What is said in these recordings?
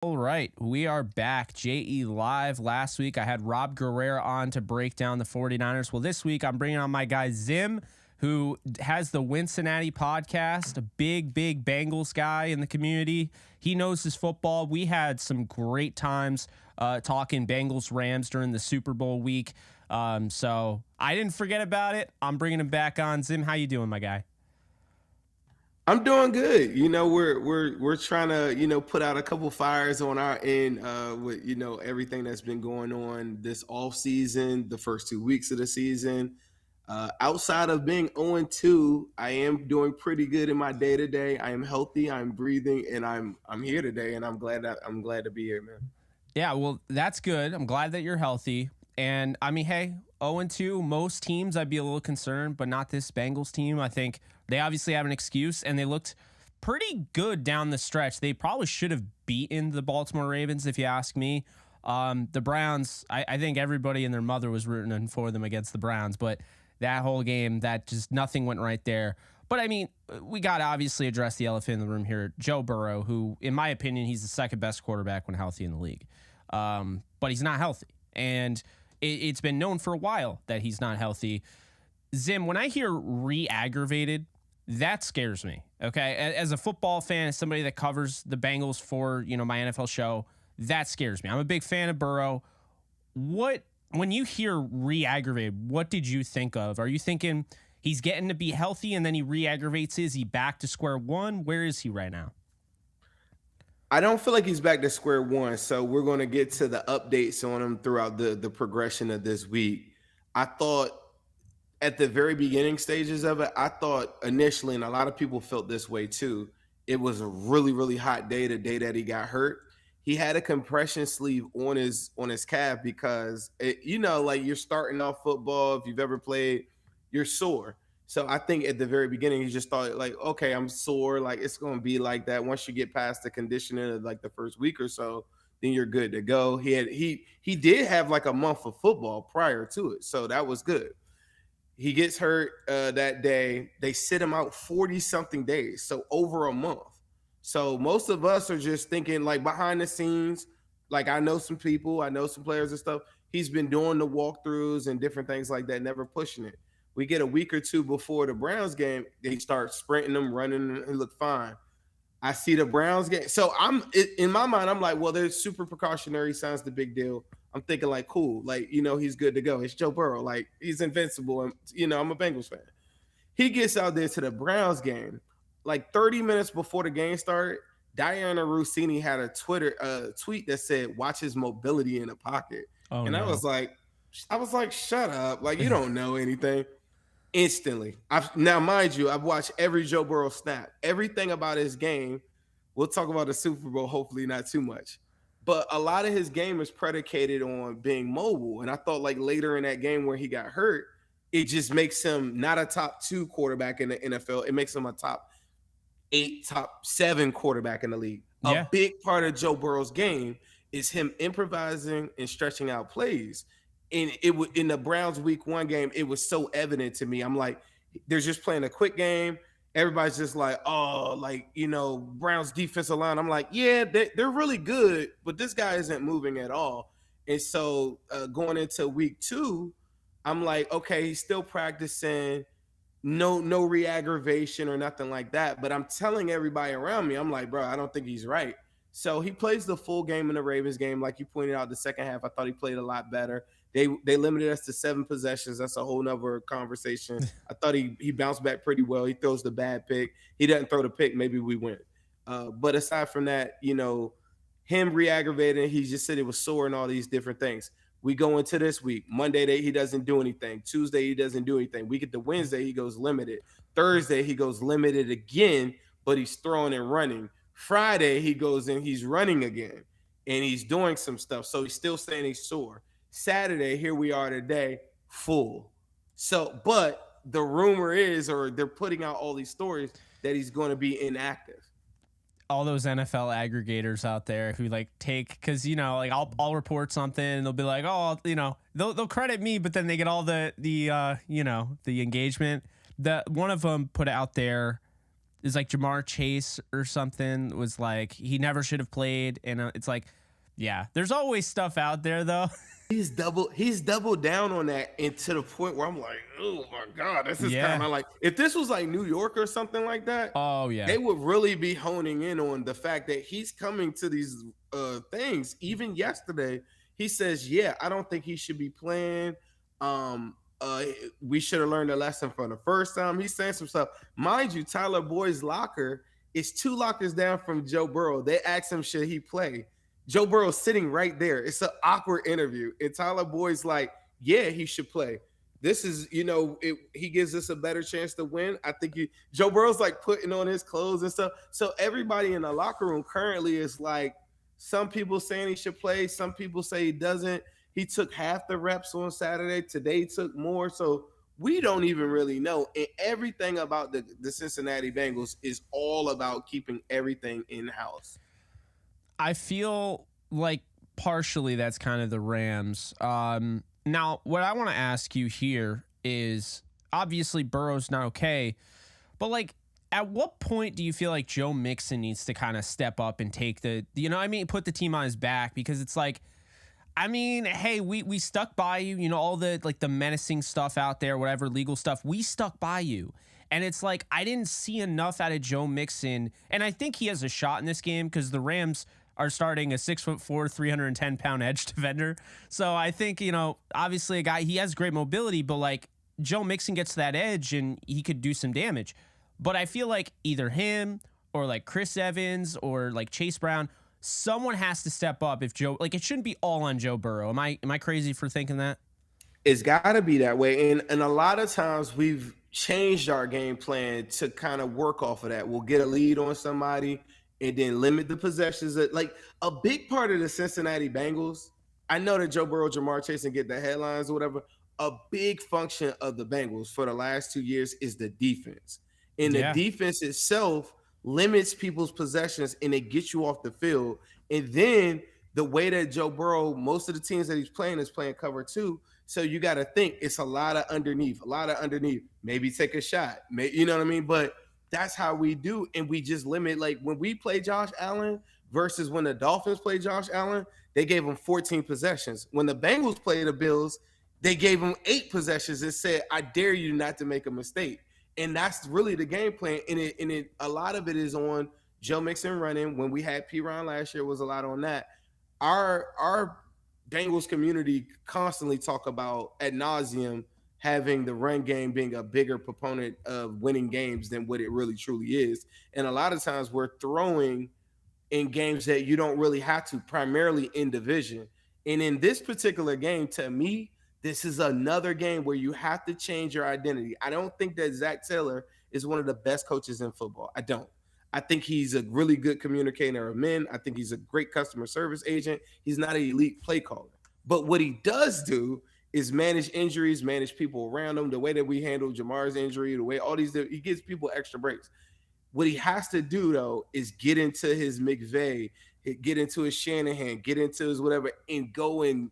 All right, we are back. JE Live. Last week, I had Rob Guerrera on to break down the 49ers. Well, this week, I'm bringing on my guy, ZIM, who has the Cincinnati podcast, a big Bengals guy in the community. He knows his football. We had some great times talking Bengals Rams during the Super Bowl week. So I didn't forget about it. I'm bringing him back on. ZIM, how you doing, my guy? I'm doing good. We're trying to put out a couple fires on our end with everything that's been going on this off season, the first 2 weeks of the season. Outside of being 0-2, I am doing pretty good in my day to day. I am healthy. I'm breathing, and I'm here today, and I'm glad to be here, man. Yeah, well, that's good. I'm glad that you're healthy. And I mean, hey, 0-2, most teams I'd be a little concerned, but not this Bengals team. I think they obviously have an excuse, and they looked pretty good down the stretch. They probably should have beaten the Baltimore Ravens, if you ask me. The Browns, I think everybody and their mother was rooting for them against the Browns, but that whole game, that just nothing went right there. But I mean, we got to obviously address the elephant in the room here. Joe Burrow, who, in my opinion, he's the second best quarterback when healthy in the league. But he's not healthy. And it's been known for a while that he's not healthy. Zim, when I hear re-aggravated, that scares me. Okay, as a football fan, as somebody that covers the Bengals for my NFL show, that scares me. I'm a big fan of Burrow. When you hear re-aggravated, what did you think of? Are you thinking he's getting to be healthy and then he re-aggravates? Is he back to square one? Where is he right now? I don't feel like he's back to square one. So we're going to get to the updates on him throughout the progression of this week. I thought at the very beginning stages of it, I thought initially, and a lot of people felt this way too, it was a really hot day, the day that he got hurt. He had a compression sleeve on his calf because like you're starting off football. If you've ever played, you're sore. So I think at the very beginning, he just thought like, okay, I'm sore. Like it's going to be like that. Once you get past the conditioning of like the first week or so, then you're good to go. He did have like a month of football prior to it, so that was good. He gets hurt that day. They sit him out 40 something days, so over a month. So most of us are just thinking like behind the scenes. Like I know some people, I know some players and stuff. He's been doing the walkthroughs and different things like that, never pushing it. We get a week or two before the Browns game, they start sprinting them, running, and look fine. I see the Browns game. So in my mind, I'm like, well, there's super precautionary signs, the big deal. I'm thinking like, cool, like, he's good to go. It's Joe Burrow. Like he's invincible. And, I'm a Bengals fan. He gets out there to the Browns game. Like 30 minutes before the game started, Diana Rossini had a tweet that said, watch his mobility in the pocket. Oh, and no. I was like, shut up. Like, you don't know anything. Instantly. Now, mind you, I've watched every Joe Burrow snap. Everything about his game. We'll talk about the Super Bowl, hopefully not too much. But a lot of his game is predicated on being mobile. And I thought like later in that game where he got hurt, it just makes him not a top 2 quarterback in the NFL. It makes him a top 8, top 7 quarterback in the league. Yeah. A big part of Joe Burrow's game is him improvising and stretching out plays. And in the Browns week 1 game, it was so evident to me. I'm like, they're just playing a quick game. Everybody's just like, oh, like, Browns defensive line. I'm like, yeah, they're really good, but this guy isn't moving at all. And so going into week 2, I'm like, okay, he's still practicing. No re-aggravation or nothing like that. But I'm telling everybody around me, I'm like, bro, I don't think he's right. So he plays the full game in the Ravens game. Like you pointed out, the second half, I thought he played a lot better. They limited us to 7 possessions. That's a whole nother conversation. I thought he bounced back pretty well. He throws the bad pick. He doesn't throw the pick. Maybe we win. But aside from that, him re-aggravating, he just said it was sore and all these different things. We go into this week. Monday, he doesn't do anything. Tuesday, he doesn't do anything. We get to Wednesday, he goes limited. Thursday, he goes limited again, but he's throwing and running. Friday, he goes in, he's running again, and he's doing some stuff. So he's still saying he's sore. Saturday, here we are today, full. So, but the rumor is, or they're putting out all these stories that he's going to be inactive. All those NFL aggregators out there who like take, because like I'll report something and they'll be like, oh, they'll credit me, but then they get all the engagement. That one of them put out there is like Jamar Chase or something was like he never should have played, and it's like, yeah, there's always stuff out there though. He's doubled down on that, and to the point where I'm like, oh my God, this is kind Yeah. of like, if this was like New York or something like that, Oh yeah. they would really be honing in on the fact that he's coming to these things. Even yesterday, he says, yeah, I don't think he should be playing. Um, uh, we should have learned a lesson from the first time. He's saying some stuff. Mind you, Tyler Boyd's locker is 2 lockers down from Joe Burrow. They asked him, should he play? Joe Burrow's sitting right there. It's an awkward interview. And Tyler Boyd's like, yeah, he should play. This is, he gives us a better chance to win. I think Joe Burrow's like putting on his clothes and stuff. So everybody in the locker room currently is like, some people saying he should play. Some people say he doesn't. He took half the reps on Saturday. Today he took more. So we don't even really know. And everything about the Cincinnati Bengals is all about keeping everything in-house. I feel like partially that's kind of the Rams. Now, what I want to ask you here is obviously Burrow's not okay, but like, at what point do you feel like Joe Mixon needs to kind of step up and take put the team on his back? Because it's like, I mean, hey, we stuck by you, all the like the menacing stuff out there, whatever legal stuff, we stuck by you. And it's like, I didn't see enough out of Joe Mixon. And I think he has a shot in this game because the Rams are starting a 6'4", 310-pound edge defender. So I think, obviously a guy, he has great mobility, but like Joe Mixon gets to that edge and he could do some damage. But I feel like either him or like Chris Evans or like Chase Brown, someone has to step up if Joe, like it shouldn't be all on Joe Burrow. Am I crazy for thinking that? It's got to be that way. And a lot of times we've changed our game plan to kind of work off of that. We'll get a lead on somebody and then limit the possessions. Like a big part of the Cincinnati Bengals, I know that Joe Burrow, Jamar Chase, and get the headlines or whatever. A big function of the Bengals for the last 2 years is the defense. And the defense itself limits people's possessions and it gets you off the field. And then the way that Joe Burrow, most of the teams that he's playing is playing cover 2. So you got to think it's a lot of underneath. Maybe take a shot. You know what I mean? But that's how we do. And we just limit. Like when we play Josh Allen versus when the Dolphins play Josh Allen, they gave him 14 possessions. When the Bengals play the Bills, they gave him 8 possessions and said, I dare you not to make a mistake. And that's really the game plan. And a lot of it is on Joe Mixon running. When we had P. Ron last year, was a lot on that. Our Bengals community constantly talk about ad nauseum having the run game being a bigger proponent of winning games than what it really truly is. And a lot of times we're throwing in games that you don't really have to, primarily in division. And in this particular game, to me, this is another game where you have to change your identity. I don't think that Zach Taylor is one of the best coaches in football. I don't. I think he's a really good communicator of men. I think he's a great customer service agent. He's not an elite play caller. But what he does do is manage injuries, manage people around him, the way that we handle Jamar's injury, the way he gives people extra breaks. What he has to do, though, is get into his McVay, get into his Shanahan, get into his whatever, and go and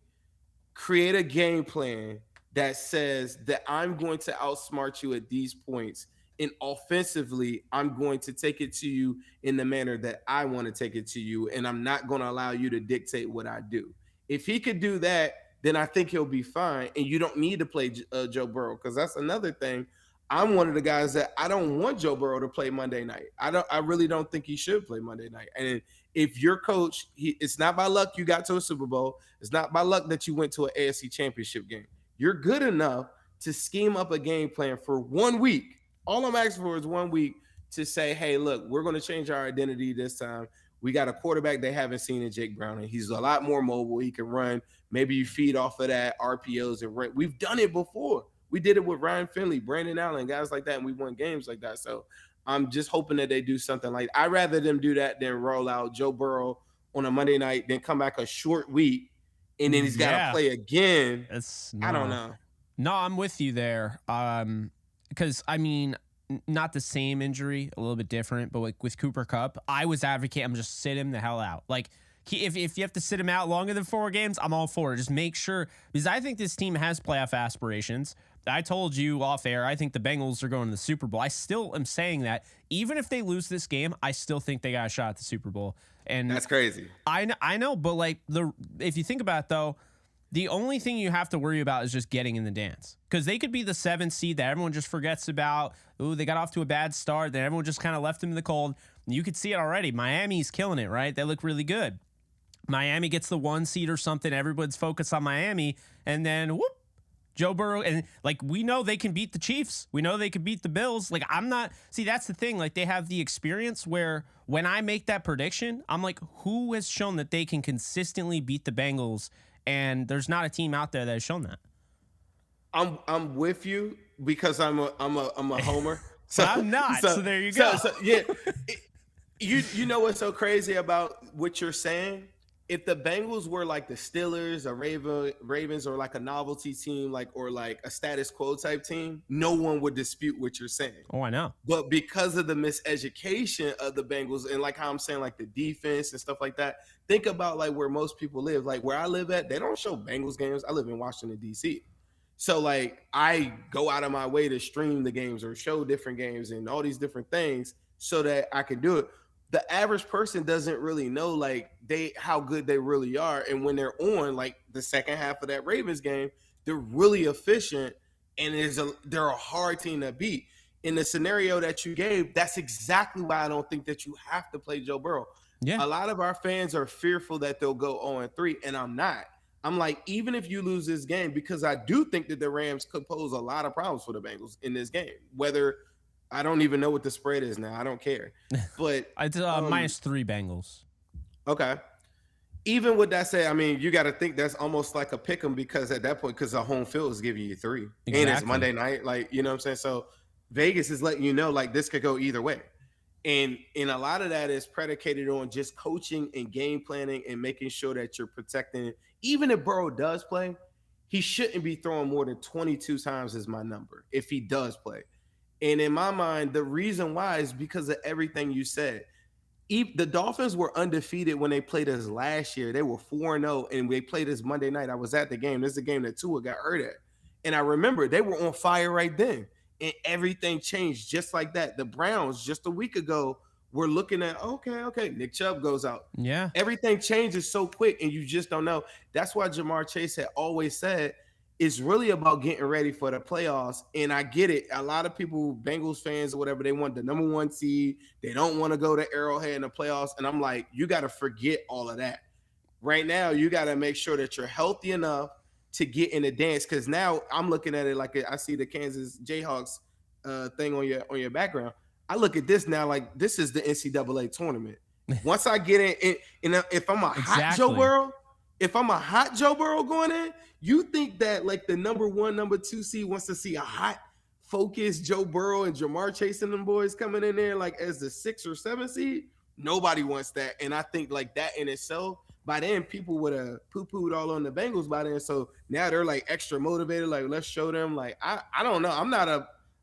create a game plan that says that I'm going to outsmart you at these points. And offensively, I'm going to take it to you in the manner that I want to take it to you. And I'm not going to allow you to dictate what I do. If he could do that, then I think he'll be fine. And you don't need to play Joe Burrow, because that's another thing. I'm one of the guys that I don't want Joe Burrow to play Monday night. I really don't think he should play Monday night. And if your coach, it's not by luck you got to a Super Bowl. It's not by luck that you went to an AFC Championship game. You're good enough to scheme up a game plan for 1 week. All I'm asking for is 1 week to say, hey, look, we're going to change our identity this time. We got a quarterback they haven't seen in Jake Browning. He's a lot more mobile. He can run. Maybe you feed off of that, RPOs and run. We've done it before. We did it with Ryan Finley, Brandon Allen, guys like that, and we won games like that. So I'm just hoping that they do something like that. I'd rather them do that than roll out Joe Burrow on a Monday night, then come back a short week, and then he's got to play again. I don't know. No, I'm with you there. Because, I mean, not the same injury, a little bit different, but like with Cooper Kupp, I was advocating, I'm just sit him the hell out. Like, if you have to sit him out longer than 4 games, I'm all for it. Just make sure, because I think this team has playoff aspirations. I told you off air, I think the Bengals are going to the Super Bowl. I still am saying that. Even if they lose this game, I still think they got a shot at the Super Bowl. And that's crazy. I know, but like if you think about it though, the only thing you have to worry about is just getting in the dance, because they could be the 7th seed that everyone just forgets about. Ooh, they got off to a bad start, then everyone just kind of left them in the cold. You could see it already. Miami's killing it, right? They look really good. Miami gets the 1 seed or something. Everyone's focused on Miami, and then whoop, Joe Burrow, and like we know they can beat the Chiefs. We know they can beat the Bills. Like I'm not. See, that's the thing. Like they have the experience where when I make that prediction, I'm like, who has shown that they can consistently beat the Bengals? And there's not a team out there that has shown that. I'm with you because I'm a homer. So I'm not. So there you go. Yeah. You know what's so crazy about what you're saying? If the Bengals were like the Steelers or Ravens or like a novelty team, or like a status quo type team, no one would dispute what you're saying. Oh, I know. But because of the miseducation of the Bengals and like how I'm saying, like the defense and stuff like that, think about like where most people live. Like where I live at, they don't show Bengals games. I live in Washington, D.C. So like I go out of my way to stream the games or show different games and all these different things so that I can do it. The average person doesn't really know like how good they really are. And when they're on like the second half of that Ravens game, they're really efficient and they're a hard team to beat. In the scenario that you gave, that's exactly why I don't think that you have to play Joe Burrow. Yeah. A lot of our fans are fearful that they'll go 0-3, and I'm not. I'm like, even if you lose this game, because I do think that the Rams could pose a lot of problems for the Bengals in this game, whether I don't even know what the spread is now. I don't care. But it's -3 Bengals. Okay. Even with that said, I mean, you got to think that's almost like a pick 'em, because at that point, because the home field is giving you 3. Exactly. And it's Monday night. Like, you know what I'm saying? So Vegas is letting you know, like, this could go either way. And a lot of that is predicated on just coaching and game planning and making sure that you're protecting. Even if Burrow does play, he shouldn't be throwing more than 22 times is my number if he does play. And in my mind, the reason why is because of everything you said. The Dolphins were undefeated when they played us last year. They were 4-0, and they played us Monday night. I was at the game. This is the game that Tua got hurt at. And I remember they were on fire right then, and everything changed just like that. The Browns, just a week ago, were looking at, okay, Nick Chubb goes out. Yeah. Everything changes so quick, and you just don't know. That's why Jamar Chase had always said, it's really about getting ready for the playoffs. And I get it. A lot of people, Bengals fans or whatever, they want the number 1 seed. They don't want to go to Arrowhead in the playoffs. And I'm like, you got to forget all of that. Right now, you got to make sure that you're healthy enough to get in the dance. Because now I'm looking at it like I see the Kansas Jayhawks thing on your background. I look at this now like this is the NCAA tournament. Once I get in, if I'm a hot Joe Burrow, going in, you think that like the number 1, number 2 seed wants to see a hot, focused Joe Burrow and Jamar Chase and them boys coming in there like as the 6 or 7 seed? Nobody wants that. And I think like that in itself, by then people would have poo-pooed all on the Bengals by then. So now they're like extra motivated. Like, let's show them. Like, I don't know.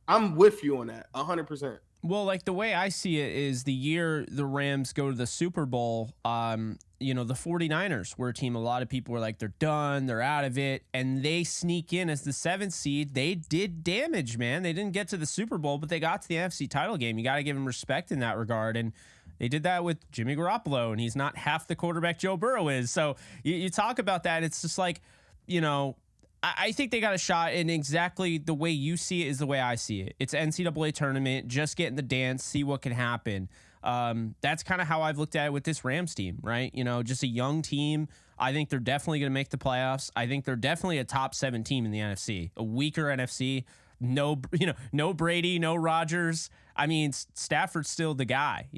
I'm with you on that 100%. Well, like the way I see it is the year the Rams go to the Super Bowl, the 49ers were a team a lot of people were like, they're done, they're out of it, and they sneak in as the 7th seed. They did damage, man. They didn't get to the Super Bowl, but they got to the NFC title game. You got to give them respect in that regard, and they did that with Jimmy Garoppolo, and he's not half the quarterback Joe Burrow is. So you talk about that, it's just like, I think they got a shot, and exactly the way you see it is the way I see it. It's NCAA tournament, just get in the dance, see what can happen. That's kind of how I've looked at it with this Rams team, right? Just a young team. I think they're definitely going to make the playoffs. I think they're definitely a top 7 team in the NFC. A weaker NFC, no Brady, no Rodgers. I mean, Stafford's still the guy,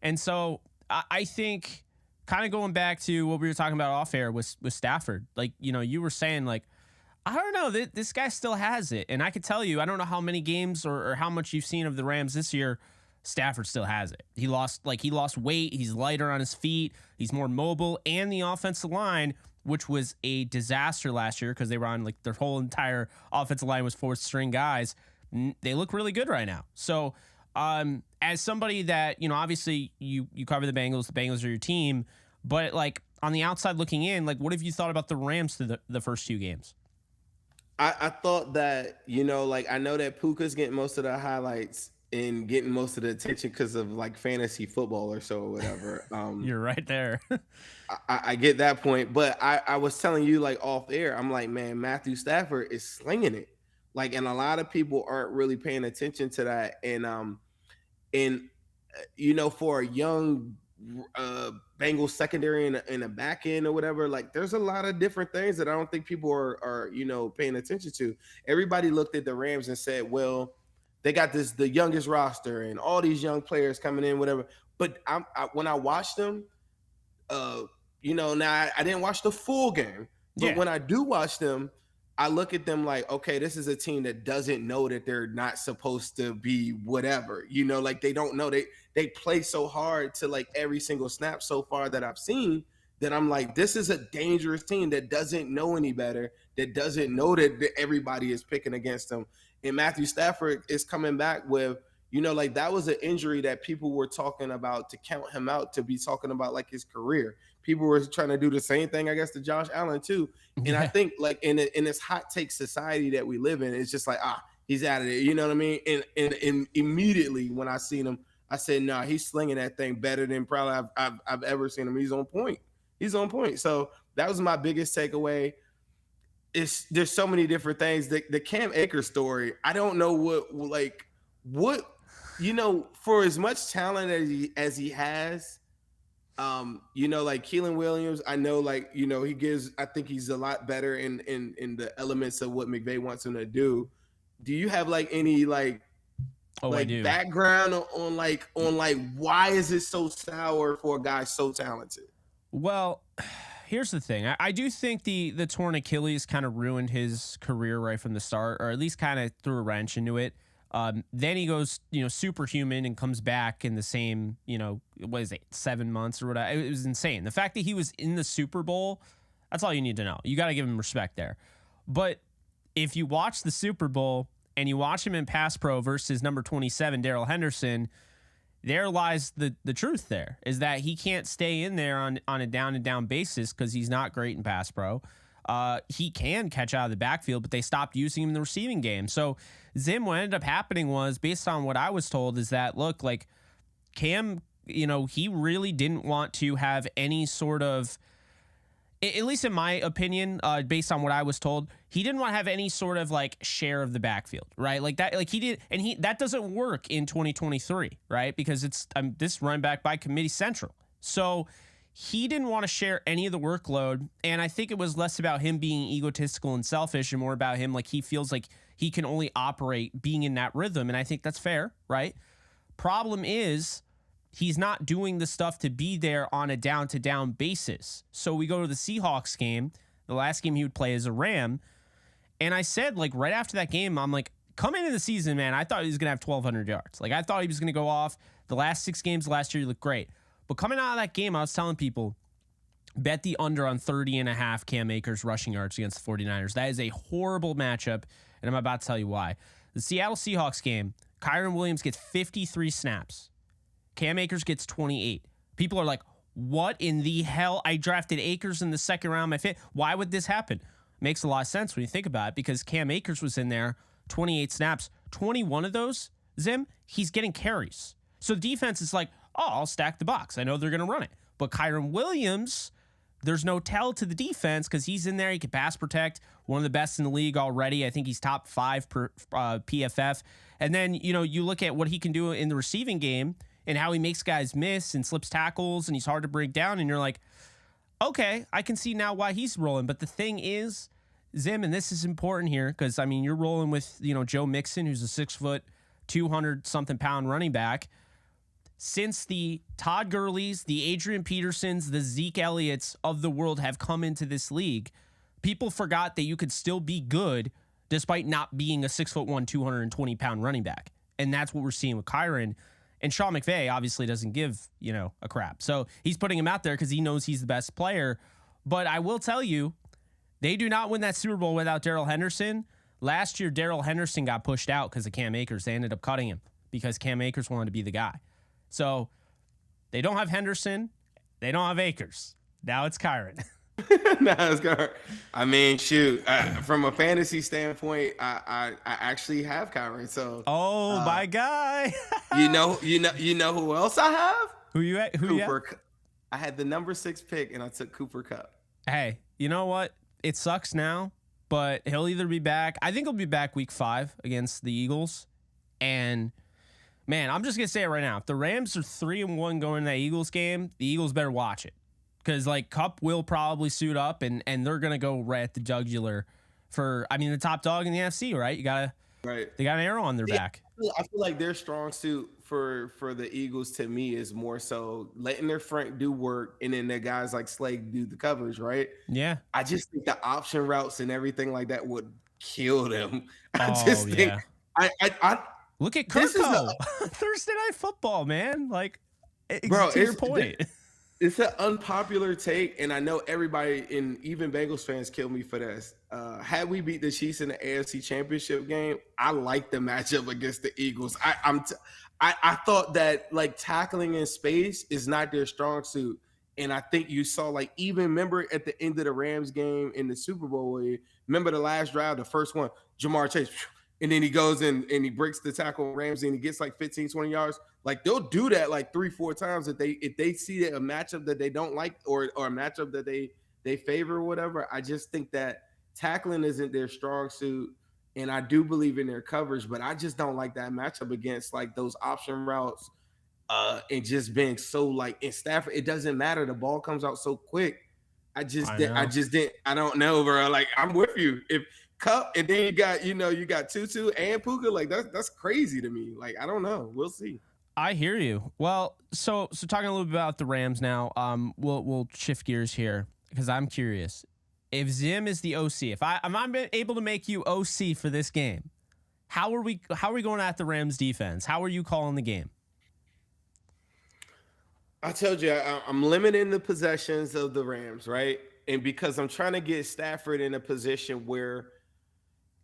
And so I think kind of going back to what we were talking about off air with Stafford, like, you were saying like, I don't know, this guy still has it. And I could tell you, I don't know how many games or how much you've seen of the Rams this year. Stafford still has it. He lost weight. He's lighter on his feet. He's more mobile. And the offensive line, which was a disaster last year because they were on like their whole entire offensive line was 4th string guys. They look really good right now. So as somebody that, obviously you cover the Bengals are your team, But like on the outside looking in, like what have you thought about the Rams through the first 2 games? I thought that, like I know that Puka's getting most of the highlights and getting most of the attention because of like fantasy football or so or whatever. You're right there. I get that point, but I was telling you like off air, I'm like, man, Matthew Stafford is slinging it. Like, and a lot of people aren't really paying attention to that. And for a young Bengals secondary and a back end or whatever, like there's a lot of different things that I don't think people are paying attention to. Everybody looked at the Rams and said, well, they got the youngest roster and all these young players coming in, whatever. But when I watched them, now I didn't watch the full game, but when I do watch them, I look at them like, okay, this is a team that doesn't know that they're not supposed to be whatever, like they don't know they play so hard to like every single snap so far that I've seen that I'm like, this is a dangerous team that doesn't know any better, that doesn't know that everybody is picking against them. And Matthew Stafford is coming back with, like that was an injury that people were talking about to count him out, to be talking about like his career. People were trying to do the same thing, I guess, to Josh Allen too. And I think like in this hot take society that we live in, it's just like, he's out of there. You know what I mean? And immediately when I seen him, I said, nah, he's slinging that thing better than probably I've ever seen him. He's on point. So that was my biggest takeaway. There's so many different things. The Cam Akers story, I don't know what for as much talent as he has, like Keelan Williams, I know, like, I think he's a lot better in the elements of what McVay wants him to do. Do you have like any background on why is it so sour for a guy so talented? Well, here's the thing. I do think the torn Achilles kind of ruined his career right from the start, or at least kind of threw a wrench into it. Then he goes, superhuman and comes back in the same, 7 months or whatever. It was insane. The fact that he was in the Super Bowl, that's all you need to know. You got to give him respect there. But if you watch the Super Bowl and you watch him in pass pro versus number 27, Darrell Henderson, there lies the truth there, is that he can't stay in there on a down and down basis because he's not great in pass pro. He can catch out of the backfield, but they stopped using him in the receiving game. So Zim, what ended up happening was, based on what I was told, is that, look, like Cam, he really didn't want to have any sort of, at least in my opinion, based on what I was told, he didn't want to have any sort of like share of the backfield, right? Like that, like he did, and that doesn't work in 2023, right? Because it's this run back by committee central. So he didn't want to share any of the workload. And I think it was less about him being egotistical and selfish and more about him, like, he feels like he can only operate being in that rhythm. And I think that's fair, right? Problem is, he's not doing the stuff to be there on a down-to-down basis. So we go to the Seahawks game, the last game he would play as a Ram. And I said, like, right after that game, I'm like, coming into the season, man, I thought he was going to have 1,200 yards. Like, I thought he was going to go off. The last 6 games last year, he looked great. But coming out of that game, I was telling people, bet the under on 30.5 Cam Akers rushing yards against the 49ers. That is a horrible matchup, and I'm about to tell you why. The Seattle Seahawks game, Kyren Williams gets 53 snaps. Cam Akers gets 28. People are like, what in the hell? I drafted Akers in the second round. Why would this happen? Makes a lot of sense when you think about it, because Cam Akers was in there, 28 snaps. 21 of those, Zim, he's getting carries. So the defense is like, oh, I'll stack the box. I know they're going to run it. But Kyren Williams, there's no tell to the defense because he's in there. He can pass protect. One of the best in the league already. I think he's top 5 per PFF. And then, you look at what he can do in the receiving game and how he makes guys miss and slips tackles and he's hard to break down. And you're like, okay, I can see now why he's rolling. But the thing is, Zim, and this is important here because, you're rolling with, Joe Mixon, who's a 6 foot, 200-something pound running back. Since the Todd Gurleys, the Adrian Petersons, the Zeke Elliott's of the world have come into this league, people forgot that you could still be good despite not being a 6'1", 220-pound running back. And that's what we're seeing with Kyren. And Sean McVay obviously doesn't give, a crap. So he's putting him out there because he knows he's the best player. But I will tell you, they do not win that Super Bowl without Darrell Henderson. Last year, Darrell Henderson got pushed out because of Cam Akers. They ended up cutting him because Cam Akers wanted to be the guy. So they don't have Henderson. They don't have Akers. Now it's Kyron. No, it's gonna. I mean, shoot. From a fantasy standpoint, I actually have Kyron. So, Oh, my guy. you know who else I have? Who you at? Who you at? Cooper. I had the number 6 pick, and I took Cooper Kupp. Hey, you know what? It sucks now, but he'll either be back. I think he'll be back week 5 against the Eagles. And man, I'm just gonna say it right now. If the Rams are 3-1 going to that Eagles game, the Eagles better watch it. Because like Kupp will probably suit up and they're gonna go right at the jugular for the top dog in the NFC, right? They got an arrow on their back. I feel like their strong suit for the Eagles to me is more so letting their front do work and then the guys like Slade do the covers, right? Yeah. I just think the option routes and everything like that would kill them. I look at Kirko. Thursday Night Football, man. Like, bro, to your point. It's an unpopular take, and I know everybody, and even Bengals fans, kill me for this. Had we beat the Chiefs in the AFC Championship game, I like the matchup against the Eagles. I thought that like tackling in space is not their strong suit, and I think you saw like even remember at the end of the Rams game in the Super Bowl, remember the last drive, the first one, Jamar Chase. And then he goes and he breaks the tackle Ramsey and he gets like 15, 20 yards. Like they'll do that like 3-4 times if they see that a matchup that they don't like or a matchup that they favor or whatever. I just think that tackling isn't their strong suit. And I do believe in their coverage, but I just don't like that matchup against like those option routes and just being so like in Stafford. It doesn't matter. The ball comes out so quick. I don't know, bro. Like I'm with you. If Kupp and then you got Tutu and Puka, like that's crazy to me. Like I don't know. We'll see. I hear you. Well, so talking a little bit about the Rams now. We'll shift gears here because I'm curious. If ZIM is the OC, if I'm able to make you OC for this game, how are we going at the Rams defense? How are you calling the game? I told you I'm limiting the possessions of the Rams, right? And because I'm trying to get Stafford in a position where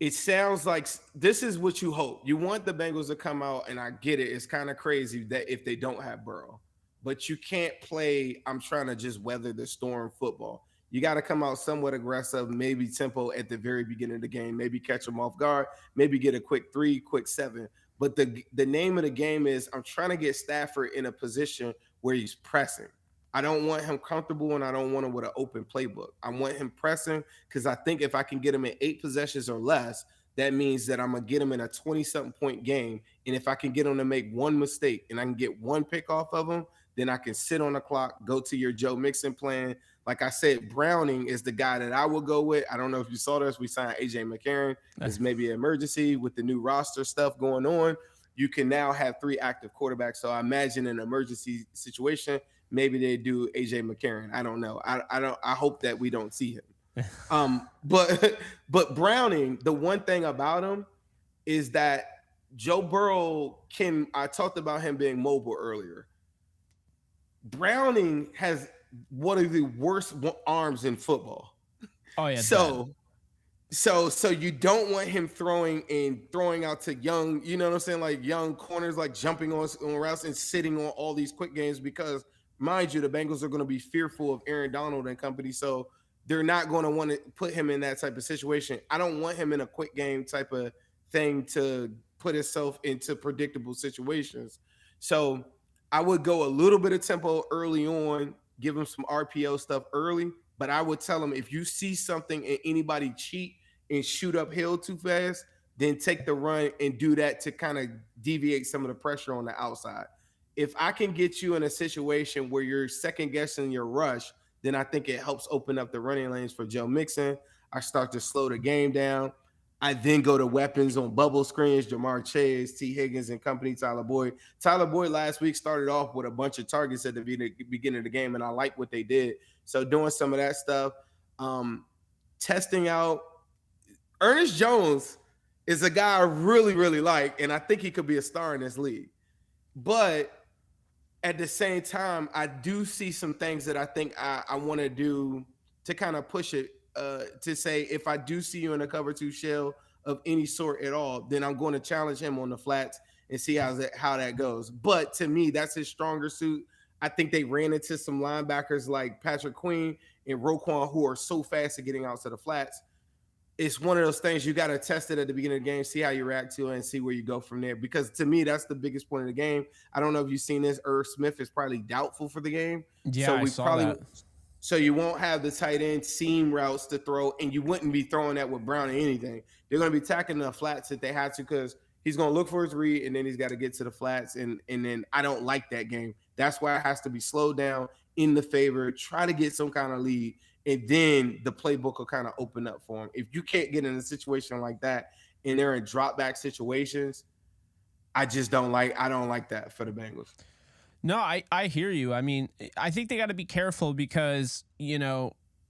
it sounds like this is what you hope. You want the Bengals to come out, and I get it. It's kind of crazy that if they don't have Burrow. But you can't play, I'm trying to just weather the storm football. You got to come out somewhat aggressive, maybe tempo at the very beginning of the game, maybe catch them off guard, maybe get a quick 3, quick 7. But the name of the game is I'm trying to get Stafford in a position where he's pressing. I don't want him comfortable and I don't want him with an open playbook. I want him pressing because I think if I can get him in 8 possessions or less, that means that I'm going to get him in a 20-something point game. And if I can get him to make one mistake and I can get one pick off of him, then I can sit on the clock, go to your Joe Mixon plan. Like I said, Browning is the guy that I will go with. I don't know if you saw this. We signed A.J. McCarron. It's maybe an emergency with the new roster stuff going on. You can now have 3 active quarterbacks. So I imagine an emergency situation, maybe they do A.J. McCarron. I don't know. I hope that we don't see him. But Browning, the one thing about him is that Joe Burrow I talked about him being mobile earlier. Browning has one of the worst arms in football. Oh yeah. So you don't want him throwing out to young, you know what I'm saying, like young corners, like jumping on routes and sitting on all these quick games because, mind you, the Bengals are going to be fearful of Aaron Donald and company, so they're not going to want to put him in that type of situation. I don't want him in a quick game type of thing to put himself into predictable situations. So I would go a little bit of tempo early on, give him some RPO stuff early, but I would tell him if you see something and anybody cheat and shoot uphill too fast, then take the run and do that to kind of deviate some of the pressure on the outside. If I can get you in a situation where you're second guessing your rush, then I think it helps open up the running lanes for Joe Mixon. I start to slow the game down. I then go to weapons on bubble screens, Jamar Chase, T. Higgins and company, Tyler Boyd. Tyler Boyd last week started off with a bunch of targets at the beginning of the game, and I like what they did. So doing some of that stuff, testing out. Ernest Jones is a guy I really, really like, and I think he could be a star in this league. But at the same time, I do see some things that I think I want to do to kind of push it. To say if I do see you in a cover 2 shell of any sort at all, then I'm going to challenge him on the flats and see how that goes. But to me, that's his stronger suit. I think they ran into some linebackers like Patrick Queen and Roquan who are so fast at getting out to the flats. It's one of those things you got to test it at the beginning of the game, see how you react to it, and see where you go from there. Because to me, that's the biggest point of the game. I don't know if you've seen this. Irv Smith is probably doubtful for the game. Yeah, So I we saw probably that. so you won't have the tight end seam routes to throw, and you wouldn't be throwing that with Brown or anything. They're going to be attacking the flats if they had to, because he's going to look for his read, and then he's got to get to the flats. And then I don't like that game. That's why it has to be slowed down in the favor. Try to get some kind of lead, and then the playbook will kind of open up for him. If you can't get in a situation like that, and they're in drop back situations, I don't like that for the Bengals. No, I hear you. I mean, I think they got to be careful because,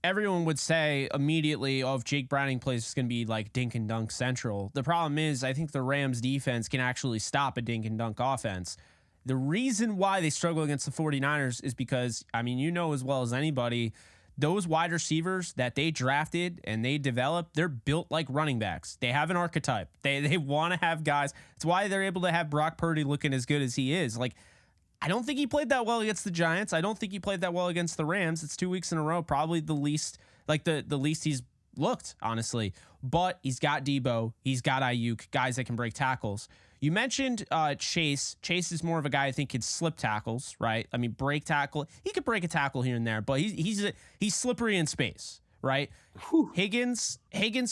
everyone would say immediately, oh, if Jake Browning plays, it's going to be like dink and dunk central. The problem is, I think the Rams defense can actually stop a dink and dunk offense. The reason why they struggle against the 49ers is because, as well as anybody, those wide receivers that they drafted and they developed, they're built like running backs. They have an archetype. They want to have guys. It's why they're able to have Brock Purdy looking as good as he is. Like, I don't think he played that well against the Giants. I don't think he played that well against the Rams. It's 2 weeks in a row, probably the least, the least he's looked, honestly. But he's got Debo. He's got Ayuk, guys that can break tackles. You mentioned Chase. Chase is more of a guy I think could slip tackles, right? I mean, break tackle. He could break a tackle here and there, but he's slippery in space, right? Whew. Higgins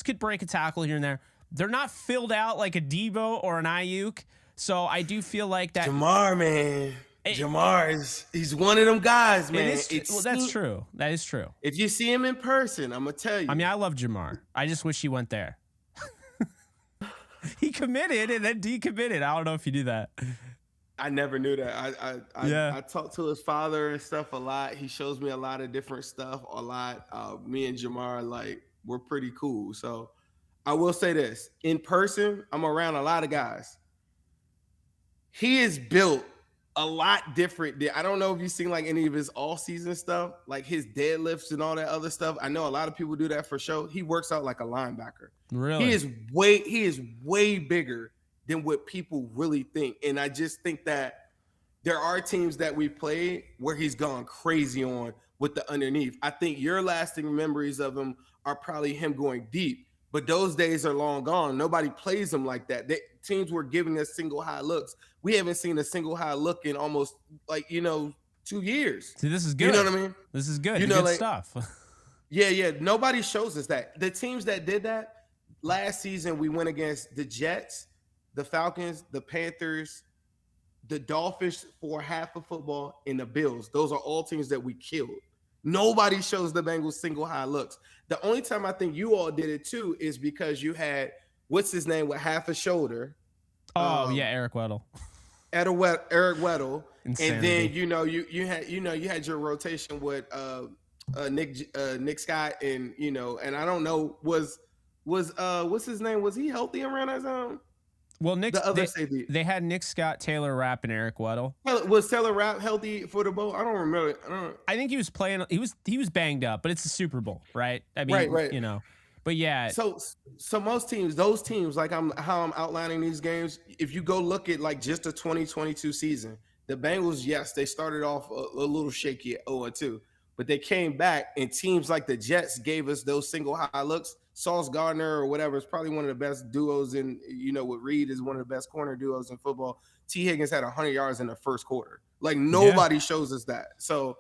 could break a tackle here and there. They're not filled out like a Debo or an Ayuk, so I do feel like that. Jamar, man. Jamar he's one of them guys, man. That's true. That is true. If you see him in person, I'm gonna tell you. I mean, I love Jamar. I just wish he went there. He committed and then decommitted. I don't know if you do that. I never knew that. I talked to his father and stuff a lot. He shows me a lot of different stuff a lot. Me and Jamar, we're pretty cool. So I will say this. In person, I'm around a lot of guys. He is built a lot different. I don't know if you've seen any of his all-season stuff, like his deadlifts and all that other stuff. I know a lot of people do that for show. He works out like a linebacker. Really? He is way bigger than what people really think. And I just think that there are teams that we played where he's gone crazy on with the underneath. I think your lasting memories of him are probably him going deep, but those days are long gone. Nobody plays him like that. Teams were giving us single high looks. We haven't seen a single high look in almost 2 years. See, this is good. You know what I mean? This is good. Good stuff. Yeah. Nobody shows us that. The teams that did that last season, we went against the Jets, the Falcons, the Panthers, the Dolphins for half of football, and the Bills. Those are all teams that we killed. Nobody shows the Bengals single high looks. The only time I think you all did it too is because you had what's his name with half a shoulder. Eric Weddle. Eric Weddle. Insanity. And then you had your rotation with Nick Scott and and I don't know was what's his name, was he healthy around that time? Well, The other safety. They had Nick Scott, Taylor Rapp, and Eric Weddle. Was Taylor Rapp healthy for the bowl? I don't remember. I think he was playing. He was banged up, but it's a Super Bowl, right? I mean, right. But yeah. So most teams, those teams, how I'm outlining these games, if you go look at just the 2022 season, the Bengals, yes, they started off a little shaky at 0-2, but they came back, and teams like the Jets gave us those single high looks. Sauce Gardner or whatever is probably one of the best duos in, with Reed is one of the best corner duos in football. T. Higgins had 100 yards in the first quarter. Nobody shows us that. So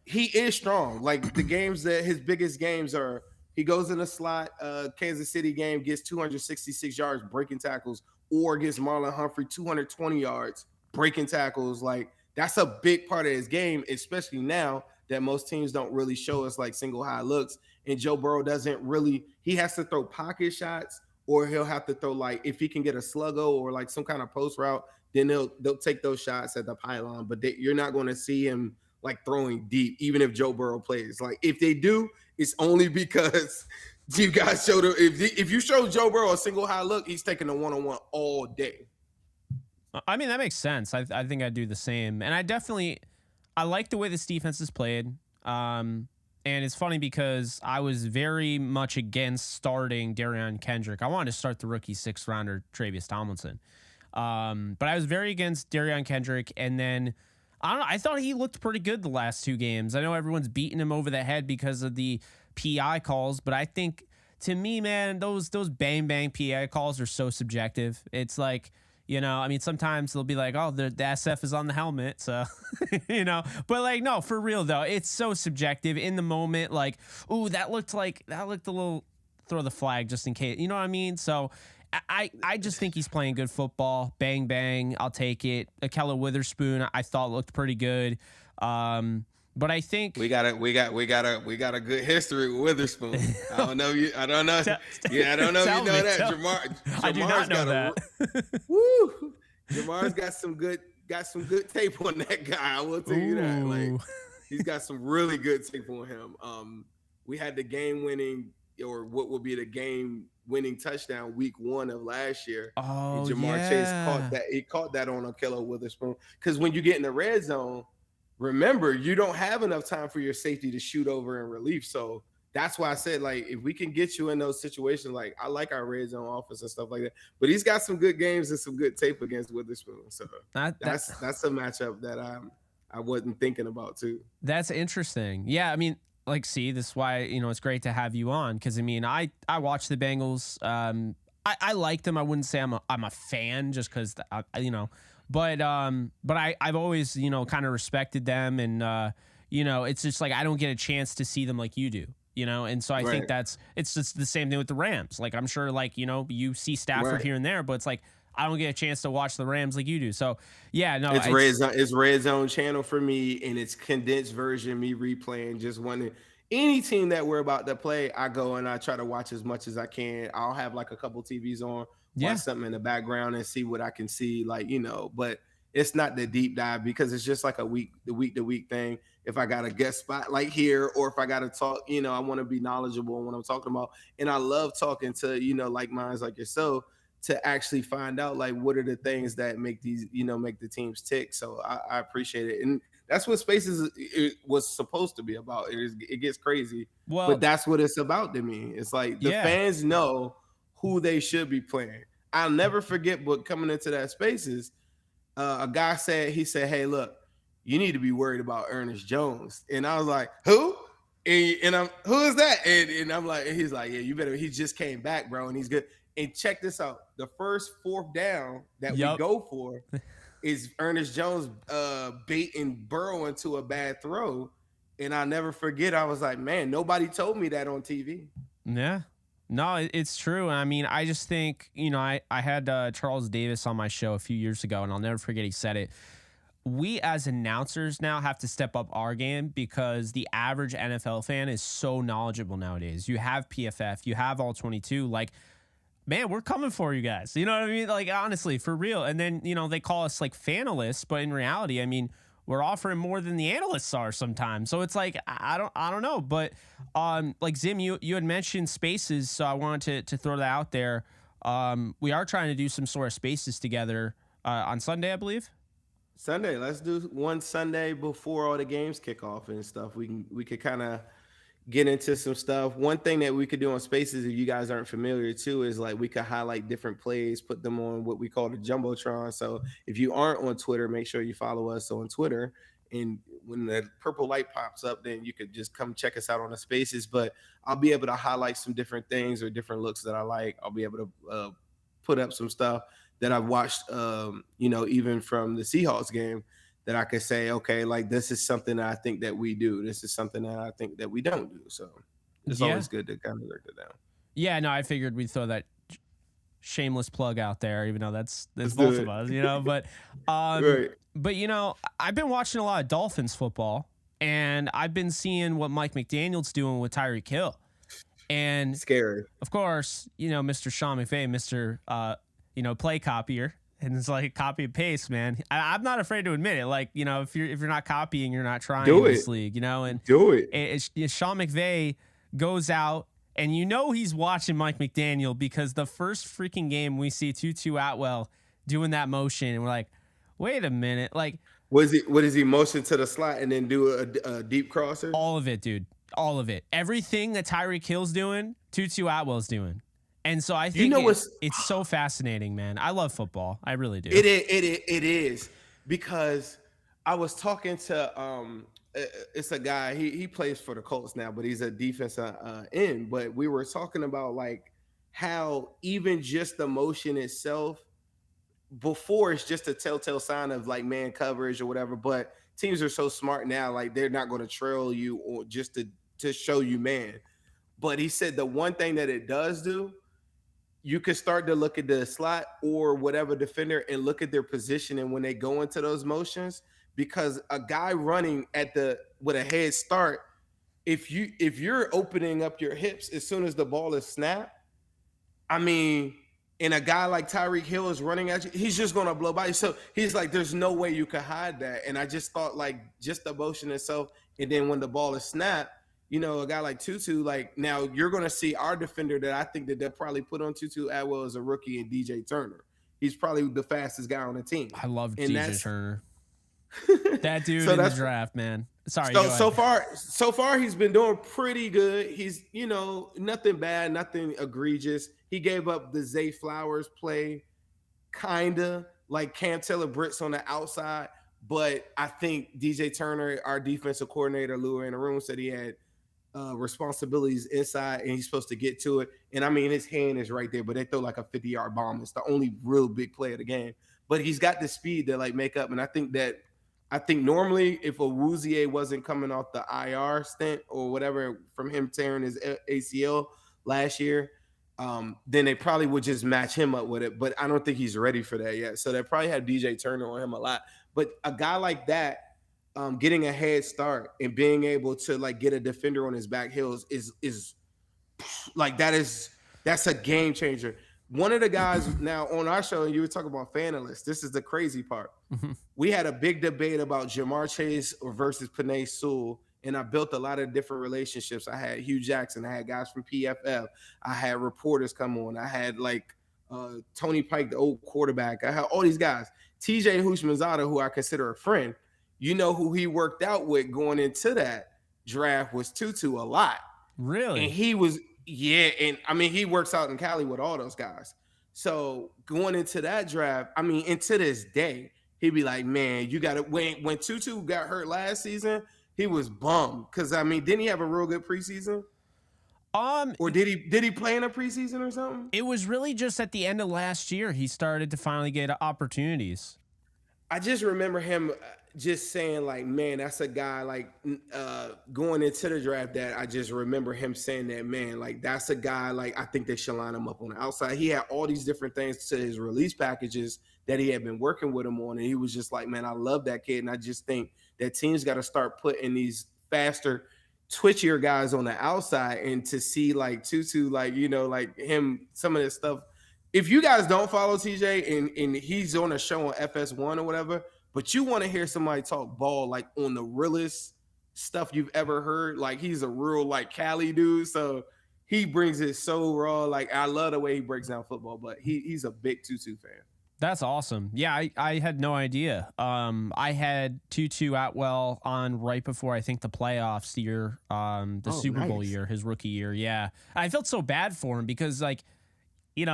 he is strong. The games that his biggest games are, he goes in the slot, Kansas City game, gets 266 yards breaking tackles, or gets Marlon Humphrey 220 yards breaking tackles. That's a big part of his game, especially now that most teams don't really show us single high looks. And Joe Burrow doesn't really, he has to throw pocket shots, or he'll have to throw if he can get a sluggo or some kind of post route, then they'll take those shots at the pylon. But you're not going to see him throwing deep, even if Joe Burrow plays. If they do, it's only because you guys showed him. If you show Joe Burrow a single high look, he's taking a one-on-one all day. I mean, that makes sense. I think I'd do the same. And I like the way this defense is played. And it's funny because I was very much against starting Darion Kendrick. I wanted to start the rookie 6th rounder, Travius Tomlinson. But I was very against Darion Kendrick. And then I don't know. I thought he looked pretty good the last 2 games. I know everyone's beating him over the head because of the PI calls, but I think to me, man, those bang bang PI calls are so subjective. It's like, I mean, sometimes they'll be like, oh, the SF is on the helmet. So, but like, no, for real though, it's so subjective in the moment. Like, ooh, that looked a little, throw the flag just in case, you know what I mean? So I just think he's playing good football. Bang, bang. I'll take it. Akella Witherspoon, I thought looked pretty good. But I think we got a good history with Witherspoon. I don't know you. I don't know. Yeah, I don't know if you know that. Jamar's I do not know that. Woo! Jamar's got some good tape on that guy. I will tell you that. Like, he's got some really good tape on him. We had the game-winning, or what will be the game-winning touchdown week 1 of last year. Oh, and Jamar Chase caught that. He caught that on Akella Witherspoon, because when you get in the red zone, remember, you don't have enough time for your safety to shoot over in relief. So that's why I said, like, if we can get you in those situations, like, I like our red zone offense and stuff like that. But he's got some good games and some good tape against Witherspoon. So that's a matchup that I wasn't thinking about too. That's interesting. Yeah, I mean, like, see, this is why, it's great to have you on, because I mean, I watch the Bengals. I like them. I wouldn't say I'm a fan just because But I've always, kind of respected them, and it's just like I don't get a chance to see them like you do, and so I think it's just the same thing with the Rams. Like, I'm sure, like, you see Stafford here and there, but it's like I don't get a chance to watch the Rams like you do. So yeah, no, it's red zone channel for me, and it's condensed version, me replaying, just wanting any team that we're about to play. I go and I try to watch as much as I can. I'll have like a couple TVs on. Watch something in the background and see what I can see, but it's not the deep dive, because it's just like the week to week thing. If I got a guest spot like here, or if I got to talk, I want to be knowledgeable in what I'm talking about. And I love talking to, like minds like yourself, to actually find out, like, what are the things that make these, make the teams tick. So I appreciate it. And that's what Spaces was supposed to be about. It gets crazy, but that's what it's about to me. It's like the fans know who they should be playing. I'll never forget, but coming into that Spaces, a guy said, hey, look, you need to be worried about Ernest Jones. And I was like, who? And I'm, who is that? And I'm like, and he's like, yeah, you better, he just came back, bro, and he's good. And check this out. The first 4th down that we go for is Ernest Jones baiting Burrow into a bad throw. And I'll never forget, I was like, man, nobody told me that on TV. Yeah. No, it's true. I mean, I just think, I had Charles Davis on my show a few years ago, and I'll never forget he said it. We as announcers now have to step up our game, because the average NFL fan is so knowledgeable nowadays. You have PFF, you have All 22. Like, man, we're coming for you guys. You know what I mean? Like, honestly, for real. And then, they call us like fanalists, but in reality, I mean, we're offering more than the analysts are sometimes. So it's like, I don't know. But like Zim, you had mentioned Spaces, so I wanted to throw that out there. We are trying to do some sort of Spaces together on Sunday, I believe. Sunday. Let's do one Sunday before all the games kick off and stuff. We could kind of get into some stuff. One thing that we could do on Spaces, if you guys aren't familiar too, is like we could highlight different plays, put them on what we call the Jumbotron. So if you aren't on Twitter, make sure you follow us on Twitter. And when the purple light pops up, then you could just come check us out on the Spaces. But I'll be able to highlight some different things or different looks that I like. I'll be able to put up some stuff that I've watched, even from the Seahawks game, that I could say, okay, like, this is something that I think that we do. This is something that I think that we don't do. So it's always good to kind of look it down. Yeah, no, I figured we'd throw that shameless plug out there, even though that's both of us, but, right. But, I've been watching a lot of Dolphins football, and I've been seeing what Mike McDaniel's doing with Tyreek Hill. And scary. Of course, Mr. Sean McVay, Mr. Play copier. And it's like copy and paste, man. I'm not afraid to admit it. Like, if you're not copying, you're not trying in this league, and do it. It's Sean McVay goes out, and he's watching Mike McDaniel, because the first freaking game we see Tutu Atwell doing that motion, and we're like, wait a minute, like, what is he motion to the slot and then do a deep crosser? All of it, dude, all of it. Everything that Tyreek Hill's doing, Tutu Atwell's doing. And so I think it's so fascinating, man. I love football. I really do. It is, because I was talking to it's a guy, he plays for the Colts now, but he's a defensive end. But we were talking about like how even just the motion itself before it's just a telltale sign of like man coverage or whatever. But teams are so smart now, like they're not going to trail you or just to show you man. But he said the one thing that it does do, you can start to look at the slot or whatever defender and look at their position and when they go into those motions, because a guy running at the with a head start, if you're opening up your hips as soon as the ball is snapped, I mean, and a guy like Tyreek Hill is running at you, he's just gonna blow by you. So he's like, there's no way you could hide that. And I just thought like just the motion itself, and then when the ball is snapped, a guy like Tutu, like now you're gonna see our defender that I think that they'll probably put on Tutu Atwell as a rookie and DJ Turner. He's probably the fastest guy on the team. I love And DJ Turner. That dude so in the that's draft, man. Sorry. so far he's been doing pretty good. He's nothing bad, nothing egregious. He gave up the Zay Flowers play, kinda like Cam Taylor Britt's on the outside, but I think DJ Turner, our defensive coordinator, Lou in the room, said he had responsibilities inside and he's supposed to get to it. And I mean, his hand is right there, but they throw like a 50-yard bomb. It's the only real big play of the game. But he's got the speed to like make up. And I think normally if a Woozier wasn't coming off the IR stint or whatever from him tearing his ACL last year, then they probably would just match him up with it. But I don't think he's ready for that yet. So they probably have DJ Turner on him a lot. But a guy like that, getting a head start and being able to like get a defender on his back heels is like that's a game changer. One of the guys now on our show, and you were talking about fanalists. This is the crazy part. We had a big debate about Jamar Chase versus Penei Sewell, and I built a lot of different relationships. I had Hugh Jackson, I had guys from PFF, I had reporters come on, I had like Tony Pike, the old quarterback. I had all these guys. TJ Houshmandzadeh, who I consider a friend, who he worked out with going into that draft was Tutu a lot. Really? And he was, yeah. And I mean, he works out in Cali with all those guys. So going into that draft, I mean, and to this day, he'd be like, man, you got to, when Tutu got hurt last season, he was bummed. Cause I mean, didn't he have a real good preseason? Or did he play in a preseason or something? It was really just at the end of last year he started to finally get opportunities. I just remember him just saying like, man, that's a guy like going into the draft that I just remember him saying that, man, like that's a guy like I think they should line him up on the outside. He had all these different things to his release packages that he had been working with him on. And he was just like, man, I love that kid. And I just think that teams got to start putting these faster, twitchier guys on the outside, and to see like Tutu, like, like him, some of this stuff. If you guys don't follow TJ and he's on a show on FS1 or whatever, but you want to hear somebody talk ball like on the realest stuff you've ever heard, like he's a real like Cali dude. So he brings it so raw. Like I love the way he breaks down football, but he's a big Tutu fan. That's awesome. Yeah, I had no idea. I had Tutu Atwell on right before I think the playoffs year, Super Bowl year, his rookie year. Yeah, I felt so bad for him because like, he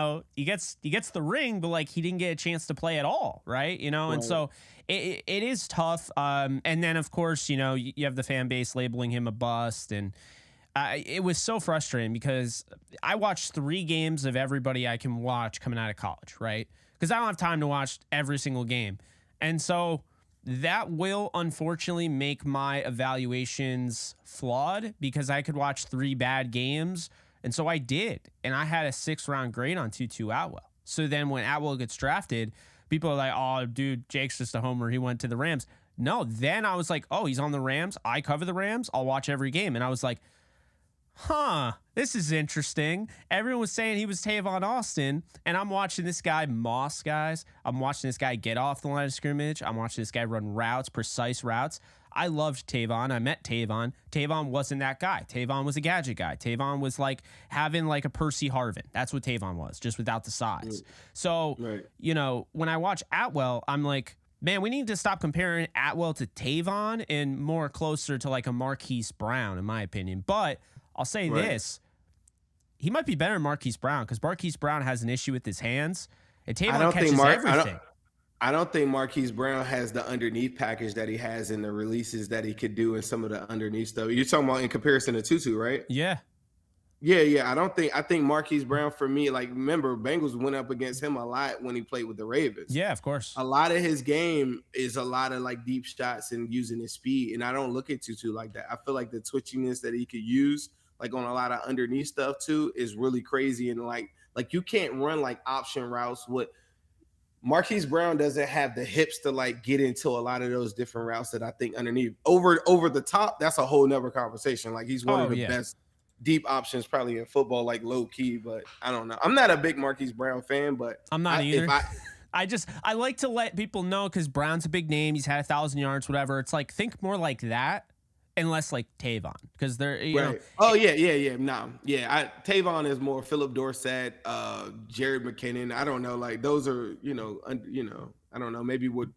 gets the ring, but like he didn't get a chance to play at all, right? Right. And so it is tough. And then of course, you have the fan base labeling him a bust, and it was so frustrating because I watched 3 games of everybody I can watch coming out of college, right? Because I don't have time to watch every single game, and so that will unfortunately make my evaluations flawed because I could watch 3 bad games. And so I did. And I had a 6th-round grade on Tutu Atwell. So then when Atwell gets drafted, people are like, oh, dude, Jake's just a homer. He went to the Rams. No, then I was like, oh, he's on the Rams. I cover the Rams. I'll watch every game. And I was like, this is interesting. Everyone was saying he was Tavon Austin. And I'm watching this guy moss guys. I'm watching this guy get off the line of scrimmage. I'm watching this guy run routes, precise routes. I loved Tavon. I met Tavon. Tavon wasn't that guy. Tavon was a gadget guy. Tavon was like having like a Percy Harvin. That's what Tavon was, just without the size. So, right. When I watch Atwell, I'm like, man, we need to stop comparing Atwell to Tavon and more closer to like a Marquise Brown, in my opinion. But I'll say this. He might be better than Marquise Brown because Marquise Brown has an issue with his hands. And Tavon catches everything. I don't think Marquise Brown has the underneath package that he has in the releases that he could do in some of the underneath stuff. You're talking about in comparison to Tutu, right? Yeah. Yeah, yeah. I think Marquise Brown for me, like remember, Bengals went up against him a lot when he played with the Ravens. Yeah, of course. A lot of his game is a lot of like deep shots and using his speed. And I don't look at Tutu like that. I feel like the twitchiness that he could use, like on a lot of underneath stuff too, is really crazy. And like you can't run like option routes. What Marquise Brown doesn't have the hips to like get into a lot of those different routes that I think underneath. Over the top, that's a whole nother conversation. Like he's one of Oh, the yeah. best deep options probably in football, like low key. But I don't know. I'm not a big Marquise Brown fan, but I'm not either. if I I like to let people know because Brown's a big name. He's had 1,000 yards, whatever. It's like think more like that and less like Tavon because they're right. Oh yeah. No, yeah. Tavon is more Philip Dorsett, Jared McKinnon. I don't know. Like those are I don't know. Maybe what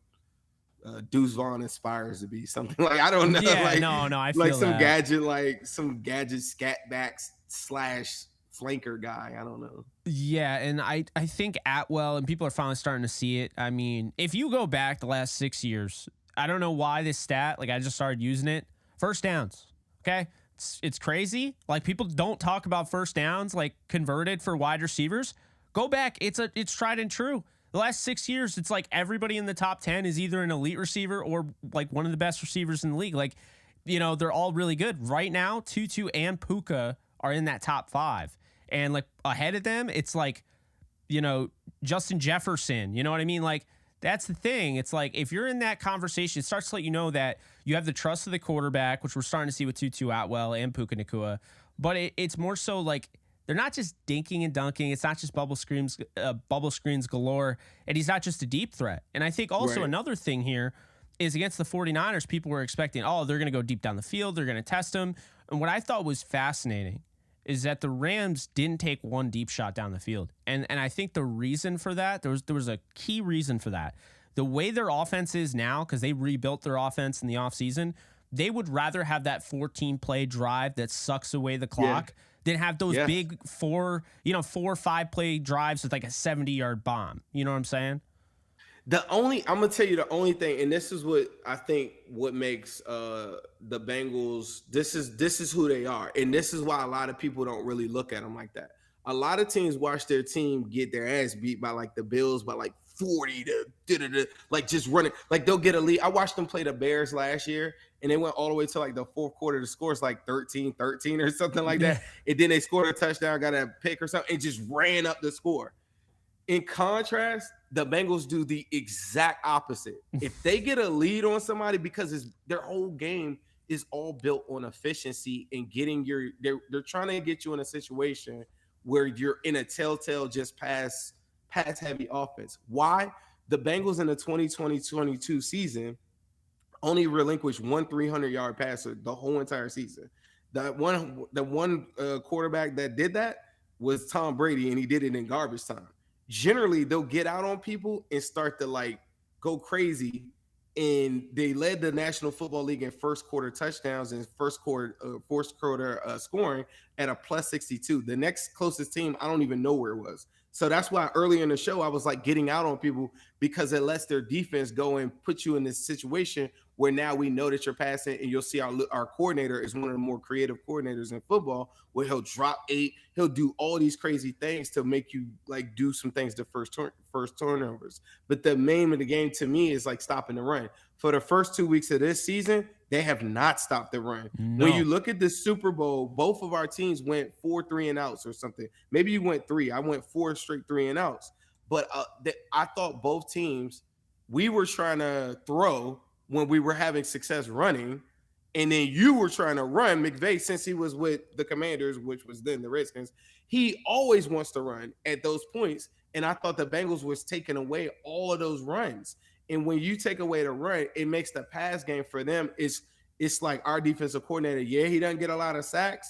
Deuce Vaughn inspires to be something like I don't know. Yeah, like no, I feel like that. some gadget scat backs slash flanker guy. I don't know. Yeah, and I think Atwell and people are finally starting to see it. I mean, if you go back the last 6 years, I don't know why this stat. Like I just started using it. First downs. Okay, it's crazy. Like people don't talk about first downs like converted for wide receivers. Go back. It's tried and true. The last 6 years, it's like everybody in the top 10 is either an elite receiver or like one of the best receivers in the league. Like, they're all really good. Right now, Tutu and Puka are in that top 5. And like ahead of them, it's like, Justin Jefferson. You know what I mean? Like, that's the thing. It's like if you're in that conversation, it starts to let you know that you have the trust of the quarterback, which we're starting to see with Tutu Atwell and Puka Nacua. But it's more so like they're not just dinking and dunking. It's not just bubble screens galore. And he's not just a deep threat. And I think also Right. another thing here is against the 49ers, people were expecting, they're going to go deep down the field. They're going to test him. And what I thought was fascinating is that the Rams didn't take one deep shot down the field. And I think the reason for that, there was a key reason for that. The way their offense is now, because they rebuilt their offense in the offseason, they would rather have that 14-play drive that sucks away the clock than have those big 4 or 5 play drives with like a 70-yard bomb. You know what I'm saying? I'm gonna tell you the only thing, and this is what I think what makes the Bengals. This is who they are, and this is why a lot of people don't really look at them like that. A lot of teams watch their team get their ass beat by like the Bills by like 40 to like just running. Like they'll get a lead. I watched them play the Bears last year, and they went all the way to like the fourth quarter. The score's like 13-13 or something like that, and then they scored a touchdown, got a pick or something, and just ran up the score. In contrast, the Bengals do the exact opposite. If they get a lead on somebody, because their whole game is all built on efficiency and getting they're trying to get you in a situation where you're in a telltale just pass heavy offense. Why? The Bengals in the 2020-22 season only relinquished one 300-yard passer the whole entire season. The one quarterback that did that was Tom Brady, and he did it in garbage time. Generally, they'll get out on people and start to like go crazy. And they led the National Football League in first quarter touchdowns and fourth quarter scoring at a plus 62. The next closest team, I don't even know where it was. So that's why earlier in the show, I was like getting out on people because it lets their defense go and put you in this situation where now we know that you're passing, and you'll see our coordinator is one of the more creative coordinators in football, where he'll drop 8, he'll do all these crazy things to make you like do some things the first turnovers. But the main of the game to me is like stopping the run. For the first 2 weeks of this season, they have not stopped the run. No. When you look at the Super Bowl, both of our teams went 4 3-and-outs or something. Maybe you went 3. I went 4 straight 3-and-outs. But I thought both teams, we were trying to throw when we were having success running, and then you were trying to run. McVay, since he was with the Commanders, which was then the Redskins, he always wants to run at those points. And I thought the Bengals was taking away all of those runs. And when you take away the run, it makes the pass game for them. It's like our defensive coordinator. Yeah, he doesn't get a lot of sacks,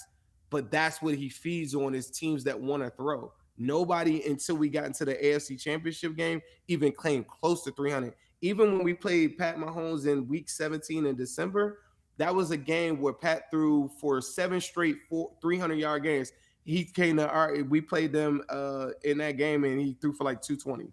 but that's what he feeds on, is teams that want to throw. Nobody until we got into the AFC Championship game even came close to 300. Even when we played Pat Mahomes in Week 17 in December, that was a game where Pat threw for 7 straight 300-yard games. He came to we played them in that game, and he threw for like 220.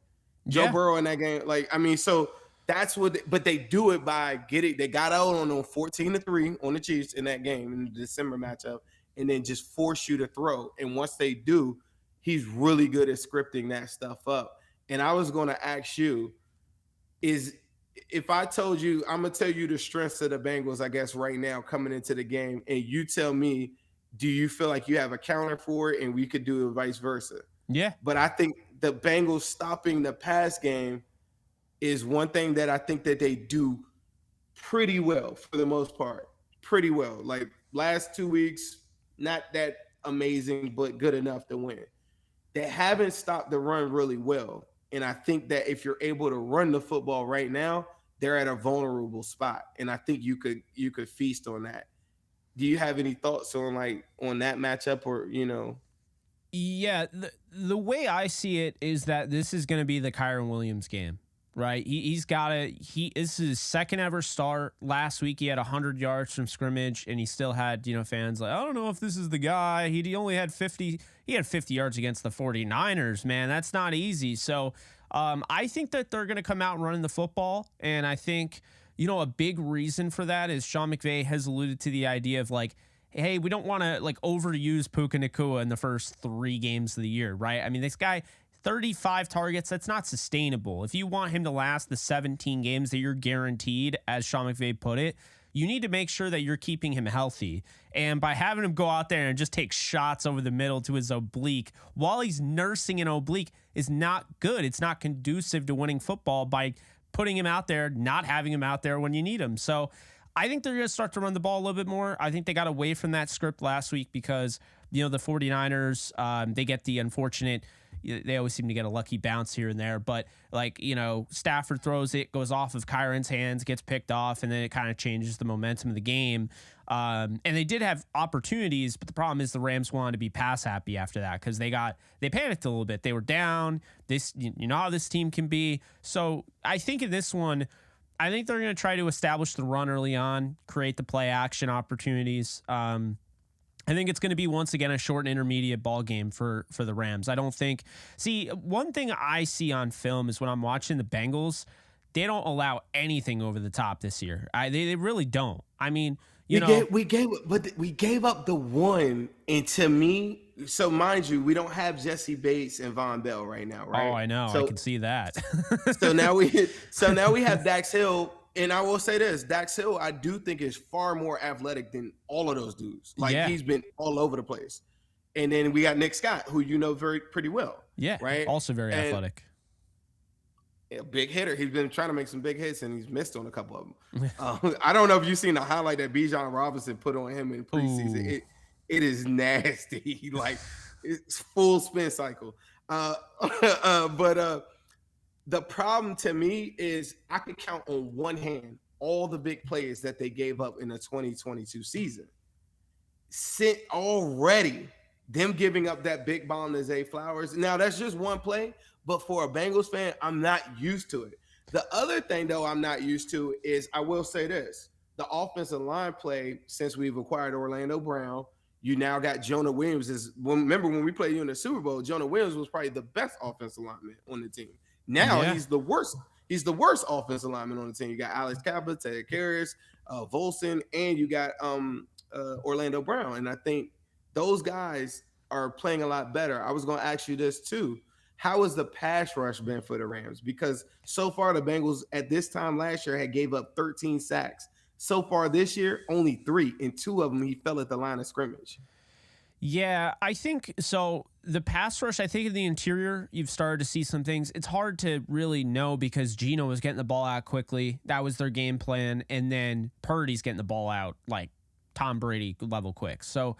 Joe Yeah. Burrow in that game. Like, I mean, so that's what, but they do it by they got out on them 14-3 on the Chiefs in that game in the December matchup, and then just force you to throw. And once they do, he's really good at scripting that stuff up. And I was going to ask you, is if I told you, I'm gonna tell you the strengths of the Bengals, I guess, right now coming into the game, and you tell me, do you feel like you have a counter for it, and we could do it vice versa? Yeah. But I think the Bengals stopping the pass game is one thing that I think that they do pretty well for the most part. Pretty well. Like last 2 weeks, not that amazing, but good enough to win. They haven't stopped the run really well. And I think that if you're able to run the football right now, they're at a vulnerable spot. And I think you could feast on that. Do you have any thoughts on that matchup, or Yeah, the way I see it is that this is going to be the Kyron Williams game, right? This is his second ever start. Last week he had 100 yards from scrimmage, and he still had, fans like, I don't know if this is the guy. He only had 50. He had 50 yards against the 49ers, man. That's not easy. So I think that they're going to come out running the football, and I think, a big reason for that is Sean McVay has alluded to the idea of like, hey, we don't want to overuse Puka Nacua in the first 3 games of the year, right? I mean, this guy, 35 targets, that's not sustainable. If you want him to last the 17 games that you're guaranteed, as Sean McVay put it, you need to make sure that you're keeping him healthy. And by having him go out there and just take shots over the middle to his oblique while he's nursing an oblique is not good. It's not conducive to winning football by putting him out there, not having him out there when you need him. So I think they're going to start to run the ball a little bit more. I think they got away from that script last week because, the 49ers, they get the unfortunate, they always seem to get a lucky bounce here and there. But Stafford throws it, goes off of Kyron's hands, gets picked off, and then it kind of changes the momentum of the game. And they did have opportunities, but the problem is the Rams wanted to be pass happy after that because they panicked a little bit. They were down. You know how this team can be. So I think in this one, I think they're going to try to establish the run early on, create the play action opportunities. I think it's going to be, once again, a short and intermediate ball game for the Rams. I don't think. See, one thing I see on film is when I'm watching the Bengals, they don't allow anything over the top this year. They really don't. I mean, we gave up the one, and to me, so mind you, we don't have Jesse Bates and Von Bell right now, right? Oh, I know. So, I can see that. so now we have Dax Hill, and I will say this: Dax Hill, I do think, is far more athletic than all of those dudes. He's been all over the place. And then we got Nick Scott, who pretty well. Yeah, right. Also very athletic. A big hitter. He's been trying to make some big hits, and he's missed on a couple of them. I don't know if you've seen the highlight that Bijan Robinson put on him in preseason. It is nasty. It's full spin cycle. But the problem to me is I could count on one hand all the big plays that they gave up in the 2022 season. Already, them giving up that big bomb to Zay Flowers. Now, that's just one play. But for a Bengals fan, I'm not used to it. The other thing, though, I'm not used to is, I will say this. The offensive line play, since we've acquired Orlando Brown, you now got Jonah Williams. Remember when we played you in the Super Bowl, Jonah Williams was probably the best offensive lineman on the team. Now he's the worst. He's the worst offensive lineman on the team. You got Alex Kappa, Ted Karras, Volson, and you got Orlando Brown. And I think those guys are playing a lot better. I was going to ask you this, too. How has the pass rush been for the Rams? Because so far the Bengals at this time last year had gave up 13 sacks. So far this year, only 3, and 2 of them he fell at the line of scrimmage. Yeah, I think so. The pass rush, I think in the interior, you've started to see some things. It's hard to really know because Geno was getting the ball out quickly. That was their game plan. And then Purdy's getting the ball out like Tom Brady level quick. So,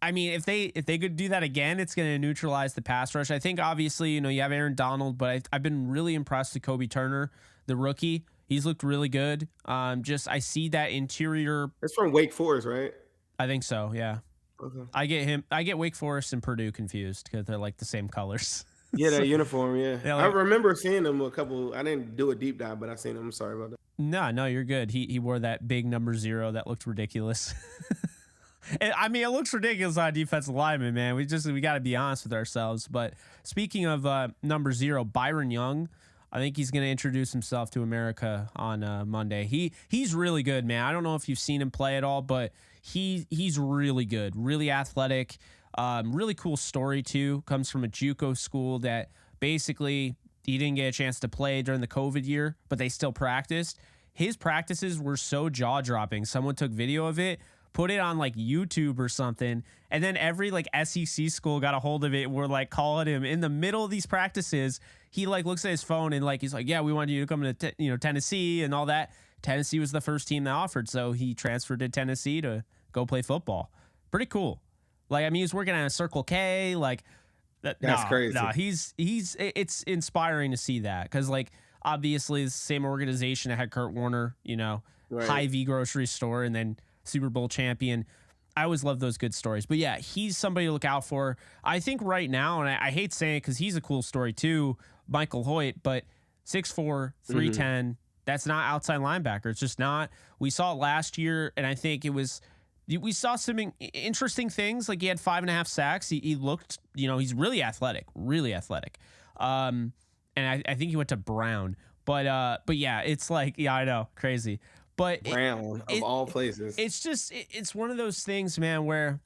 I mean, if they could do that again, it's going to neutralize the pass rush. I think obviously, you have Aaron Donald, but I've been really impressed with Kobe Turner, the rookie. He's looked really good. I see that interior. That's from Wake Forest, right? I think so. Yeah. Okay. I get Wake Forest and Purdue confused because they're like the same colors. Yeah, that uniform. Yeah. I remember seeing them a couple. I didn't do a deep dive, but I seen them. I'm sorry about that. No, you're good. He wore that big number 0 that looked ridiculous. I mean, it looks ridiculous on defensive lineman, man. We got to be honest with ourselves. But speaking of number 0, Byron Young, I think he's going to introduce himself to America on Monday. He's really good, man. I don't know if you've seen him play at all, but he's really good, really athletic, really cool story too. Comes from a JUCO school that basically he didn't get a chance to play during the COVID year, but they still practiced. His practices were so jaw dropping. Someone took video of it, put it on like YouTube or something, and then every like SEC school got a hold of it. We're like calling him in the middle of these practices. He like looks at his phone and like he's like, yeah, we wanted you to come to Tennessee and all that. Tennessee was the first team that offered, so he transferred to Tennessee to go play football. Pretty cool. Like, I mean, he's working at a Circle K. Like, that's crazy. It's inspiring to see that because, like, obviously, it's the same organization that had Kurt Warner, Right. Hy-Vee grocery store, and then Super Bowl champion. I always love those good stories. But yeah, he's somebody to look out for. I think right now, and I hate saying it because he's a cool story too, Michael Hoyt, but 6'4", 310. That's not outside linebacker. It's just not. We saw it last year, and I think we saw some interesting things. Like he had 5.5 sacks. He looked, he's really athletic, really athletic. And I think he went to Brown. But yeah, it's like, yeah, I know, crazy. But Brown of all places. It's just it's one of those things, man, where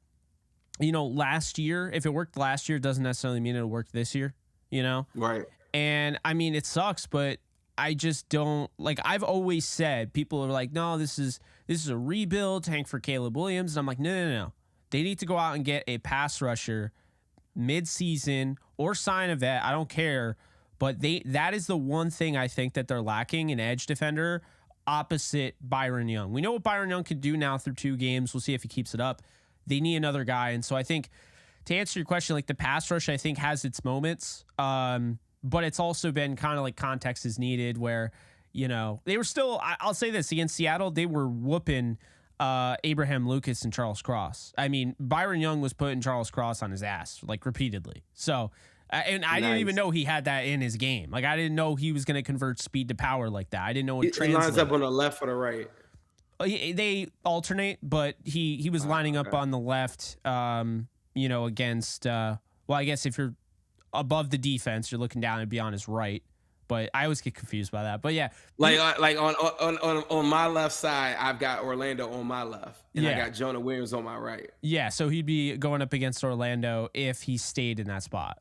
last year, if it worked last year, it doesn't necessarily mean it'll work this year. Right. And I mean, it sucks, but I just don't like. I've always said, people are like, no, this is a rebuild, tank for Caleb Williams, and I'm like, no. They need to go out and get a pass rusher mid-season or sign a vet. I don't care, but that is the one thing I think that they're lacking, an edge defender opposite Byron Young. We know what Byron Young can do now through 2 games. We'll see if he keeps it up. They need another guy, and so I think to answer your question, like the pass rush, I think has its moments. But it's also been kind of like context is needed where, they were still, I'll say this, against Seattle, they were whooping Abraham Lucas and Charles Cross. I mean, Byron Young was putting Charles Cross on his ass, like repeatedly. So, and I didn't even know he had that in his game. Like, I didn't know he was going to convert speed to power like that. I didn't know it translated. He lines up on the left or the right? They alternate, but he was lining up on the left, against, well, I guess if you're above the defense, you're looking down and be on his right. But I always get confused by that. But yeah, like on my left side, I've got Orlando on my left, and I got Jonah Williams on my right. Yeah, so he'd be going up against Orlando if he stayed in that spot.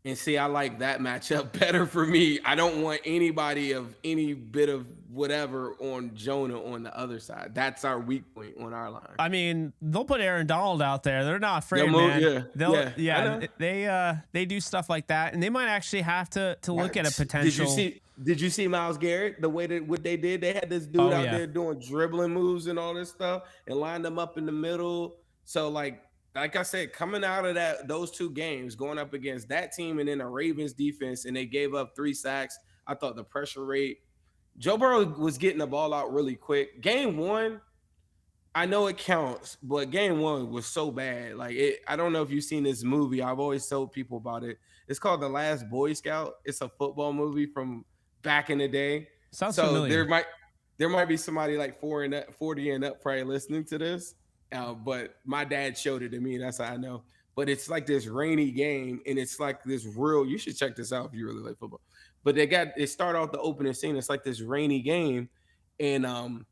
And see, I like that matchup better for me. I don't want anybody of any bit of whatever on Jonah on the other side. That's our weak point on our line. I mean, they'll put Aaron Donald out there. They're not afraid, man. They do stuff like that, and they might actually have to look at a potential. Did you see Myles Garrett? The way that what they did, they had this dude out there doing dribbling moves and all this stuff, and lined them up in the middle. So like I said, coming out of those 2 games, going up against that team and then a Ravens defense, and they gave up 3 sacks. I thought the pressure rate, Joe Burrow was getting the ball out really quick. Game 1, I know it counts, but game 1 was so bad. Like I don't know if you've seen this movie. I've always told people about it. It's called The Last Boy Scout. It's a football movie from back in the day. Sounds familiar. There might be somebody like 40 and up probably listening to this. But my dad showed it to me. That's how I know. But it's like this rainy game, and it's like this real. You should check this out if you really like football. But they start off the opening scene. It's like this rainy game, and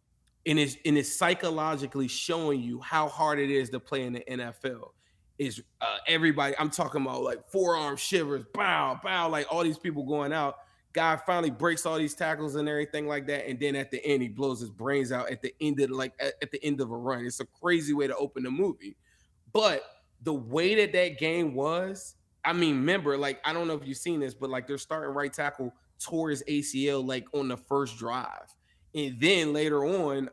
it's psychologically showing you how hard it is to play in the NFL. Is everybody? I'm talking about like forearm shivers, bow, like all these people going out. Guy finally breaks all these tackles and everything like that, and then at the end he blows his brains out at the end of at the end of a run. It's a crazy way to open the movie, but the way that game was, I mean, remember, like I don't know if you've seen this, but like their starting right tackle tore his ACL like on the first drive, and then later on,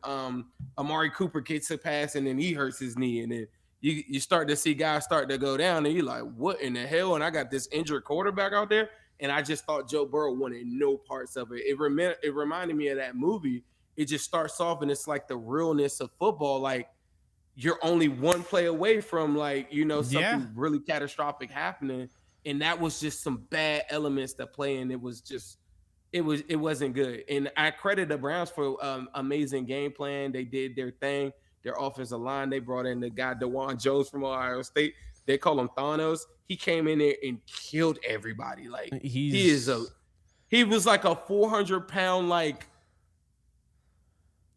Amari Cooper gets a pass and then he hurts his knee, and then you start to see guys start to go down, and you're like, what in the hell? And I got this injured quarterback out there. And I just thought Joe Burrow wanted no parts of it. It reminded me of that movie. It just starts off and it's like the realness of football. Like you're only one play away from something really catastrophic happening. And that was just some bad elements to play in. It wasn't good. And I credit the Browns for amazing game plan. They did their thing. their offensive line. They brought in the guy DeJuan Jones from Ohio State. They call him Thanos. He came in there and killed everybody. Like he was like a 400-pound like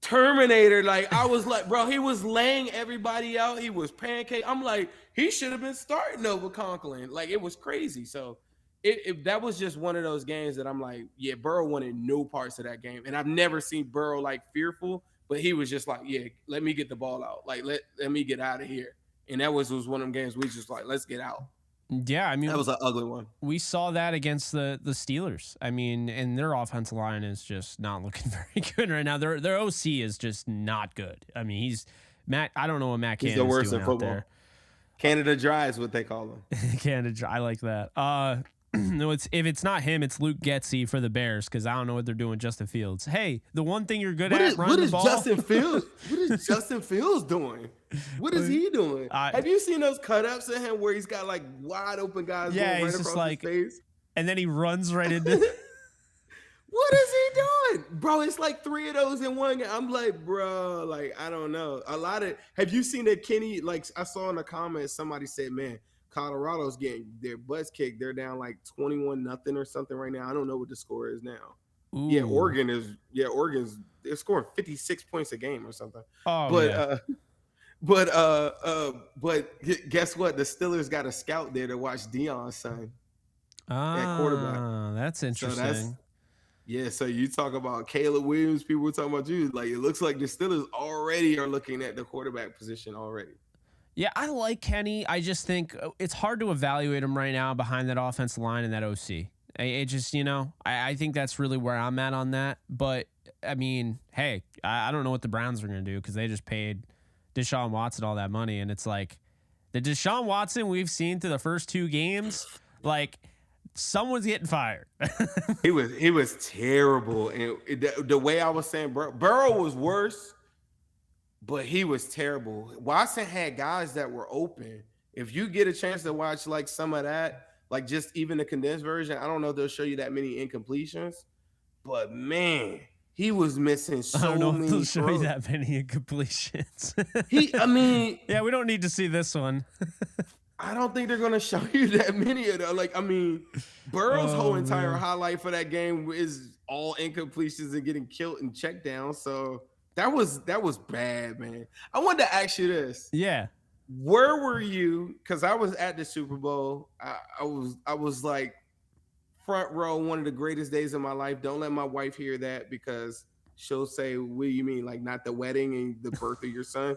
Terminator. Like I was like, bro, he was laying everybody out. He was pancake. I'm like, he should have been starting over Conklin. Like it was crazy. So that was just one of those games that I'm like, yeah, Burrow wanted no parts of that game. And I've never seen Burrow like fearful, but he was just like, yeah, let me get the ball out. Like let me get out of here. And that was one of them games we just like, let's get out. Yeah, I mean, that was an ugly one. We saw that against the Steelers. I mean, and their offensive line is just not looking very good right now. Their OC is just not good. I mean, he's Matt. I don't know what Matt Canada's the worst doing in out football. there. Canada Dry is what they call him. Canada Dry. I like that. No, if it's not him, it's Luke Getsy for the Bears because I don't know what they're doing. Justin Fields. Hey, the one thing you're good at, running the ball. Justin Fields? What is Justin Fields doing? What is he doing? Have you seen those cut-ups of him where he's got like wide open guys going right across his face? And then he runs right into. What is he doing? Bro, it's like 3 of those in one game. I'm like, bro, like, I don't know. Have you seen that Kenny, like I saw in the comments, somebody said, man, Colorado's getting their butts kicked. They're down like 21-0 or something right now. I don't know what the score is now. Ooh. Oregon's they're scoring 56 points a game or something. Oh, but guess what? The Steelers got a scout there to watch Deion's son at quarterback. That's interesting. So you talk about Caleb Williams, people were talking about you. Like it looks like the Steelers already are looking at the quarterback position already. Yeah, I like Kenny. I just think it's hard to evaluate him right now behind that offensive line and that OC. It just, I think that's really where I'm at on that. But, I mean, hey, I don't know what the Browns are going to do because they just paid Deshaun Watson all that money. And it's like the Deshaun Watson we've seen through the first 2 games, like someone's getting fired. He was terrible. And the way I was saying, Burrow was worse. But he was terrible. Watson had guys that were open. If you get a chance to watch like some of that, like just even the condensed version, I don't know if they'll show you that many incompletions. But man, he was missing so many. I don't know if they'll show you that many incompletions. Yeah, we don't need to see this one. I don't think they're gonna show you that many of them. Like, I mean, Burrow's whole entire highlight for that game is all incompletions and getting killed and checked down. So. That was bad, man. I wanted to ask you this. Yeah. Where were you? Because I was at the Super Bowl. I was like front row, one of the greatest days of my life. Don't let my wife hear that because she'll say, what do you mean? Like not the wedding and the birth of your son?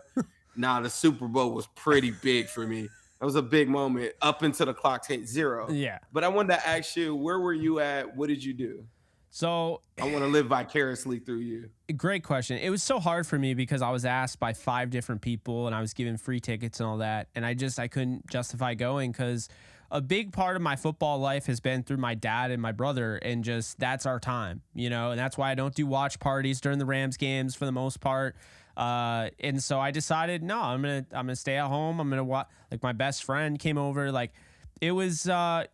Nah, the Super Bowl was pretty big for me. That was a big moment up until the clock hit 0. Yeah. But I wanted to ask you, where were you at? What did you do? So I want to live vicariously through you. Great question. It was so hard for me because I was asked by 5 different people and I was given free tickets and all that. And I couldn't justify going because a big part of my football life has been through my dad and my brother. And just that's our time, and that's why I don't do watch parties during the Rams games for the most part. And so I decided, no, I'm going to stay at home. I'm going to watch. Like my best friend came over. Like it was a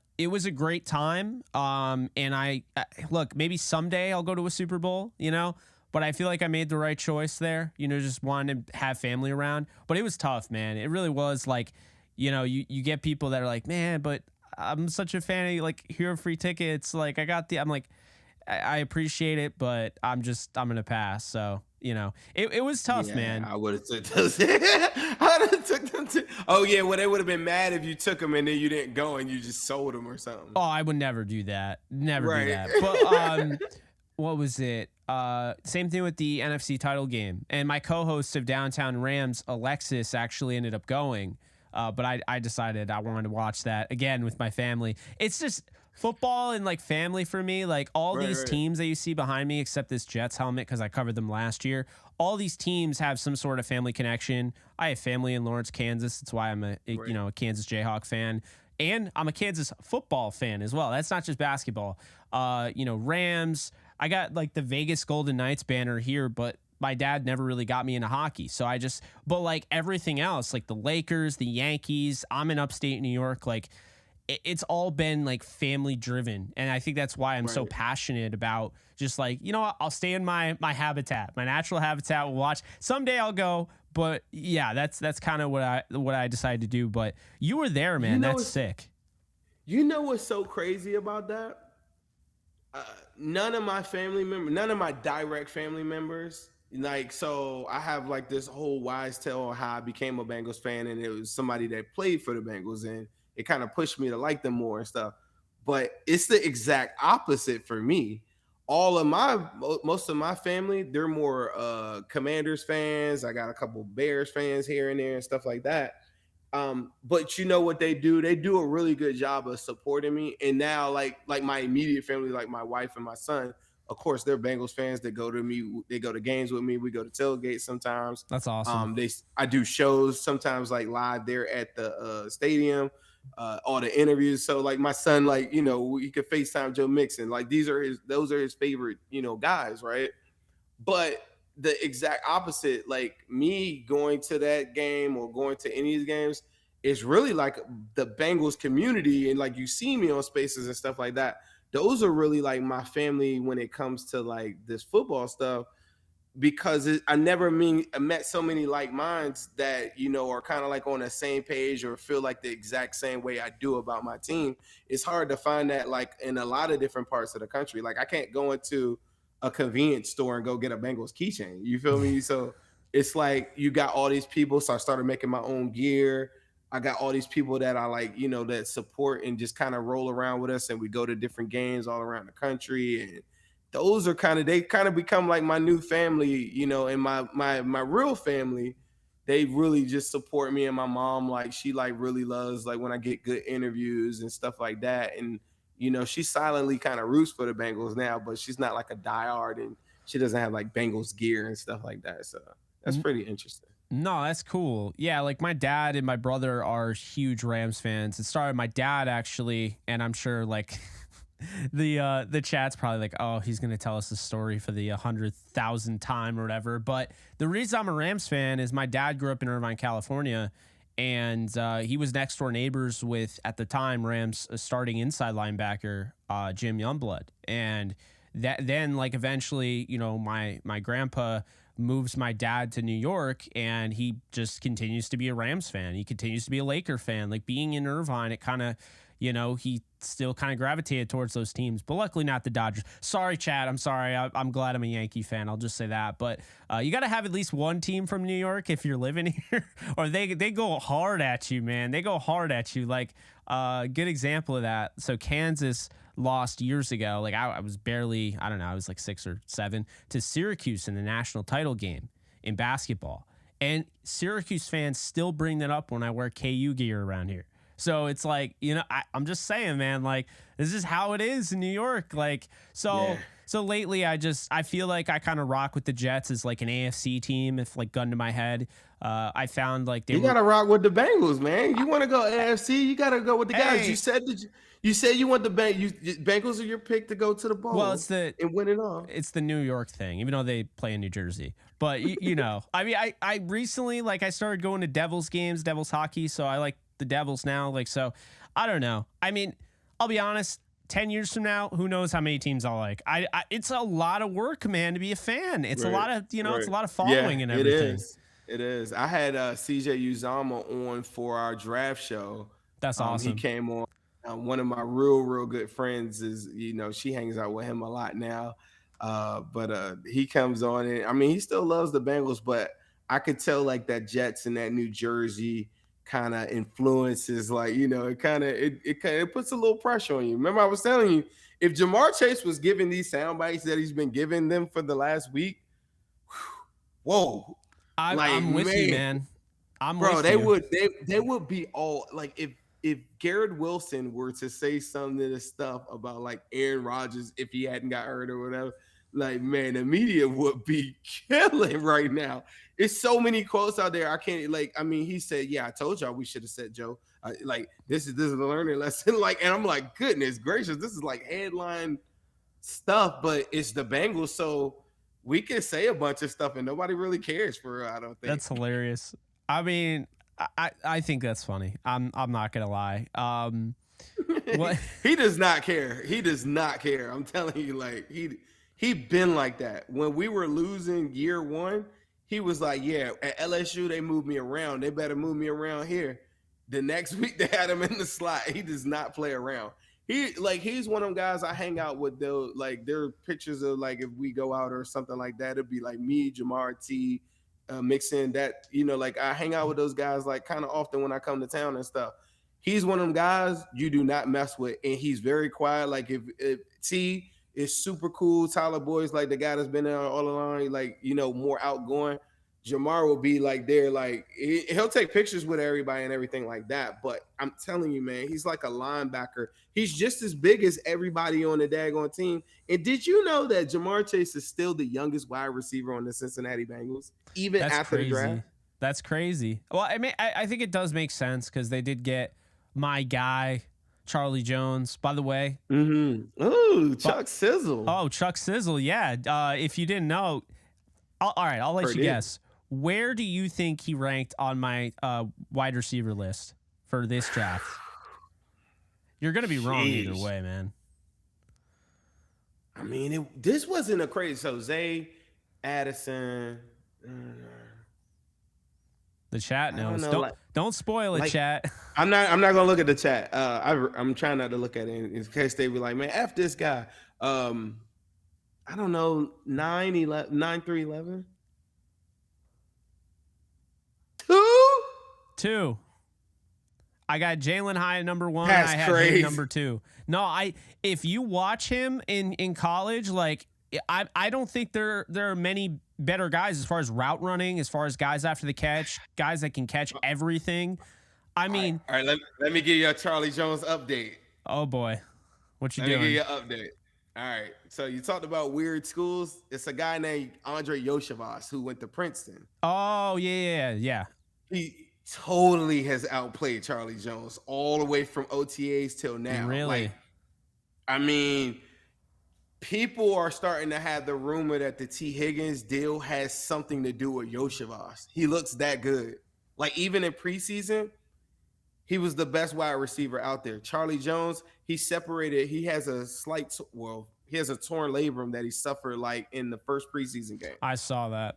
great time. And I look, maybe someday I'll go to a Super Bowl, but I feel like I made the right choice there, just wanting to have family around. But it was tough, man. It really was like, you get people that are like, man, but I'm such a fan of you, like, here are free tickets. Like I'm like, I appreciate it, but I'm going to pass. So, it was tough, man. I would have took those. I would have took them too. Oh yeah, well they would have been mad if you took them and then you didn't go and you just sold them or something. Oh, I would never do that. Never do that. But what was it? Same thing with the NFC title game. And my co-host of Downtown Rams, Alexis, actually ended up going. But I decided I wanted to watch that again with my family. It's just football and like family for me. Like all these teams that you see behind me, except this Jets helmet because I covered them last year. All these teams have some sort of family connection. I have family in Lawrence, Kansas. That's why I'm a Kansas Jayhawk fan. And I'm a Kansas football fan as well. That's not just basketball. Rams. I got like the Vegas Golden Knights banner here, but my dad never really got me into hockey. So but like everything else, like the Lakers, the Yankees, I'm in upstate New York. Like it's all been like family driven. And I think that's why I'm so passionate about just like, I'll stay in my habitat, my natural habitat. We'll watch. Someday I'll go, But yeah, that's kind of what I decided to do. But you were there, You man. know That's what's sick. you know what's so crazy about that? None of my family members, none of my direct family members, like, so I have like this whole wise tale on how I became a Bengals fan, and it was somebody that played for the Bengals, and it kind of pushed me to like them more and stuff. But it's the exact opposite for me. All of my most of my family, they're more Commanders fans. I got a couple Bears fans here and there and stuff like that. But you know what they do? They do a really good job of supporting me. And now, like my immediate family, like my wife and my son, of course, they're Bengals fans. They go to me, they go to games with me. We go to tailgates sometimes. That's awesome. I do shows sometimes like live there at the stadium, all the interviews. So like my son, like, you know, he could FaceTime Joe Mixon. Like those are his favorite, you know, guys, right? But the exact opposite, like me going to that game or going to any of these games, is really like the Bengals community. And like you see me on spaces and stuff like that. Those are really like my family when it comes to like this football stuff, because I never I met so many like minds that, you know, are kind of like on the same page or feel like the exact same way I do about my team. It's hard to find that like in a lot of different parts of the country. Like I can't go into a convenience store and go get a Bengals keychain. You feel me? So it's like you got all these people. So I started making my own gear. I got all these people that I like, you know, that support and just kind of roll around with us, and we go to different games all around the country. And those are they kind of become like my new family, you know. And my real family, they really just support me. And my mom, like, she like really loves like when I get good interviews and stuff like that. And you know, she silently kind of roots for the Bengals now, but she's not like a diehard, and she doesn't have like Bengals gear and stuff like that. So that's pretty interesting. No, that's cool. Yeah, like my dad and my brother are huge Rams fans. It started my dad actually, and I'm sure like the chat's probably like, oh, he's gonna tell us the story for the 100,000th time or whatever. But the reason I'm a Rams fan is my dad grew up in Irvine, California, and he was next door neighbors with, at the time, Rams starting inside linebacker Jim Youngblood. And that then, like, eventually, you know, my grandpa moves my dad to New York, and he just continues to be a Rams fan. He continues to be a Laker fan. Like, being in Irvine, it kind of, you know, he still kind of gravitated towards those teams, but luckily not the Dodgers. Sorry, Chad. I'm sorry. I'm glad I'm a Yankee fan. I'll just say that. But you got to have at least one team from New York if you're living here, or they go hard at you, man. They go hard at you. Like, good example of that. So Kansas lost years ago. Like I was barely, I don't know, I was like 6 or 7 to Syracuse in the national title game in basketball. And Syracuse fans still bring that up when I wear KU gear around here. So it's like, you know, I'm just saying, man, like this is how it is in New York. Like, so lately I feel like I kind of rock with the Jets as like an AFC team. If like gun to my head, I found like you gotta rock with the Bengals, man. You want to go AFC? You gotta go with the guys. You said you want the Bengals are your pick to go to the bowl. Well, and win it all. It's the New York thing, even though they play in New Jersey. But you know, I mean, I recently, like, I started going to Devils games, Devils hockey, so I like the Devils now. Like, so I don't know. I mean, I'll be honest. 10 years from now, who knows how many teams I'll like. It's a lot of work, man, to be a fan. It's a lot of, you know, it's a lot of following and everything. It is. I had CJ Uzama on for our draft show. That's awesome. He came on. One of my real good friends is, you know, she hangs out with him a lot now. But he comes on, and I mean, he still loves the Bengals, but I could tell like that Jets and that New Jersey kind of influences, like, you know, it puts a little pressure on you. Remember, I was telling you, if Jamar Chase was giving these sound bites that he's been giving them for the last week, whoa. I'm with you, man. They would be all like, if Garrett Wilson were to say some of this stuff about like Aaron Rodgers if he hadn't got hurt or whatever, like, man, the media would be killing right now. It's so many quotes out there. I can't, like, I mean, he said, yeah, I told y'all we should have said Joe. Like, this is a learning lesson. Like, and I'm like, goodness gracious, this is like headline stuff, but it's the Bengals, so we can say a bunch of stuff and nobody really cares for real, I don't think. That's hilarious. I mean, I think that's funny. I'm not gonna lie. What? He does not care. He does not care. I'm telling you, like, he been like that. When we were losing year one, he was like, yeah, at LSU they moved me around. They better move me around here. The next week they had him in the slot. He does not play around. He's one of them guys I hang out with. Though, like there are pictures of like if we go out or something like that, it'd be like me, Jamar T, mixing that. Like I hang out with those guys like kind of often when I come to town and stuff. He's one of them guys you do not mess with, and he's very quiet. Like if T is super cool, Tyler Boyd's like the guy that's been there all along, like more outgoing. Jamar will be like there, like he'll take pictures with everybody and everything like that. But I'm telling you, man, he's like a linebacker. He's just as big as everybody on the daggone team. And did you know that Jamar Chase is still the youngest wide receiver on the Cincinnati Bengals, even after the draft? That's crazy. Well, I mean, I think it does make sense because they did get my guy, Charlie Jones, by the way. Oh, Chuck Sizzle. Oh, Chuck Sizzle, yeah. If you didn't know, all right, I'll let you guess. Where do you think he ranked on my wide receiver list for this draft? You're going to be wrong either way, man. I mean, this wasn't a crazy. So Zay, Addison. The chat knows. Don't spoil it, chat. I'm not gonna look at the chat. I'm trying not to look at it in case they be like, man, F this guy. I don't know, 9-3-11. Two. I got Jalen High at number 1. That's I had crazy. him number 2. No, if you watch him in college, like I don't think there are many better guys as far as route running, as far as guys after the catch, guys that can catch everything. I mean, all right. Let me give you a Charlie Jones update. Oh boy, what you doing? Let me give you an update. All right. So you talked about weird schools. It's a guy named Andre Yoshivas who went to Princeton. Oh yeah. He totally has outplayed Charlie Jones all the way from OTAs till now. Really? I mean, people are starting to have the rumor that the T. Higgins deal has something to do with Yoshivas. He looks that good. Like even in preseason, he was the best wide receiver out there. Charlie Jones, he separated. He has a he has a torn labrum that he suffered like in the first preseason game. I saw that.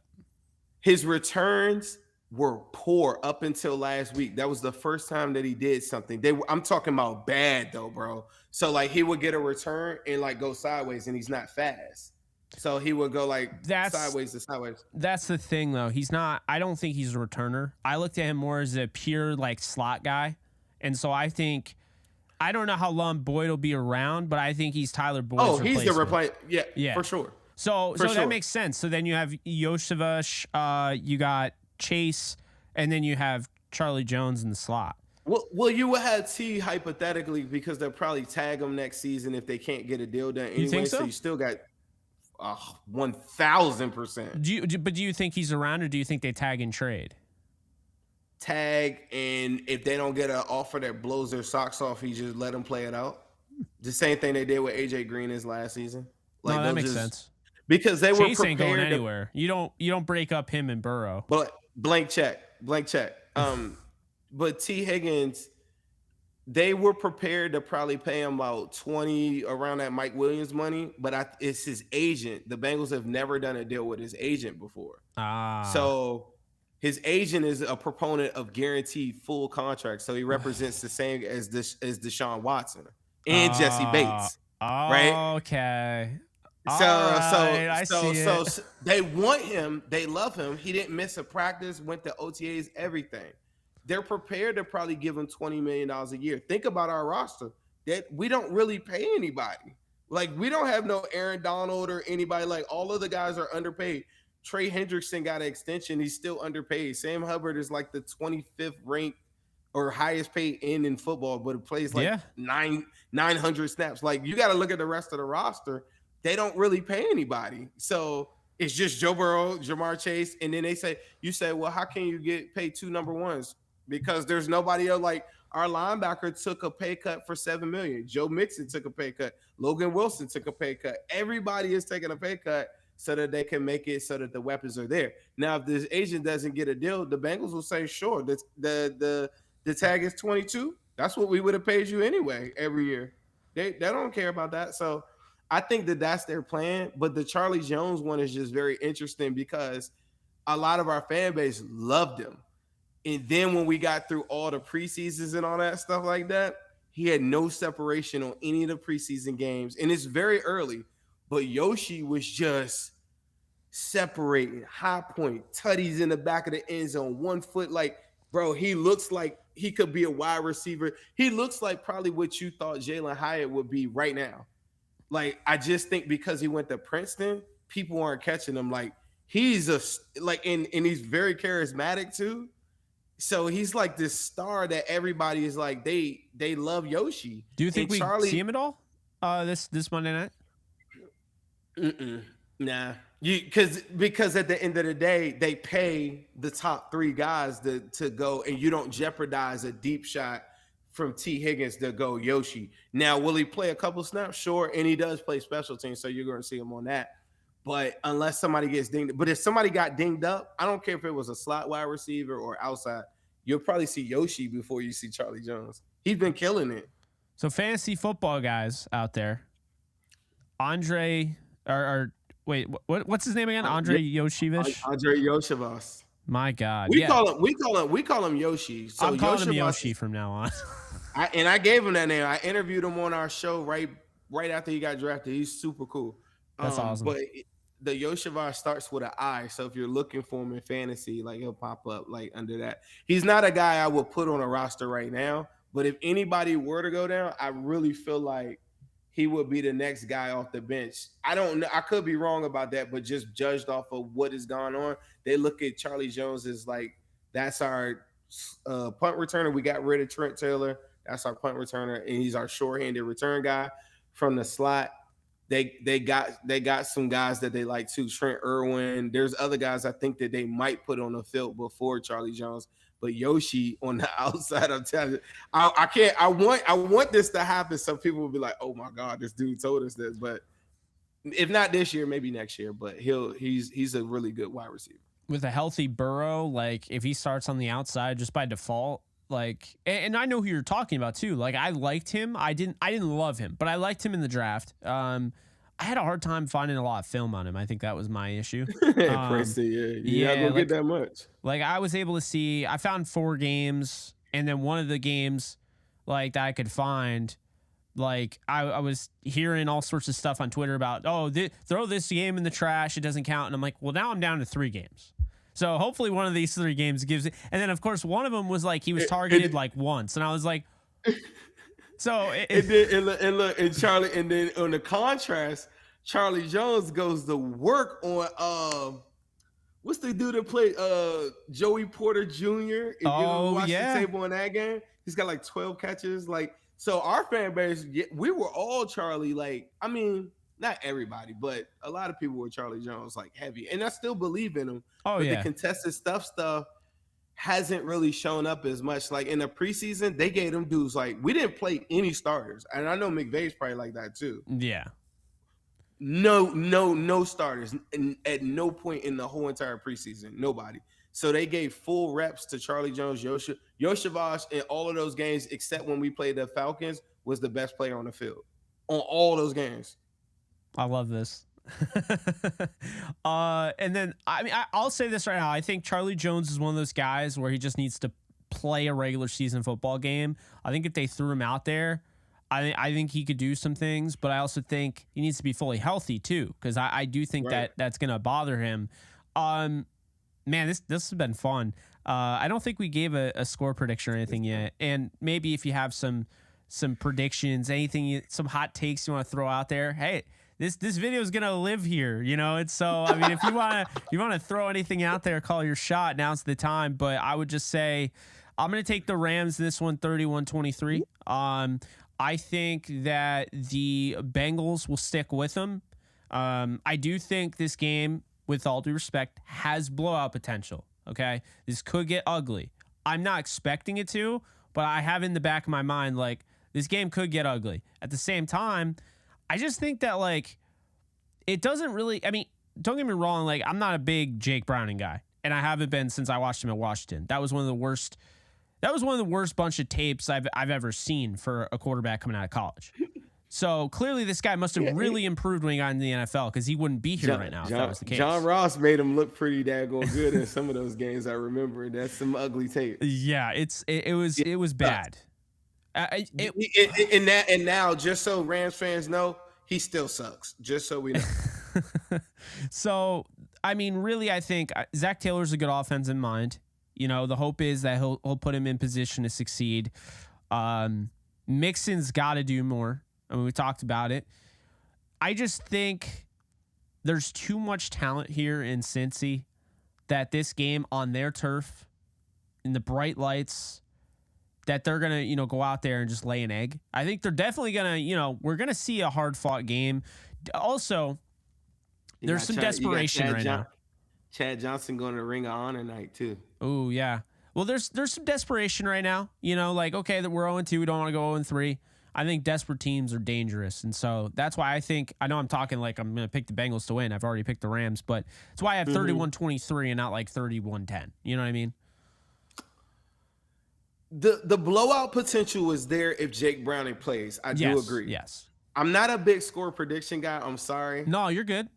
His returns were poor up until last week. That was the first time that he did something. I'm talking about bad though, bro. So like he would get a return and like go sideways, and he's not fast. So he would go like sideways to sideways. That's the thing though. He's not. I don't think he's a returner. I looked at him more as a pure like slot guy, and so I think. I don't know how long Boyd will be around, but I think he's Tyler Boyd's replacement. He's the replacement. Yeah, for sure. So that makes sense. So then you have Yoshivas, you got Chase, and then you have Charlie Jones in the slot. Well, you would have T hypothetically because they'll probably tag him next season if they can't get a deal done anyway. You think so? So you still got 1,000%. But do you think he's around, or do you think they tag and trade? Tag, and if they don't get an offer that blows their socks off, he just let them play it out. The same thing they did with AJ Green his last season. Like, no, that makes sense. Because they were prepared. Ain't going anywhere. You don't break up him and Burrow. But blank check. But T. Higgins, they were prepared to probably pay him about 20 around that Mike Williams money, but it's his agent. The Bengals have never done a deal with his agent before. So his agent is a proponent of guaranteed full contracts, so he represents the same as Deshaun Watson and Jesse Bates, right? Okay. So they want him, they love him. He didn't miss a practice, went to OTAs, everything. They're prepared to probably give him $20 million a year. Think about our roster. That we don't really pay anybody. Like we don't have no Aaron Donald or anybody. Like all of the guys are underpaid. Trey Hendrickson got an extension. He's still underpaid. Sam Hubbard is like the 25th ranked or highest paid end in football, but it plays like 900 snaps. Like you got to look at the rest of the roster. They don't really pay anybody. So it's just Joe Burrow, Jamar Chase. And then you say, well, how can you get paid 2 number ones? Because there's nobody else. Like our linebacker took a pay cut for $7 million. Joe Mixon took a pay cut. Logan Wilson took a pay cut. Everybody is taking a pay cut so that they can make it so that the weapons are there. Now, if this agent doesn't get a deal, the Bengals will say, sure, the tag is 22. That's what we would have paid you anyway every year. They don't care about that. So I think that's their plan. But the Charlie Jones one is just very interesting because a lot of our fan base loved him. And then when we got through all the preseasons and all that stuff like that, he had no separation on any of the preseason games. And it's very early, but Yoshi was just separating, high point, tutties in the back of the end zone, 1 foot. Like, bro, he looks like he could be a wide receiver. He looks like probably what you thought Jalen Hyatt would be right now. Like, I just think because he went to Princeton, people aren't catching him. Like, he's and he's very charismatic too. So he's like this star that everybody is like, they love Yoshi. Do you think we see him at all this Monday night? Nah. Because at the end of the day, they pay the top 3 guys to go, and you don't jeopardize a deep shot from T. Higgins to go Yoshi. Now, will he play a couple snaps? Sure, and he does play special teams, so you're going to see him on that. But unless somebody gets dinged, but if somebody got dinged up, I don't care if it was a slot wide receiver or outside, you'll probably see Yoshi before you see Charlie Jones. He's been killing it. So fantasy football guys out there, what's his name again? Andre Yoshevich? Andre Yoshevich. My God. We call him Yoshi. So I'm calling him Yoshi from now on. I gave him that name. I interviewed him on our show right after he got drafted. He's super cool. That's awesome. But the Yoshevich starts with an I. So if you're looking for him in fantasy, like he'll pop up like under that. He's not a guy I would put on a roster right now. But if anybody were to go down, I really feel like he would be the next guy off the bench. I don't know. I could be wrong about that, but just judged off of what is going on, they look at Charlie Jones as like, that's our punt returner. We got rid of Trent Taylor. That's our punt returner, and he's our short-handed return guy from the slot. They got some guys that they like too. Trent Irwin. There's other guys I think that they might put on the field before Charlie Jones. But Yoshi on the outside, I'm telling you, I can't. I want this to happen. Some people will be like, "Oh my God, this dude told us this." But if not this year, maybe next year. But he's a really good wide receiver with a healthy Burrow. Like if he starts on the outside just by default, like, and I know who you're talking about too. Like I liked him. I didn't love him, but I liked him in the draft. I had a hard time finding a lot of film on him. I think that was my issue. Princeton, you're not gonna get that much. Like I was able to see, I found 4 games, and then one of the games, like that I could find, like I was hearing all sorts of stuff on Twitter about, throw this game in the trash, it doesn't count, and I'm like, well, now I'm down to 3 games. So hopefully one of these 3 games gives it. And then of course one of them was like he was targeted like once, and I was like. So and Charlie, and then on the contrast, Charlie Jones goes to work on what's the dude that played Joey Porter Jr. If you watch the tape on that game, he's got like 12 catches. Like, so our fan base, we were all Charlie. Like, I mean, not everybody, but a lot of people were Charlie Jones like heavy, and I still believe in him. The contested stuff hasn't really shown up as much. Like in the preseason, they gave them dudes like, we didn't play any starters. And I know McVay's probably like that too. Yeah. No starters at no point in the whole entire preseason. Nobody. So they gave full reps to Charlie Jones. Yoshevich in all of those games, except when we played the Falcons, was the best player on the field on all those games. I love this. And then I'll say this right now. I think Charlie Jones is one of those guys where he just needs to play a regular season football game. I think if they threw him out there, I think he could do some things, but I also think he needs to be fully healthy too, because I do think that's going to bother him. Man, this has been fun. I don't think we gave a score prediction or anything yet, and maybe if you have some predictions, some hot takes you want to throw out there, hey. This video is gonna live here, It's so. I mean, if you wanna throw anything out there, call your shot. Now's the time. But I would just say, I'm gonna take the Rams in this one, 31-23. I think that the Bengals will stick with them. I do think this game, with all due respect, has blowout potential. Okay, this could get ugly. I'm not expecting it to, but I have in the back of my mind like this game could get ugly. At the same time, I just think that, like, it doesn't really, I mean, don't get me wrong, like, I'm not a big Jake Browning guy, and I haven't been since I watched him at Washington. That was one of the worst bunch of tapes I've ever seen for a quarterback coming out of college. So clearly this guy must have really improved when he got in the NFL, because he wouldn't be here right now if that was the case. John Ross made him look pretty daggone good in some of those games. I remember that's some ugly tape. Yeah, it was bad. And now, just so Rams fans know, he still sucks. Just so we know. So, I mean, really, I think Zach Taylor's a good offensive mind. You know, the hope is that he'll put him in position to succeed. Mixon's got to do more. I mean, we talked about it. I just think there's too much talent here in Cincy that this game on their turf, in the bright lights, that they're going to, you know, go out there and just lay an egg. I think they're definitely going to, you know, we're going to see a hard-fought game. Also, there's some desperation right now. Chad Johnson going to Ring of Honor night, too. Oh, yeah. Well, there's some desperation right now. You know, like, okay, that we're 0-2, we don't want to go 0-3. I think desperate teams are dangerous. And so that's why I know I'm talking like I'm going to pick the Bengals to win. I've already picked the Rams, but that's why I have 31-23 and not like 31-10. You know what I mean? The blowout potential is there if Jake Browning plays. I do agree. Yes. I'm not a big score prediction guy. I'm sorry. No, you're good.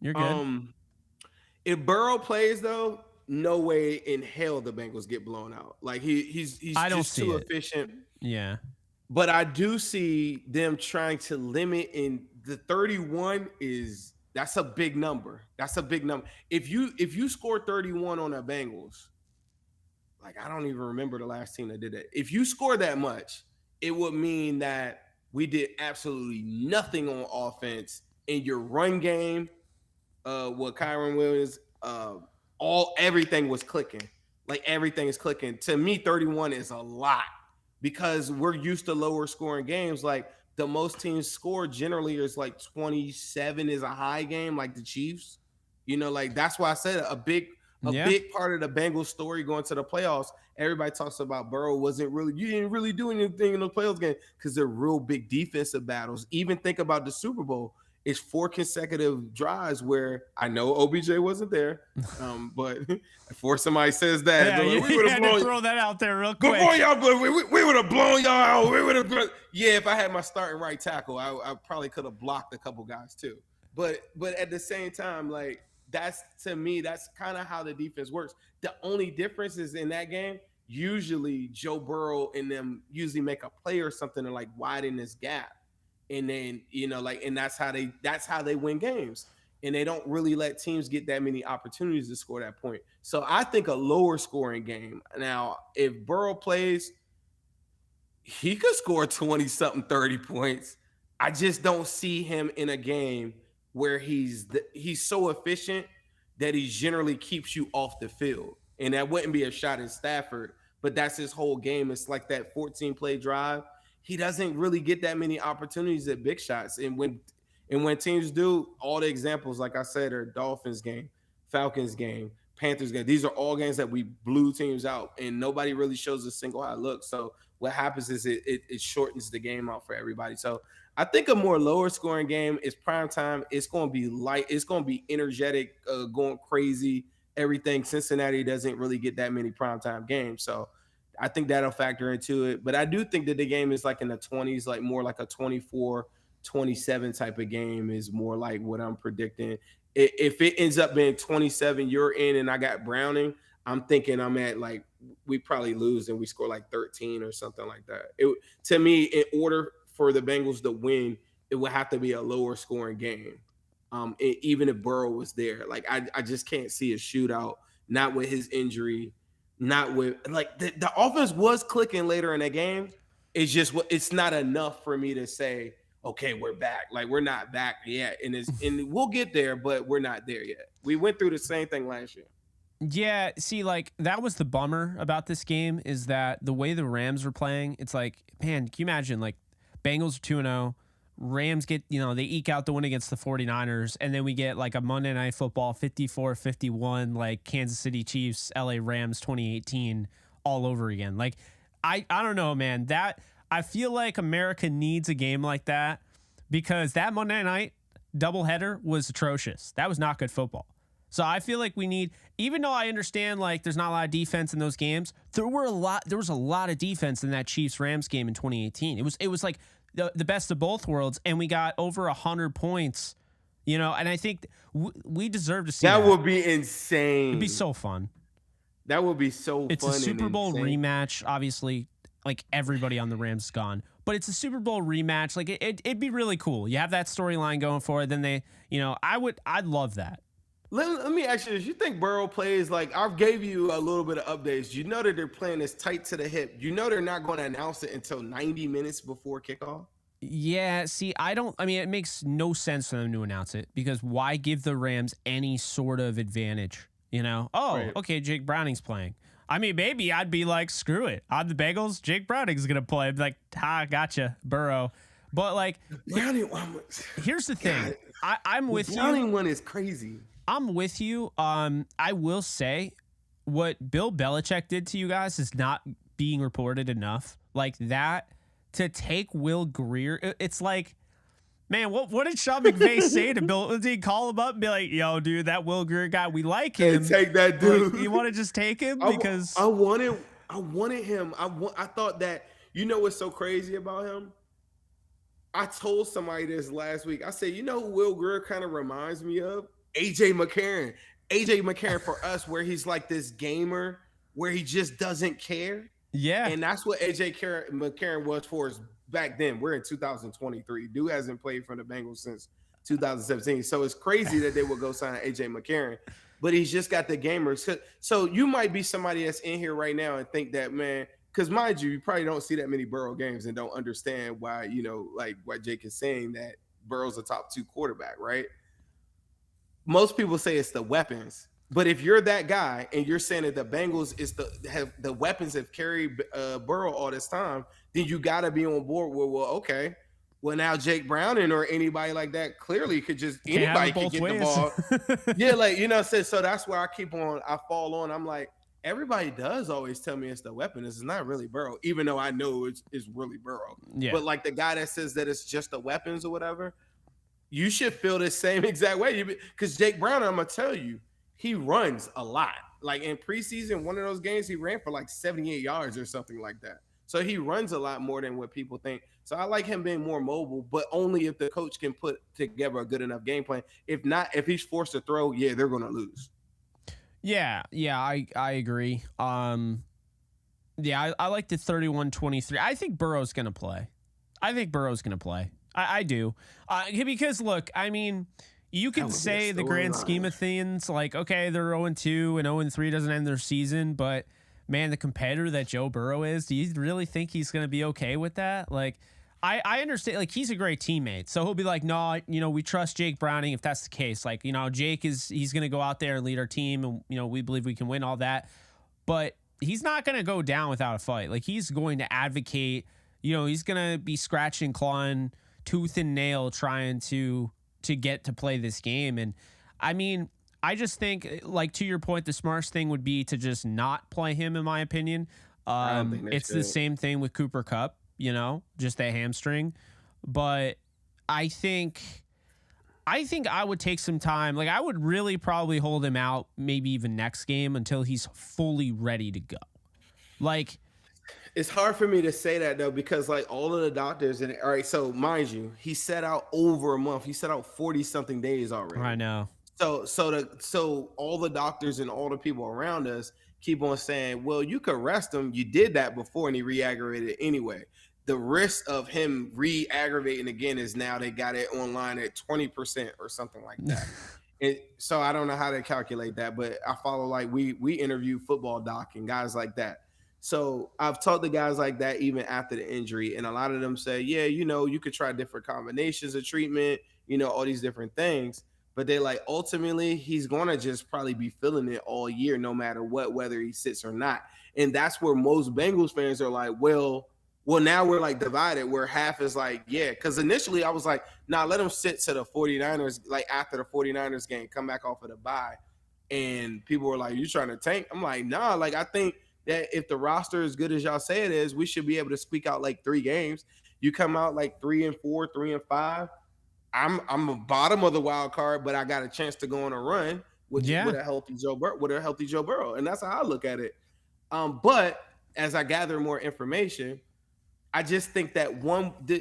You're good. If Burrow plays, though, no way in hell the Bengals get blown out. Like he's just too efficient. Yeah. But I do see them trying to limit, in the 31 that's a big number. That's a big number. If you score 31 on the Bengals, like I don't even remember the last team that did that. If you score that much, it would mean that we did absolutely nothing on offense in your run game. What Kyron Williams, everything was clicking. Like everything is clicking. To me, 31 is a lot, because we're used to lower scoring games. Like the most teams score generally is like 27 is a high game, like the Chiefs. You know, like that's why I said a big part of the Bengals story going to the playoffs. Everybody talks about Burrow you didn't really do anything in the playoffs game, because they're real big defensive battles. Even think about the Super Bowl. It's 4 consecutive drives where I know OBJ wasn't there, but before somebody says that, we would have throw that out there real quick. Before y'all, we would have blown y'all out. We would have. Yeah, if I had my starting right tackle, I probably could have blocked a couple guys too. But at the same time, like that's kind of how the defense works. The only difference is in that game, usually Joe Burrow and them usually make a play or something to like widen this gap. And then, you know, like, and that's how they win games. And they don't really let teams get that many opportunities to score that point. So I think a lower scoring game. Now, if Burrow plays, he could score 20-something, 30 points. I just don't see him in a game where he's so efficient that he generally keeps you off the field. And that wouldn't be a shot at Stafford, but that's his whole game. It's like that 14-play drive. He doesn't really get that many opportunities at big shots. And when teams do, all the examples, like I said, are Dolphins game, Falcons game, Panthers game. These are all games that we blew teams out, and nobody really shows a single eye look. So what happens is it shortens the game out for everybody. So I think a more lower scoring game is prime time. It's going to be light. It's going to be energetic, going crazy, everything. Cincinnati doesn't really get that many primetime games. So I think that'll factor into it. But I do think that the game is like in the 20s, like more like a 24-27 type of game is more like what I'm predicting. If it ends up being 27, you're in, and I got Browning, I'm thinking I'm at like, we probably lose and we score like 13 or something like that. To me, in order for the Bengals to win, it would have to be a lower scoring game. Even if Burrow was there, like I just can't see a shootout, not with his injury. Not with like the offense was clicking later in the game. It's not enough for me to say, okay, we're back. Like we're not back yet. And we'll get there, but we're not there yet. We went through the same thing last year. Yeah, see, like that was the bummer about this game, is that the way the Rams were playing, it's like, man, can you imagine like Bengals are 2-0, Rams get, you know, they eke out the win against the 49ers, and then we get like a Monday Night Football 54-51, like Kansas City Chiefs, LA Rams 2018 all over again. Like, I don't know, man. That I feel like America needs a game like that, because that Monday night doubleheader was atrocious. That was not good football. So I feel like we need, even though I understand like there's not a lot of defense in those games, there was a lot of defense in that Chiefs Rams game in 2018. It was like the best of both worlds, and we got over 100 points, and I think we deserve to see that. That would be insane. It'd be so fun. That would be so It's fun. a Super Bowl insane. rematch. Obviously, like everybody on the Rams is gone, but it's a Super Bowl rematch. Like it'd be really cool. You have that storyline going for it. Then I'd love that. Let me ask you this. You think Burrow plays like, I gave you a little bit of updates. You know that they're playing this tight to the hip. You know they're not going to announce it until 90 minutes before kickoff. Yeah, see, it makes no sense for them to announce it, because why give the Rams any sort of advantage? Oh, Right. okay, Jake Browning's playing. I mean, maybe I'd be like, screw it. I'm the Bengals. Jake Browning's going to play. I'd be like, gotcha, Burrow. But like, Browning, here's the thing. I'm with you. Browning one is crazy. I'm with you. I will say what Bill Belichick did to you guys is not being reported enough. Like that, to take Will Greer. It's like, man, what did Sean McVay say to Bill? Did he call him up and be like, yo, dude, that Will Greer guy, we like him. Hey, take that dude. Like, you want to just take him? Because I wanted him. I thought that, what's so crazy about him? I told somebody this last week. I said, who Will Greer kind of reminds me of? AJ McCarron. AJ McCarron for us, where he's like this gamer, where he just doesn't care. Yeah. And that's what AJ McCarron was for us back then. We're in 2023. Dude hasn't played for the Bengals since 2017. So it's crazy that they would go sign AJ McCarron, but he's just got the gamers. So you might be somebody that's in here right now and think that, man, because mind you probably don't see that many Burrow games and don't understand why, like why Jake is saying that Burrow's a top 2 quarterback, right? Most people say it's the weapons, but if you're that guy and you're saying that the Bengals have the weapons have carried Burrow all this time, then you got to be on board with, well, okay, well now Jake Browning or anybody like that clearly could just anybody could get the ball. Yeah, like so that's where I fall on. I'm like, everybody does always tell me it's the weapon. It's not really Burrow, even though I know it's really Burrow. Yeah. But like the guy that says that it's just the weapons or whatever, you should feel the same exact way. Because Jake Brown, I'm going to tell you, he runs a lot. Like in preseason, one of those games, he ran for like 78 yards or something like that. So he runs a lot more than what people think. So I like him being more mobile, but only if the coach can put together a good enough game plan. If not, if he's forced to throw, yeah, they're going to lose. Yeah, I agree. I like the 31-23. I think Burrow's going to play. I do. Because, look, I mean, you can say the grand scheme of things, like, okay, they're 0-2 and 0-3 doesn't end their season, but, man, the competitor that Joe Burrow is, do you really think he's going to be okay with that? Like, I understand, like, he's a great teammate, so he'll be like, no, we trust Jake Browning if that's the case. Like, Jake he's going to go out there and lead our team, and, we believe we can win all that, but he's not going to go down without a fight. Like, he's going to advocate, he's going to be scratching, clawing, tooth and nail trying to get to play this game. And I mean, I just think, like, to your point, the smartest thing would be to just not play him, in my opinion. It's the same thing with Cooper Kupp, just that hamstring. But I think I would take some time. Like, I would really probably hold him out maybe even next game until he's fully ready to go. Like, it's hard for me to say that, though, because like all of the doctors and all right, so mind you, he set out over a month. He set out 40-something days already. I know. So all the doctors and all the people around us keep on saying, well, you could rest him. You did that before and he re-aggravated it anyway. The risk of him re-aggravating again is now they got it online at 20% or something like that. So I don't know how to calculate that, but I follow, like, we interview football doc and guys like that. So I've talked to guys like that even after the injury, and a lot of them say, yeah, you could try different combinations of treatment, all these different things. But they're like, ultimately, he's going to just probably be feeling it all year, no matter what, whether he sits or not. And that's where most Bengals fans are like, well, now we're like divided, where half is like, yeah. Because initially I was like, nah, let him sit to the 49ers, like after the 49ers game, come back off of the bye. And people were like, you trying to tank? I'm like, nah, like I think that if the roster is good as y'all say it is, we should be able to squeak out like 3 games. You come out like 3-4, 3-5. I'm a bottom of the wild card, but I got a chance to go on a run. Yeah. a healthy Joe Burrow, and that's how I look at it. But as I gather more information, I just think that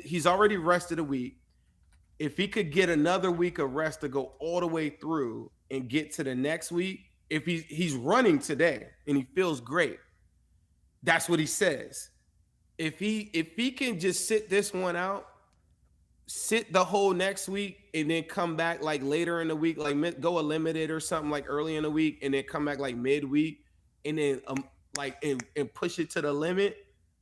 he's already rested a week. If he could get another week of rest to go all the way through and get to the next week, if he's running today and he feels great, that's what he says. If he can just sit this one out, sit the whole next week, and then come back like later in the week, like go a limited or something like early in the week, and then come back like midweek, and then like and push it to the limit.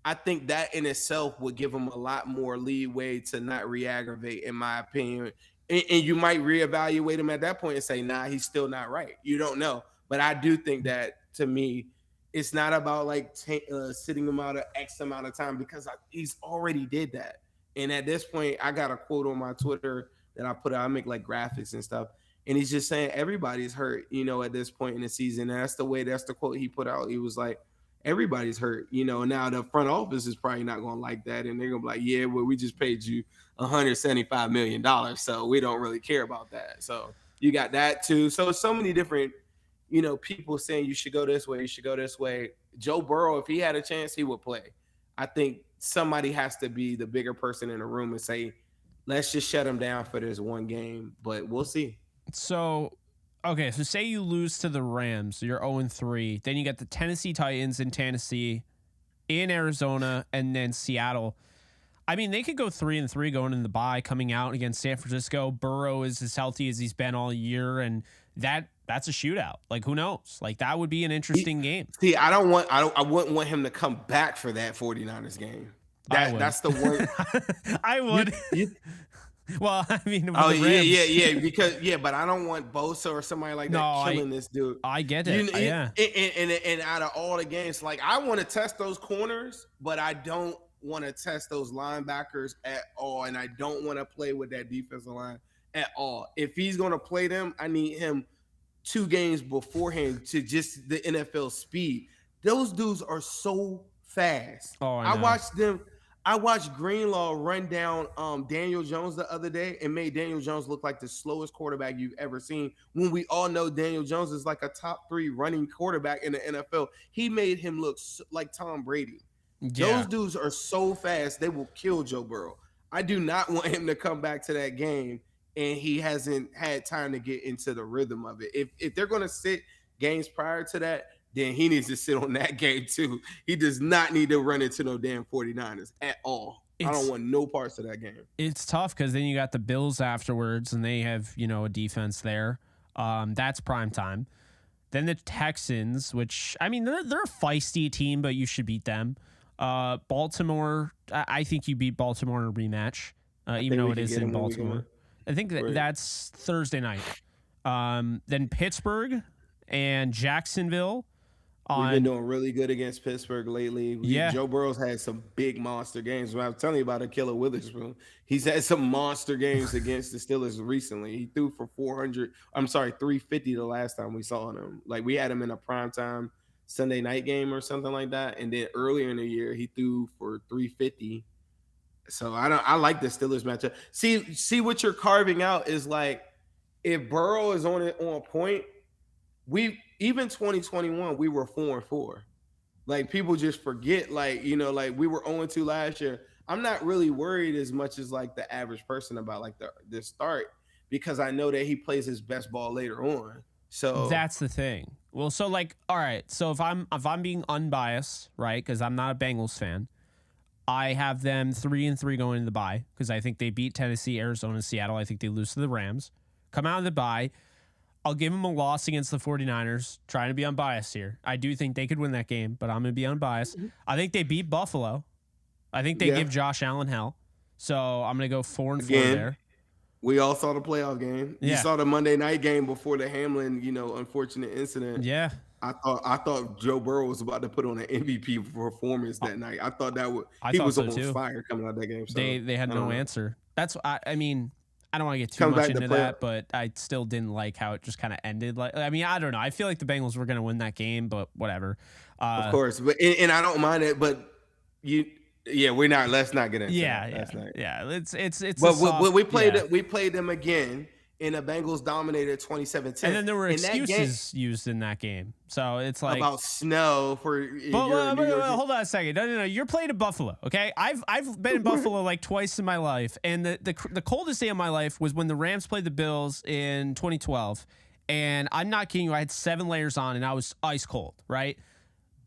I think that in itself would give him a lot more leeway to not re-aggravate, in my opinion. And you might reevaluate him at that point and say, nah, he's still not right. You don't know. But I do think that, to me, it's not about like sitting him out X amount of time, because he's already did that. And at this point, I got a quote on my Twitter that I put out. I make like graphics and stuff. And he's just saying everybody's hurt, at this point in the season. And that's the quote he put out. He was like, everybody's hurt, Now the front office is probably not going to like that, and they're going to be like, yeah, well, we just paid you $175 million, so we don't really care about that. So you got that too. So many different, people saying you should go this way, you should go this way. Joe Burrow, if he had a chance, he would play. I think somebody has to be the bigger person in the room and say, let's just shut him down for this one game, but we'll see. So okay, so say you lose to the Rams, you're 0-3. Then you get the Tennessee Titans in Tennessee, in Arizona, and then Seattle. I mean, they could go 3-3 going in the bye, coming out against San Francisco. Burrow is as healthy as he's been all year, and that's a shootout. Like, who knows? Like, that would be an interesting game. See, I wouldn't want him to come back for that 49ers game. That's the one. I would. Well, I mean, because but I don't want Bosa or somebody like that killing this dude. I get it. And out of all the games, like, I want to test those corners, but I don't want to test those linebackers at all, and I don't want to play with that defensive line at all. If he's going to play them, I need him 2 games beforehand to just the NFL speed. Those dudes are so fast. I watched them. I watched Greenlaw run down Daniel Jones the other day and made Daniel Jones look like the slowest quarterback you've ever seen, when we all know Daniel Jones is like a top 3 running quarterback in the NFL. He made him look like Tom Brady. Yeah. Those dudes are so fast, they will kill Joe Burrow. I do not want him to come back to that game and he hasn't had time to get into the rhythm of it. If they're going to sit games prior to that, then he needs to sit on that game too. He does not need to run into no damn 49ers at all. I don't want no parts of that game. It's tough because then you got the Bills afterwards, and they have, a defense there. That's prime time. Then the Texans, which, I mean, they're a feisty team, but you should beat them. Baltimore, I think you beat Baltimore in a rematch, even though it is in Baltimore. I think that's Thursday night. Then Pittsburgh and Jacksonville. We've been doing really good against Pittsburgh lately. Joe Burrow's had some big monster games. When I was telling you about Akilla Witherspoon, he's had some monster games against the Steelers recently. He threw for 350 the last time we saw him. Like, we had him in a primetime Sunday night game or something like that. And then earlier in the year, he threw for 350. So I like the Steelers matchup. See what you're carving out is, like, if Burrow is on point, even 2021, we were 4-4. Like, people just forget, like, like, we were 0-2 last year. I'm not really worried as much as, like, the average person about, like, the start, because I know that he plays his best ball later on. So that's the thing. Well, so, like, all right. So if I'm being unbiased, right, because I'm not a Bengals fan, I have them 3-3 going into the bye because I think they beat Tennessee, Arizona, Seattle. I think they lose to the Rams. Come out of the bye. I'll give them a loss against the 49ers, trying to be unbiased here. I do think they could win that game, but I'm going to be unbiased. I think they beat Buffalo. I think they give Josh Allen hell. So I'm going to go 4-4 there. We all saw the playoff game. You saw the Monday night game before the Hamlin, unfortunate incident. Yeah. I thought Joe Burrow was about to put on an MVP performance that night. I thought he was almost fire coming out of that game. So they had no answer. That's I mean, I don't want to get too much into that, but I still didn't like how it just kind of ended. Like, I mean, I don't know. I feel like the Bengals were going to win that game, but whatever. Of course, but and I don't mind it, but we're not. Let's not get into that. Yeah. It's. But we played them again, and the Bengals dominated 27-10. And then there were In that excuses used in that game. So it's like about snow for but hold on a second. No. You're playing in Buffalo, okay? I've been in Buffalo like twice in my life, and the coldest day of my life was when the Rams played the Bills in 2012. And I'm not kidding you. I had 7 layers on, and I was ice cold, right?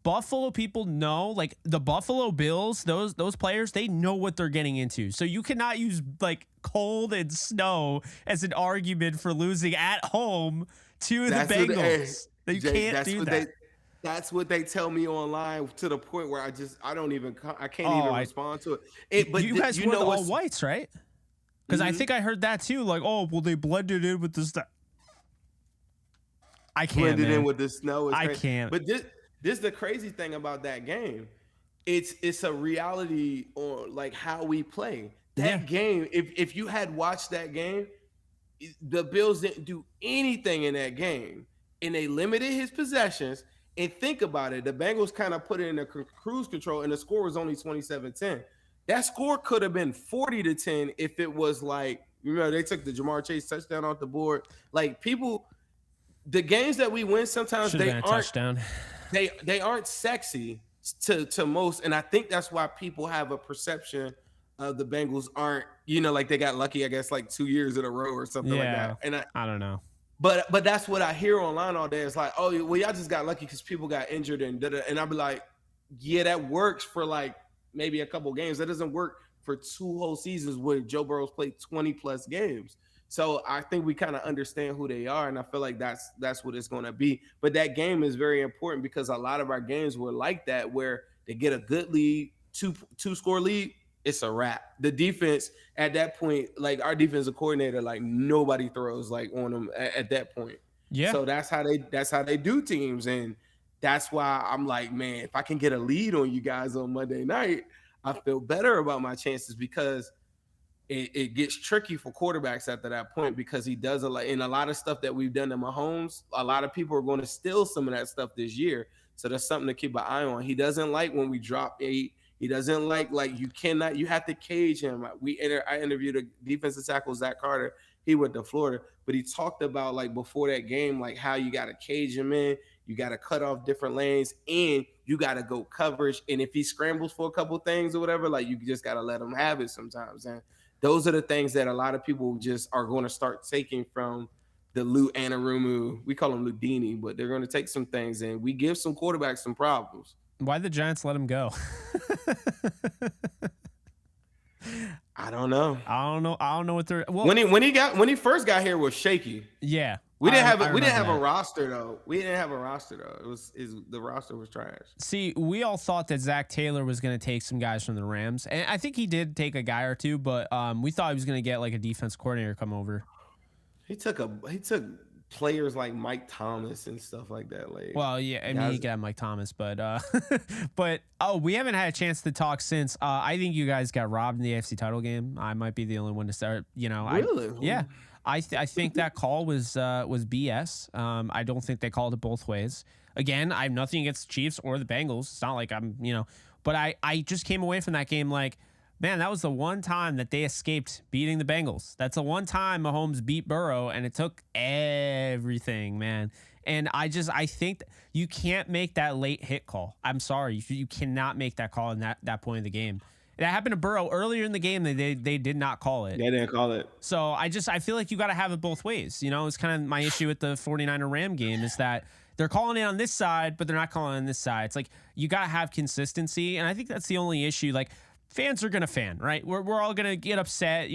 Buffalo people know, like the Buffalo Bills, those players, they know what they're getting into. So you cannot use like cold and snow as an argument for losing at home to the Bengals. You can't do that. That's what they tell me online, to the point where I can't even respond to it. But you guys wore the all whites, right? Because I think I heard that too. Like, oh, well, they blended in with the stuff. I can't blended in with the snow. I can't. But this is the crazy thing about that game. It's a reality on like how we play that game. If you had watched that game, the Bills didn't do anything in that game, and they limited his possessions. And think about it, the Bengals kind of put it in a cruise control, and the score was only 27-10. That score could have been 40-10 if it was like, they took the Jamar Chase touchdown off the board. Like the games that we win sometimes they aren't touchdown. They aren't sexy to most, and I think that's why people have a perception of the Bengals aren't, like they got lucky, I guess, like 2 years in a row or something like that. And I don't know. But that's what I hear online all day. It's like, oh, well, y'all just got lucky because people got injured and I'll be like, yeah, that works for like maybe a couple games. That doesn't work for 2 whole seasons where Joe Burrow's played 20 plus games. So I think we kind of understand who they are, and I feel like that's what it's going to be. But that game is very important because a lot of our games were like that, where they get a good lead, two score lead, it's a wrap. The defense at that point, like our defensive coordinator, like nobody throws like on them at that point. Yeah. So that's how they do teams, and that's why I'm like, man, if I can get a lead on you guys on Monday night, I feel better about my chances, because it gets tricky for quarterbacks after that point, because he does a lot, and a lot of stuff that we've done to Mahomes, a lot of people are going to steal some of that stuff this year. So that's something to keep an eye on. He doesn't like when we drop 8. He doesn't like you have to cage him. I interviewed a defensive tackle, Zach Carter. He went to Florida, but he talked about like before that game, like how you got to cage him in, you got to cut off different lanes, and you got to go coverage. And if he scrambles for a couple things or whatever, like you just got to let him have it sometimes. And those are the things that a lot of people just are going to start taking from the Lou Anarumu. We call him Ludini, but they're going to take some things, and we give some quarterbacks some problems. Why'd the Giants let him go? I don't know. I don't know what they're. Well, when he first got here, it was shaky. Yeah, we didn't have a roster though. The roster was trash. See, we all thought that Zach Taylor was going to take some guys from the Rams, and I think he did take a guy or two. But we thought he was going to get like a defense coordinator come over. He took players like Mike Thomas and stuff like that. Like, well, yeah, I mean, he got Mike Thomas, but we haven't had a chance to talk since. I think you guys got robbed in the AFC title game. I might be the only one to start. Really? I think that call was BS. I don't think they called it both ways. Again, I have nothing against the Chiefs or the Bengals. It's not like I'm, but I just came away from that game like, man, that was the one time that they escaped beating the Bengals. That's the one time Mahomes beat Burrow, and it took everything, man. And I think you can't make that late hit call. I'm sorry. You cannot make that call in that point of the game. That happened to Burrow earlier in the game. They did not call it. They didn't call it. So I feel like you got to have it both ways. It's kind of my issue with the 49er Ram game is that they're calling it on this side, but they're not calling it on this side. It's like you got to have consistency, and I think that's the only issue. Like, fans are gonna fan, right? We're all gonna get upset,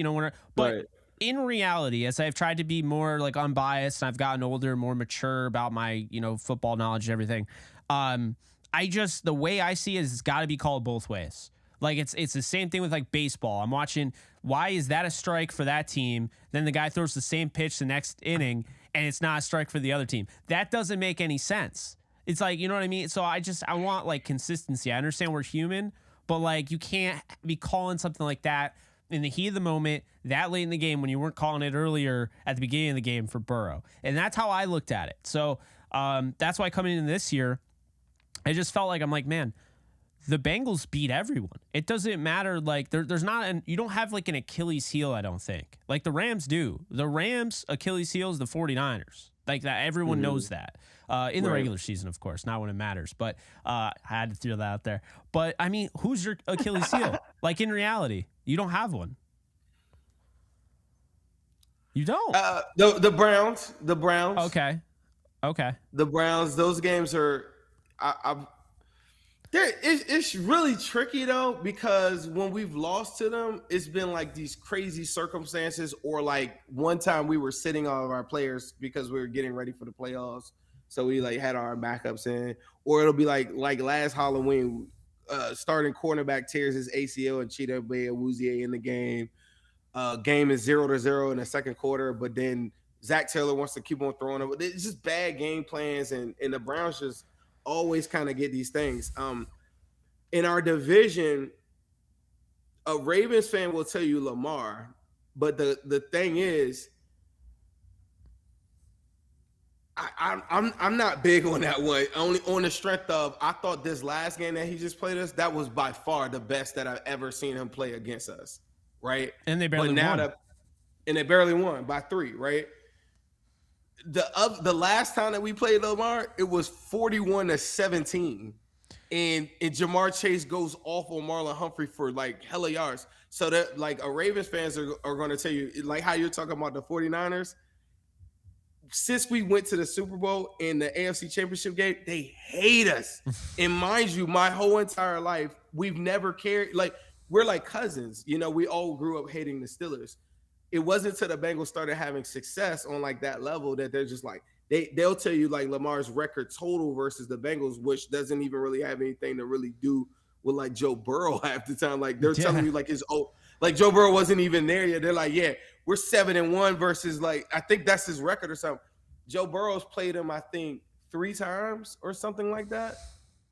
but right. In reality, as I've tried to be more like unbiased and I've gotten older, more mature about my football knowledge and everything, the way I see it is it's got to be called both ways. Like it's the same thing with like baseball. I'm watching. Why is that a strike for that team? Then the guy throws the same pitch the next inning, and it's not a strike for the other team. That doesn't make any sense. It's like, you know what I mean? So I want like consistency. I understand we're human. But, like, you can't be calling something like that in the heat of the moment that late in the game when you weren't calling it earlier at the beginning of the game for Burrow. And that's how I looked at it. So that's why coming into this year, I just felt like, I'm like, man, the Bengals beat everyone. It doesn't matter. Like there's not you don't have like an Achilles heel, I don't think. Like the Rams do. The Rams Achilles heel is the 49ers. Like that, everyone knows that. In the regular season, of course, not when it matters. But I had to throw that out there. But I mean, who's your Achilles heel? Like in reality, you don't have one. You don't. The Browns. The Browns. Okay. The Browns. Those games are. It's really tricky though, because when we've lost to them, it's been like these crazy circumstances, or like one time we were sitting all of our players because we were getting ready for the playoffs, so we like had our backups in, or it'll be like last Halloween, starting cornerback tears his ACL and Cheetah Bay Awuzie in the game. Game is 0-0 in the second quarter, but then Zach Taylor wants to keep on throwing it. It's just bad game plans, and the Browns just always kind of get these things. In our division, a Ravens fan will tell you Lamar, but the thing is, I'm not big on that one. Only on the strength of, I thought this last game that he just played us, that was by far the best that I've ever seen him play against us, right? And they barely won. And they barely won by 3, right? The last time that we played Lamar, it was 41-17. And Jamar Chase goes off on Marlon Humphrey for like hella yards. So that like a Ravens fans are going to tell you, like how you're talking about the 49ers, since we went to the Super Bowl and the AFC Championship game, they hate us. And mind you, my whole entire life, we've never cared. Like, we're like cousins. You know, we all grew up hating the Steelers. It wasn't until the Bengals started having success on like that level that they're just like, they'll tell you like Lamar's record total versus the Bengals, which doesn't even really have anything to really do with like Joe Burrow half the time. Like they're telling you like like Joe Burrow wasn't even there yet. They're like, yeah, we're 7-1 versus like, I think that's his record or something. Joe Burrow's played him, I think, 3 times or something like that.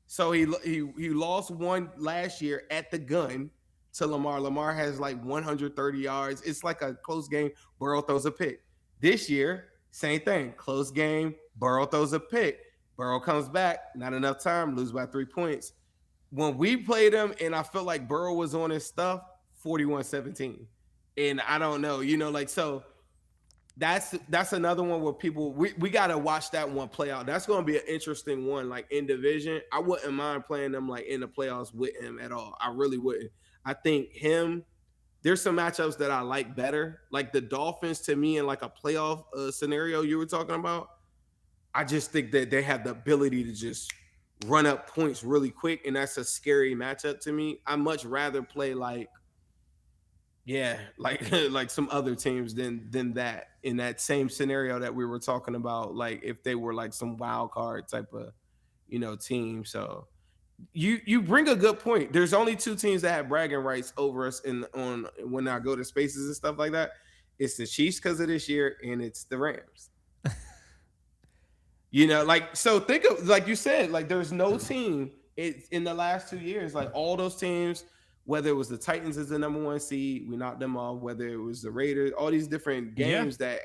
So he lost one last year at the gun to Lamar. Lamar has like 130 yards. It's like a close game. Burrow throws a pick. This year, same thing. Close game. Burrow throws a pick. Burrow comes back. Not enough time. Lose by 3 points. When we played him and I felt like Burrow was on his stuff, 41-17. And I don't know, you know, like, so that's another one where people, we got to watch that one play out. That's going to be an interesting one, like in division. I wouldn't mind playing them like in the playoffs with him at all. I really wouldn't. I think there's some matchups that I like better. Like the Dolphins, to me, in like a playoff scenario you were talking about, I just think that they have the ability to just run up points really quick, and that's a scary matchup to me. I much rather play like some other teams than that in that same scenario that we were talking about. Like if they were like some wild card type of, you know, team. So you bring a good point. There's only 2 teams that have bragging rights over us on when I go to spaces and stuff like that. It's the Chiefs because of this year, and it's the Rams. You know, like, so think of, like you said, like there's no team in the last 2 years, like all those teams, whether it was the Titans as the number 1 seed, we knocked them off, whether it was the Raiders, all these different games that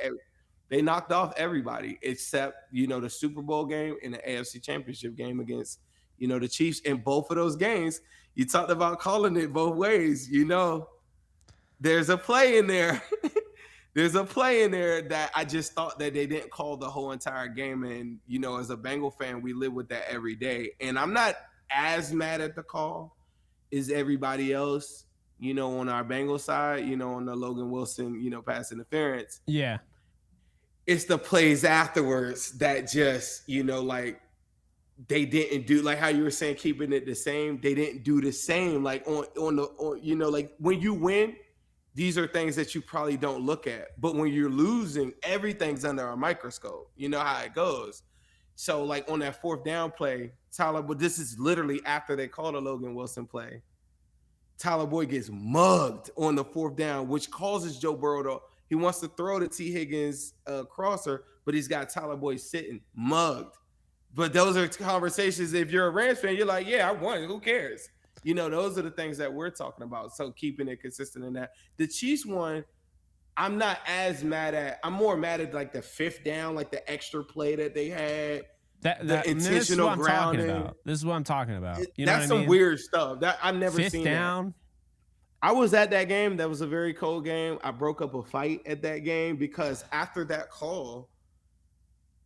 they knocked off everybody except, you know, the Super Bowl game and the AFC Championship game against, you know, the Chiefs. In both of those games, you talked about calling it both ways. You know, there's a play in there. There's a play in there that I just thought that they didn't call the whole entire game. And, you know, as a Bengal fan, we live with that every day. And I'm not as mad at the call as everybody else, you know, on our Bengal side, you know, on the Logan Wilson, you know, pass interference. Yeah. It's the plays afterwards that just, you know, like, they didn't do, like how you were saying, keeping it the same. They didn't do the same. Like on you know, like when you win, these are things that you probably don't look at. But when you're losing, everything's under a microscope. You know how it goes. So like on that 4th down play, Tyler, but this is literally after they called a Logan Wilson play. Tyler Boyd gets mugged on the 4th down, which causes Joe Burrow he wants to throw the T. Higgins crosser, but he's got Tyler Boyd sitting mugged. But those are conversations. If you're a Rams fan, you're like, yeah, I won. Who cares? You know, those are the things that we're talking about. So keeping it consistent in that. The Chiefs one, I'm more mad at like the 5th down, like the extra play that they had. the This is what intentional I'm talking grounding. about. This is what I'm talking about. You know That's what I some mean? weird stuff. That I've never Fifth seen down. that. I was at that game. That was a very cold game. I broke up a fight at that game because after that call,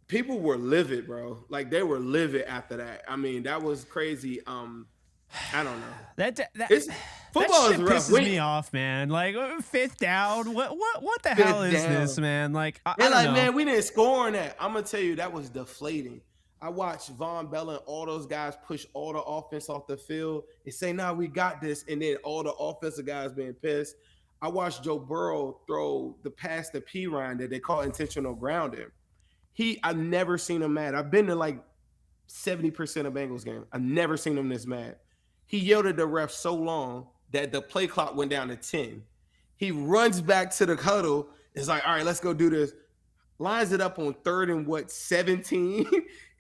people were livid, bro. Like they were livid after that. I mean, that was crazy. I don't know. It's That football is shit rough. pisses me off, man. Like fifth down. What the hell is this, man? Like I They're don't like, know. man, we didn't score on that. I'm gonna tell you, that was deflating. I watched Von Bell and all those guys push all the offense off the field and say, "Nah, we got this," and then all the offensive guys being pissed. I watched Joe Burrow throw the pass to P. Ryan that they call intentional grounding. I've never seen him mad. I've been to like 70% of Bengals games. I've never seen him this mad. He yelled at the ref so long that the play clock went down to 10. He runs back to the huddle. It's like, all right, let's go do this. Lines it up on 3rd and 17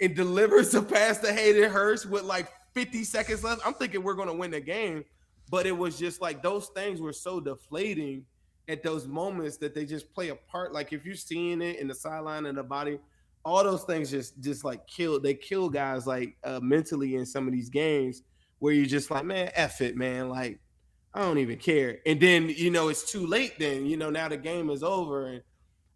and delivers a pass to Hayden Hurst with like 50 seconds left. I'm thinking we're going to win the game. But it was just like those things were so deflating at those moments that they just play a part. Like if you're seeing it in the sideline and the body, all those things just like kill guys like mentally in some of these games where you're just like, man, F it, man. Like, I don't even care. And then, it's too late then, now the game is over. And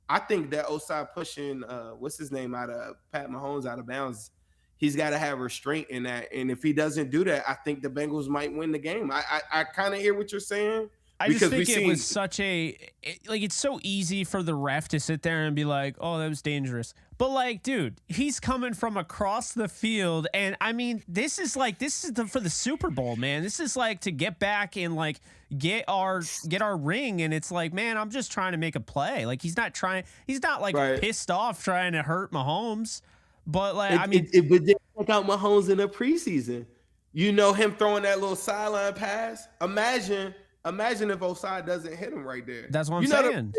I think that Osai pushing, what's his name, out of Pat Mahomes out of bounds, he's got to have restraint in that. And if he doesn't do that, I think the Bengals might win the game. I kind of hear what you're saying. I just think it was such it's so easy for the ref to sit there and be like, oh, that was dangerous. But like, dude, he's coming from across the field. And I mean, this is for the Super Bowl, man. This is like to get back and like get our ring. And it's like, man, I'm just trying to make a play. Like he's not like pissed off trying to hurt Mahomes. But like, it didn't check out Mahomes in the preseason. Him throwing that little sideline pass. Imagine if Osai doesn't hit him right there. That's what I'm saying.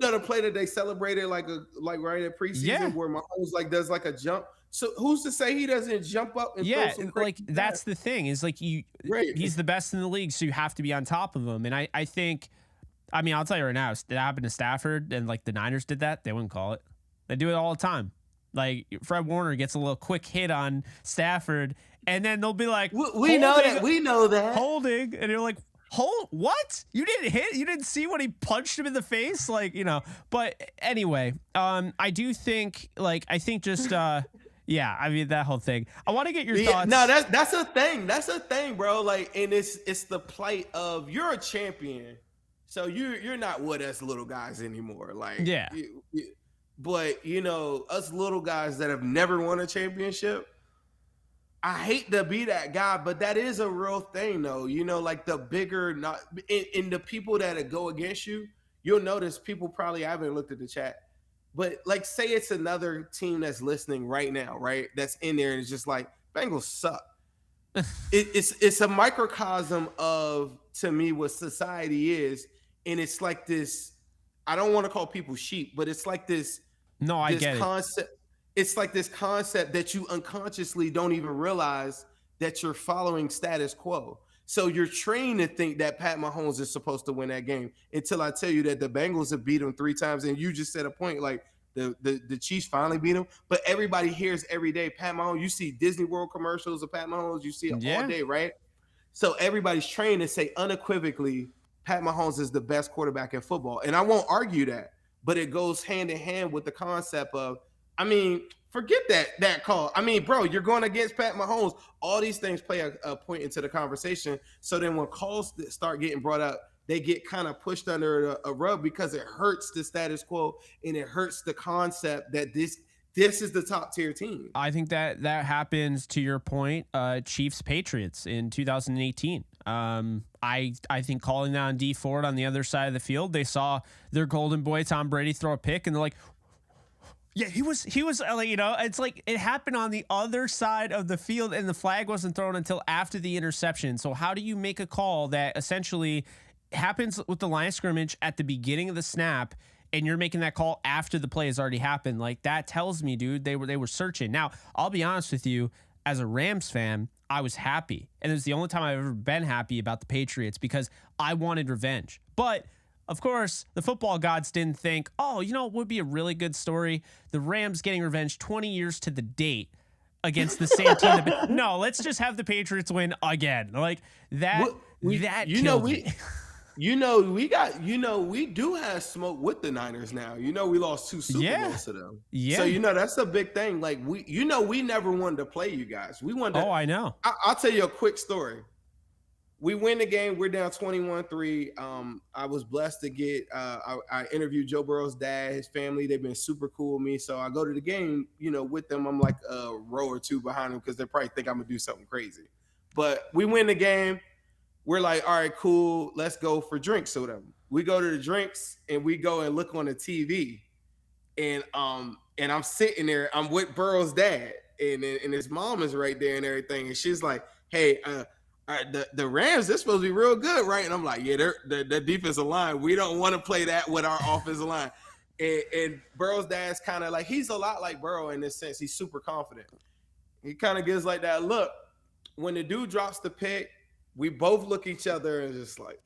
The play that they celebrated like right at preseason where Mahomes does like a jump. So who's to say he doesn't jump up and throw some crazy pass? That's the thing is like he's the best in the league, so you have to be on top of him. And I think, I'll tell you right now, it happened to Stafford and like the Niners did that. They wouldn't call it. They do it all the time. Like Fred Warner gets a little quick hit on Stafford, and then they'll be like, "We know that holding," and you're like, "Hold what? You didn't hit? You didn't see when he punched him in the face?" Like But anyway, I do think just that whole thing. I want to get your thoughts. No, that's a thing. That's a thing, bro. Like, and it's the plight of you're a champion, so you're not with us little guys anymore. Like, yeah. But us little guys that have never won a championship, I hate to be that guy, but that is a real thing, though. Like the bigger, not in the people that go against you, you'll notice people probably, I haven't looked at the chat, but like say it's another team that's listening right now, right? That's in there and it's just like, Bengals suck. It's a microcosm of, to me, what society is. And it's like this, I don't want to call people sheep, but it's like this. No, I get concept. It's like this concept that you unconsciously don't even realize that you're following status quo. So you're trained to think that Pat Mahomes is supposed to win that game until I tell you that the Bengals have beat him 3 times. And you just said a point, like the Chiefs finally beat him. But everybody hears every day, Pat Mahomes. You see Disney World commercials of Pat Mahomes. You see it all day, right? So everybody's trained to say unequivocally, Pat Mahomes is the best quarterback in football. And I won't argue that. But it goes hand in hand with the concept of, forget that call. Bro, you're going against Pat Mahomes. All these things play a point into the conversation. So then when calls start getting brought up, they get kind of pushed under a rug because it hurts the status quo and it hurts the concept that this is the top tier team. I think that happens, to your point, Chiefs Patriots in 2018. I think calling that on D Ford on the other side of the field, they saw their golden boy Tom Brady throw a pick and they're like, yeah, he was it's like it happened on the other side of the field and the flag wasn't thrown until after the interception. So how do you make a call that essentially happens with the line of scrimmage at the beginning of the snap and you're making that call after the play has already happened? Like, that tells me, dude, they were searching. Now, I'll be honest with you, as a Rams fan, I was happy. And it was the only time I've ever been happy about the Patriots because I wanted revenge. But of course, the football gods didn't think, it would be a really good story. The Rams getting revenge 20 years to the date against the same team. No, let's just have the Patriots win again. Like that. That killed me. We do have smoke with the Niners now. We lost 2 Super Bowls to them. Yeah. So that's a big thing. Like we never wanted to play you guys. We wanted to, I know. I'll tell you a quick story. We win the game. We're down 21-3. I was blessed to get I interviewed Joe Burrow's dad, his family. They've been super cool with me. So I go to the game, with them. I'm like a row or two behind them because they probably think I'm gonna do something crazy. But we win the game. We're like, all right, cool. Let's go for drinks with them. We go to the drinks and we go and look on the TV. And I'm sitting there. I'm with Burrow's dad, and his mom is right there and everything. And she's like, hey, the Rams, they're supposed to be real good, right? And I'm like, yeah, they're the defensive line. We don't want to play that with our offensive line. And Burrow's dad's kind of like, he's a lot like Burrow in this sense. He's super confident. He kind of gives like that look. When the dude drops the pick, we both look at each other and just like,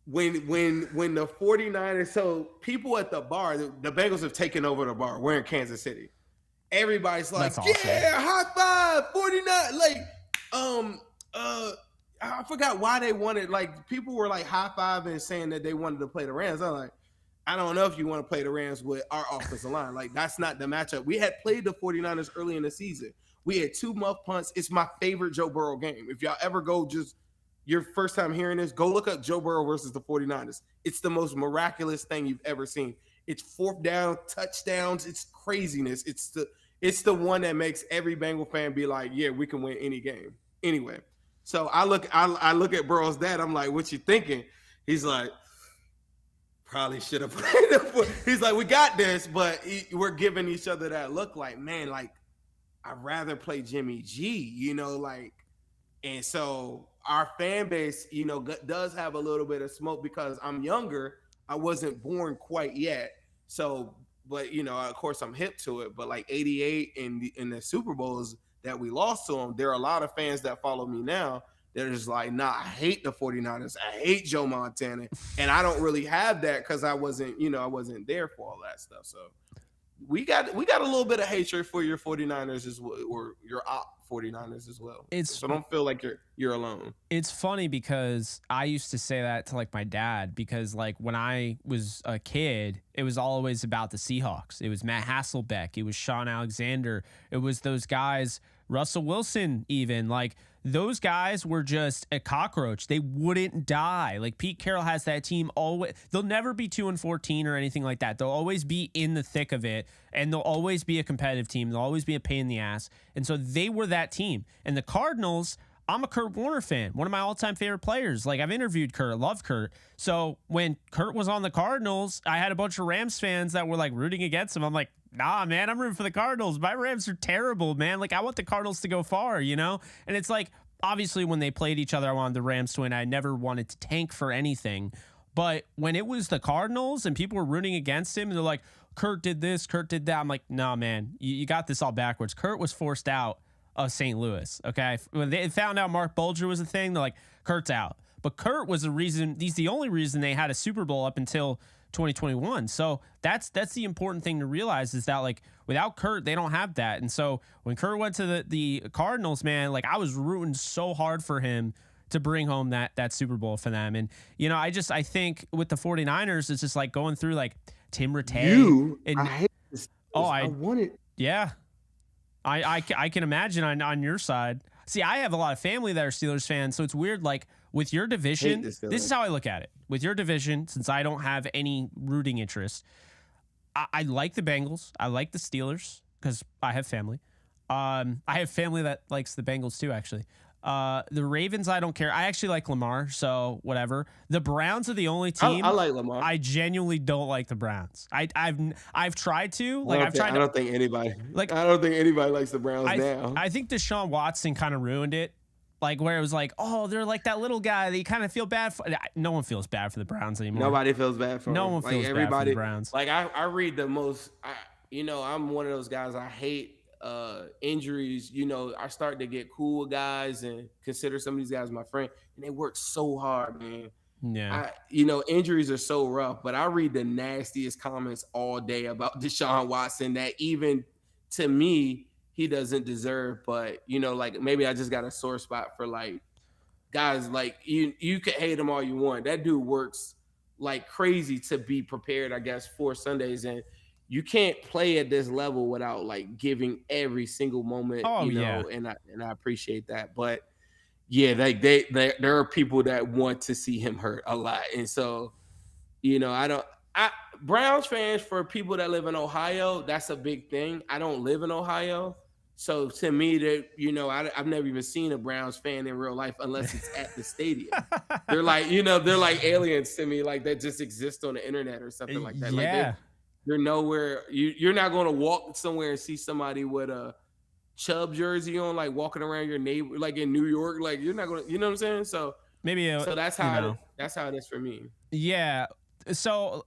when the 49ers, so people at the bar, the Bengals have taken over the bar. We're in Kansas City. Everybody's like, awesome. Yeah, high five, 49. Like, I forgot why they wanted, like, people were like high fiving saying that they wanted to play the Rams. I'm like, I don't know if you want to play the Rams with our offensive line. Like, that's not the matchup. We had played the 49ers early in the season. We had 2 muff punts. It's my favorite Joe Burrow game. If y'all ever go, just your first time hearing this, go look up Joe Burrow versus the 49ers. It's the most miraculous thing you've ever seen. It's 4th down, touchdowns. It's craziness. It's the one that makes every Bengal fan be like, yeah, we can win any game. Anyway, so I look at Burrow's dad. I'm like, what you thinking? He's like, probably should have played him. He's like, we got this, but we're giving each other that look like, man, like, I'd rather play Jimmy G, like, and so our fan base, does have a little bit of smoke because I'm younger. I wasn't born quite yet. So, but, of course I'm hip to it, but like 88 in the Super Bowls that we lost to them, there are a lot of fans that follow me now. They're just like, nah, I hate the 49ers. I hate Joe Montana. And I don't really have that because I wasn't there for all that stuff. So we got a little bit of hatred for your 49ers as well, or your op 49ers as well. So don't feel like you're alone. It's funny because I used to say that to like my dad, because like when I was a kid, it was always about the Seahawks. It was Matt Hasselbeck. It was Sean Alexander. It was those guys, Russell Wilson, even like those guys were just a cockroach. They wouldn't die. Like Pete Carroll has that team always. They'll never be 2-14 or anything like that. They'll always be in the thick of it, and they'll always be a competitive team. They'll always be a pain in the ass. And so they were that team. And the Cardinals, I'm a Kurt Warner fan, one of my all-time favorite players. Like I've interviewed Kurt, love Kurt. So when Kurt was on the Cardinals, I had a bunch of Rams fans that were like rooting against him. I'm like, nah, man, I'm rooting for the Cardinals. My Rams are terrible, man. Like I want the Cardinals to go far, And it's like, obviously when they played each other, I wanted the Rams to win. I never wanted to tank for anything. But when it was the Cardinals and people were rooting against him, and they're like, Kurt did this, Kurt did that. I'm like, nah, man, you got this all backwards. Kurt was forced out of St. Louis, okay? When they found out Mark Bulger was a thing, they're like, Kurt's out. But Kurt was the reason, he's the only reason they had a Super Bowl up until 2021. So that's the important thing to realize, is that like without Kurt, they don't have that. And so when Kurt went to the Cardinals, man, like I was rooting so hard for him to bring home that Super Bowl for them. And, I think with the 49ers, it's just like going through like Tim Rattay. I hate this. I want it. Yeah. I can imagine on your side. See, I have a lot of family that are Steelers fans, so it's weird. Like with your division, this is how I look at it. With your division, since I don't have any rooting interest, I like the Bengals. I like the Steelers because I have family. I have family that likes the Bengals too, actually. The Ravens, I don't care. I actually like Lamar, so whatever. The Browns are the only team. I like Lamar. I genuinely don't like the Browns. I've tried to. Like I don't think anybody likes the Browns now. I think Deshaun Watson kind of ruined it. Like where it was like, oh, they're like that little guy that you kind of feel bad for. No one feels bad for the Browns anymore. Nobody feels bad for them. No one feels bad for the Browns. Like I read the most. I'm one of those guys. I hate injuries. I start to get cool with guys and consider some of these guys my friend, and they work so hard, man. Yeah. Injuries are so rough, but I read the nastiest comments all day about Deshaun Watson that even to me he doesn't deserve. But like maybe I just got a sore spot for like guys like you can hate him all you want. That dude works like crazy to be prepared, I guess, for Sundays. And you can't play at this level without like giving every single moment, Oh, yeah. and I appreciate that. But yeah, like there are people that want to see him hurt a lot. And so, I Browns fans, for people that live in Ohio, that's a big thing. I don't live in Ohio. So to me, that I've never even seen a Browns fan in real life unless it's at the stadium. They're like, they're like aliens to me, like that just exist on the internet or something like that. Yeah. Like they're nowhere. You're not going to walk somewhere and see somebody with a Chubb jersey on, like walking around your neighbor, like in New York. Like you're not going to, you know what I'm saying? So maybe so that's how it is for me. Yeah. So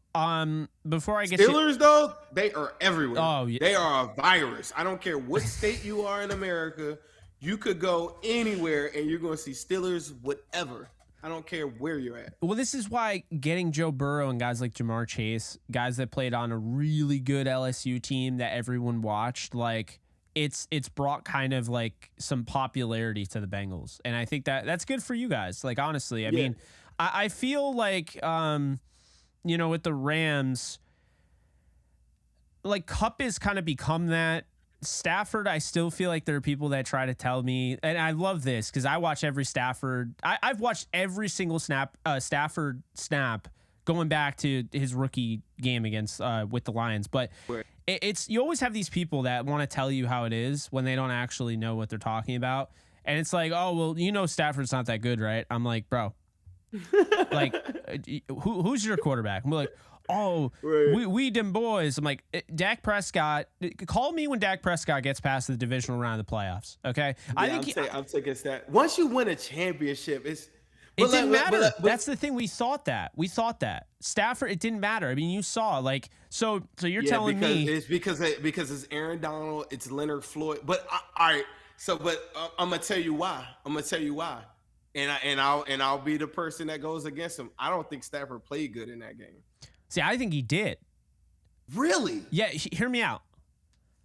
before I get Steelers though, they are everywhere. Oh, yeah. They are a virus. I don't care what state you are in America. You could go anywhere and you're going to see Steelers, whatever. I don't care where you're at. Well, this is why getting Joe Burrow and guys like Jamar Chase, guys that played on a really good LSU team that everyone watched, like it's brought kind of like some popularity to the Bengals. And I think that's good for you guys. Like, honestly, I mean, I feel like, with the Rams, like Kupp has kind of become that. Stafford, I still feel like there are people that try to tell me, and I love this because I watch every Stafford. I've watched every single Stafford snap going back to his rookie game against with the Lions. But it's you always have these people that want to tell you how it is when they don't actually know what they're talking about. And it's like, oh, well, Stafford's not that good, right? I'm like, bro, like, who's your quarterback? I'm like, oh, right. we them boys. I'm like, Dak Prescott. Call me when Dak Prescott gets past the divisional round of the playoffs. Okay, yeah, I'm taking that. Once you win a championship, it didn't matter. That's the thing. We thought that. Stafford. It didn't matter. I mean, you saw like so you're telling me it's because it's Aaron Donald, it's Leonard Floyd. But all right. So, but I'm gonna tell you why. And I'll be the person that goes against him. I don't think Stafford played good in that game. See, I think he did. Really? Yeah, hear me out.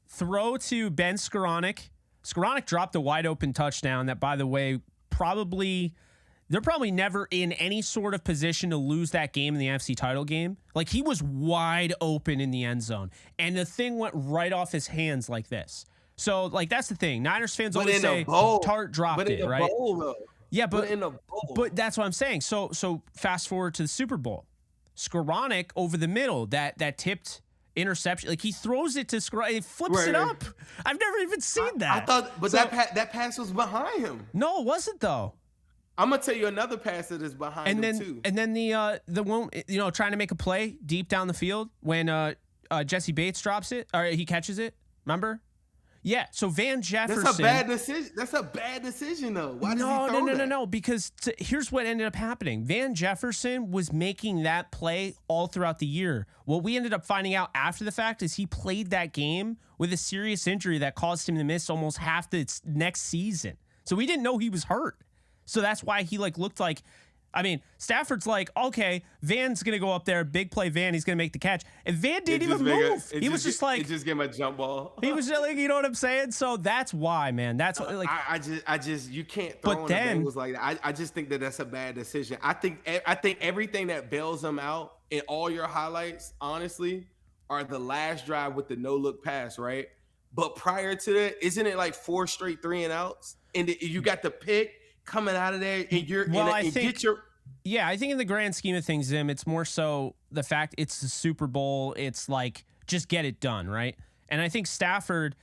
Throw to Ben Skoranek. Skoranek dropped a wide open touchdown that, by the way, they're probably never in any sort of position to lose that game in the NFC title game. Like, he was wide open in the end zone, and the thing went right off his hands like this. So, like, that's the thing. Niners fans always say Tart dropped it, right? Bowl, though. Yeah, but in a bowl. But that's what I'm saying. So fast forward to the Super Bowl. Skoranek over the middle, that tipped interception, like he throws it to Skoranek, it flips it up. I've never even seen that. I thought, but that pass was behind him. No, it wasn't though. I'm gonna tell you another pass that is behind him too. And then the one, trying to make a play deep down the field when Jesse Bates drops it or he catches it. Remember? Yeah, so Van Jefferson. That's a bad decision. That's a bad decision, though. Why does he throw that? No. Because here's what ended up happening. Van Jefferson was making that play all throughout the year. What we ended up finding out after the fact is he played that game with a serious injury that caused him to miss almost half the next season. So we didn't know he was hurt. So that's why he looked like. I mean, Stafford's like, okay, Van's going to go up there, big play Van, he's going to make the catch. And Van didn't even move. He was just like. Just give him a jump ball. He was just like, you know what I'm saying? So that's why, man. That's what, like. I just, you can't throw on the Bengals like that. I just think that's a bad decision. I think everything that bails them out in all your highlights, honestly, are the last drive with the no-look pass, right? But prior to that, isn't it like 4 straight 3-and-outs? And you got the pick coming out of there, and I think in the grand scheme of things, Zim, it's more so the fact it's the Super Bowl. It's like, just get it done, right? And I think Stafford,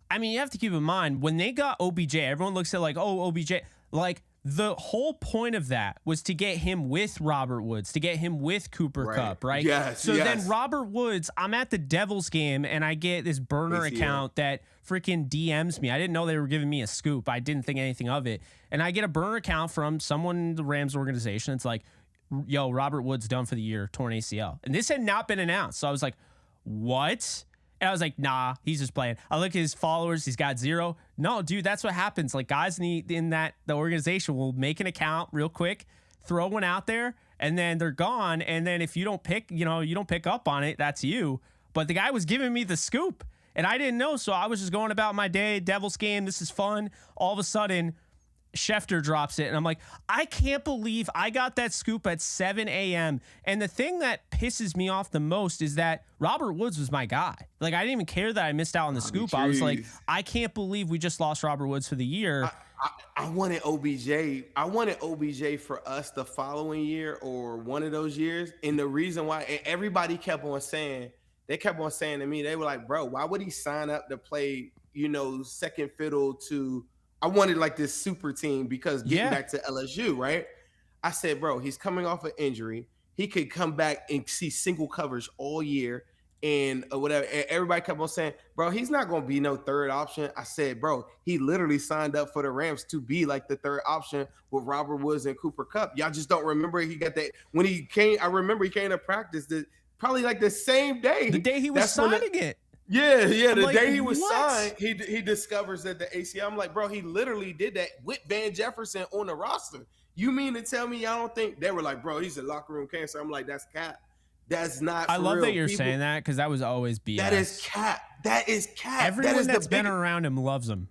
I mean, you have to keep in mind, when they got OBJ, everyone looks at like, oh, OBJ. Like, the whole point of that was to get him with Robert Woods, to get him with Cooper Kupp, right? Yes. So then Robert Woods, I'm at the Devils game, and I get this burner account that freaking DMs me. I didn't know they were giving me a scoop. I didn't think anything of it. And I get a burner account from someone in the Rams organization. It's like, yo, Robert Woods done for the year, torn ACL. And this had not been announced. So I was like, what? And I was like, nah, he's just playing. I look at his followers. He's got 0. No, dude, that's what happens. Like, guys in the organization will make an account real quick, throw one out there, and then they're gone. And then if you don't pick, you don't pick up on it, that's you. But the guy was giving me the scoop. And I didn't know, so I was just going about my day. Devils game, this is fun. All of a sudden, Schefter drops it, and I'm like, I can't believe I got that scoop at 7 a.m. And the thing that pisses me off the most is that Robert Woods was my guy. Like, I didn't even care that I missed out on the scoop. I was like, I can't believe we just lost Robert Woods for the year. I wanted OBJ. I wanted OBJ for us the following year or one of those years. And the reason why, and everybody kept on saying to me, they were like, bro, why would he sign up to play, second fiddle to, I wanted like this super team because getting back to LSU, right? I said, bro, he's coming off an injury. He could come back and see single coverage all year and whatever. And everybody kept on saying, bro, he's not going to be no third option. I said, bro, he literally signed up for the Rams to be like the third option with Robert Woods and Cooper Kupp. Y'all just don't remember he got that when he came. I remember he came to practice probably like the same day. The day he was signing it. Yeah. The day he was signed, he discovers that the ACL. I'm like, bro, he literally did that with Van Jefferson on the roster. You mean to tell me y'all don't think they were like, bro, he's a locker room cancer? I'm like, that's cap. That's not. I love real. that you're saying that because that was always BS. That is cap. That is cap. Everyone that's been around him loves him.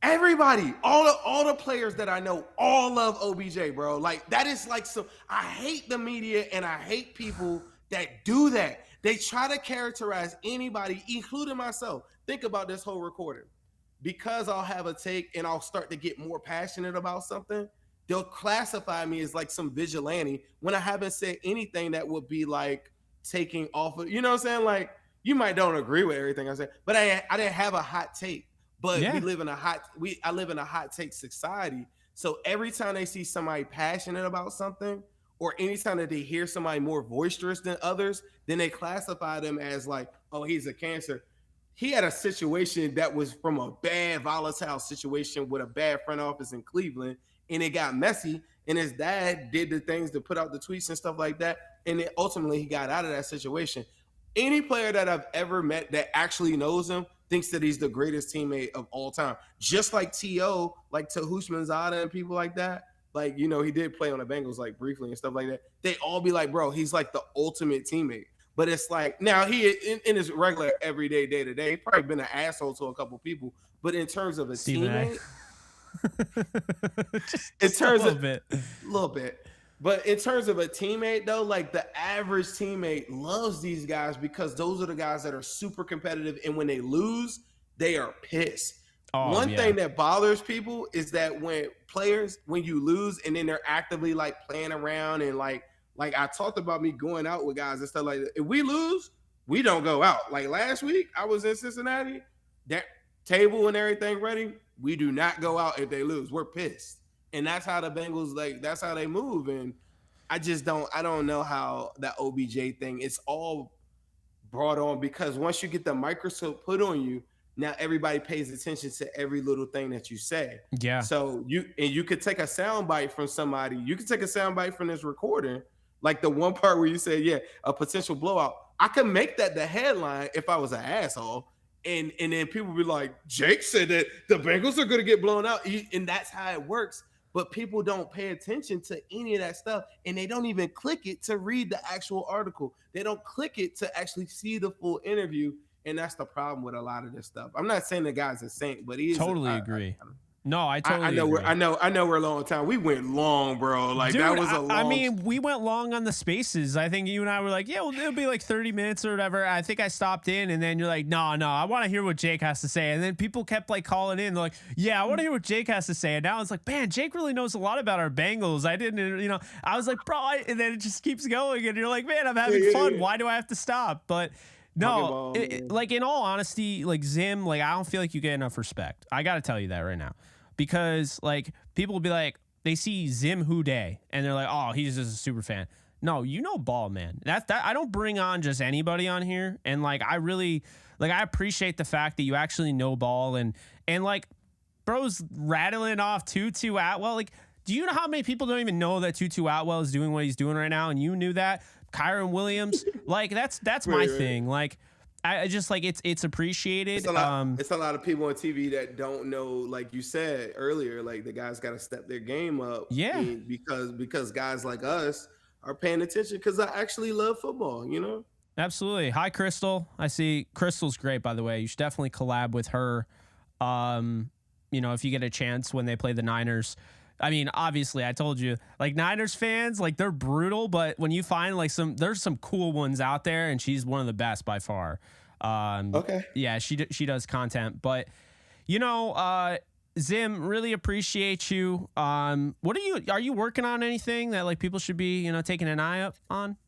Everybody, all the players that I know, all love OBJ, bro. Like that is like so. I hate the media and I hate people that do that. They try to characterize anybody, including myself. Think about this whole recording. Because I'll have a take and I'll start to get more passionate about something, they'll classify me as like some vigilante when I haven't said anything that would be like taking off of, you know what I'm saying? Like you might don't agree with everything I said, but I didn't have a hot take. But I live in a hot take society. So every time they see somebody passionate about something, or anytime that they hear somebody more boisterous than others, then they classify them as like, oh, he's a cancer. He had a situation that was from a bad, volatile situation with a bad front office in Cleveland, and it got messy, and his dad did the things to put out the tweets and stuff like that, and then ultimately he got out of that situation. Any player that I've ever met that actually knows him thinks that he's the greatest teammate of all time. Just like T.O., like Tahusmanzada and people like that. Like, he did play on the Bengals like briefly and stuff like that. They all be like, bro, he's like the ultimate teammate. But it's like, now he, in his regular everyday day-to-day, probably been an asshole to a couple people. But in terms of a teammate, a little bit. But in terms of a teammate, though, like the average teammate loves these guys because those are the guys that are super competitive. And when they lose, they are pissed. One thing that bothers people is that when you lose and then they're actively like playing around and like I talked about me going out with guys and stuff like that. If we lose, we don't go out. Like last week, I was in Cincinnati, that table and everything ready. We do not go out if they lose. We're pissed. And that's how the Bengals, like, that's how they move. And I don't know how that OBJ thing, it's all brought on because once you get the microscope put on you, now everybody pays attention to every little thing that you say. Yeah. So you could take a soundbite from somebody. You could take a soundbite from this recording, like the one part where you say, a potential blowout. I could make that the headline if I was an asshole. And then people be like, Jake said that the Bengals are going to get blown out. And that's how it works. But people don't pay attention to any of that stuff. And they don't even click it to read the actual article. They don't click it to actually see the full interview. And that's the problem with a lot of this stuff. I'm not saying the guy's a saint, but he is. Totally agree. No, I totally agree. I know we're low on time. We went long, bro. Like, dude, that was a long. I mean, we went long on the spaces. I think you and I were like, well, it'll be like 30 minutes or whatever. I think I stopped in, and then you're like, no, I want to hear what Jake has to say. And then people kept like calling in. They're like, I want to hear what Jake has to say. And now it's like, man, Jake really knows a lot about our Bengals. I didn't, I was like, bro, and then it just keeps going. And you're like, man, I'm having fun. Why do I have to stop? But no, like in all honesty, like ZIM, like I don't feel like you get enough respect. I got to tell you that right now. Because like people will be like, they see ZIM Houday and they're like, oh, he's just a super fan. No, ball, man. That I don't bring on just anybody on here. And like I really like I appreciate the fact that you actually know ball and like bro's rattling off Tutu Atwell. Like, do you know how many people don't even know that Tutu Atwell is doing what he's doing right now? And you knew that. Kyron Williams, like that's my thing. Like I just like it's appreciated. It's a lot of people on TV that don't know, like you said earlier, like the guys got to step their game up. Yeah, because guys like us are paying attention because I actually love football. Absolutely. Hi, Crystal. I see Crystal's great, by the way. You should definitely collab with her. Um, if you get a chance when they play the Niners. I mean, obviously, I told you, like Niners fans, like they're brutal, but when you find like there's some cool ones out there, and she's one of the best by far. Okay. Yeah, she does content, but you know, uh, Zim, really appreciate you. What are you working on anything that like people should be, taking an eye up on?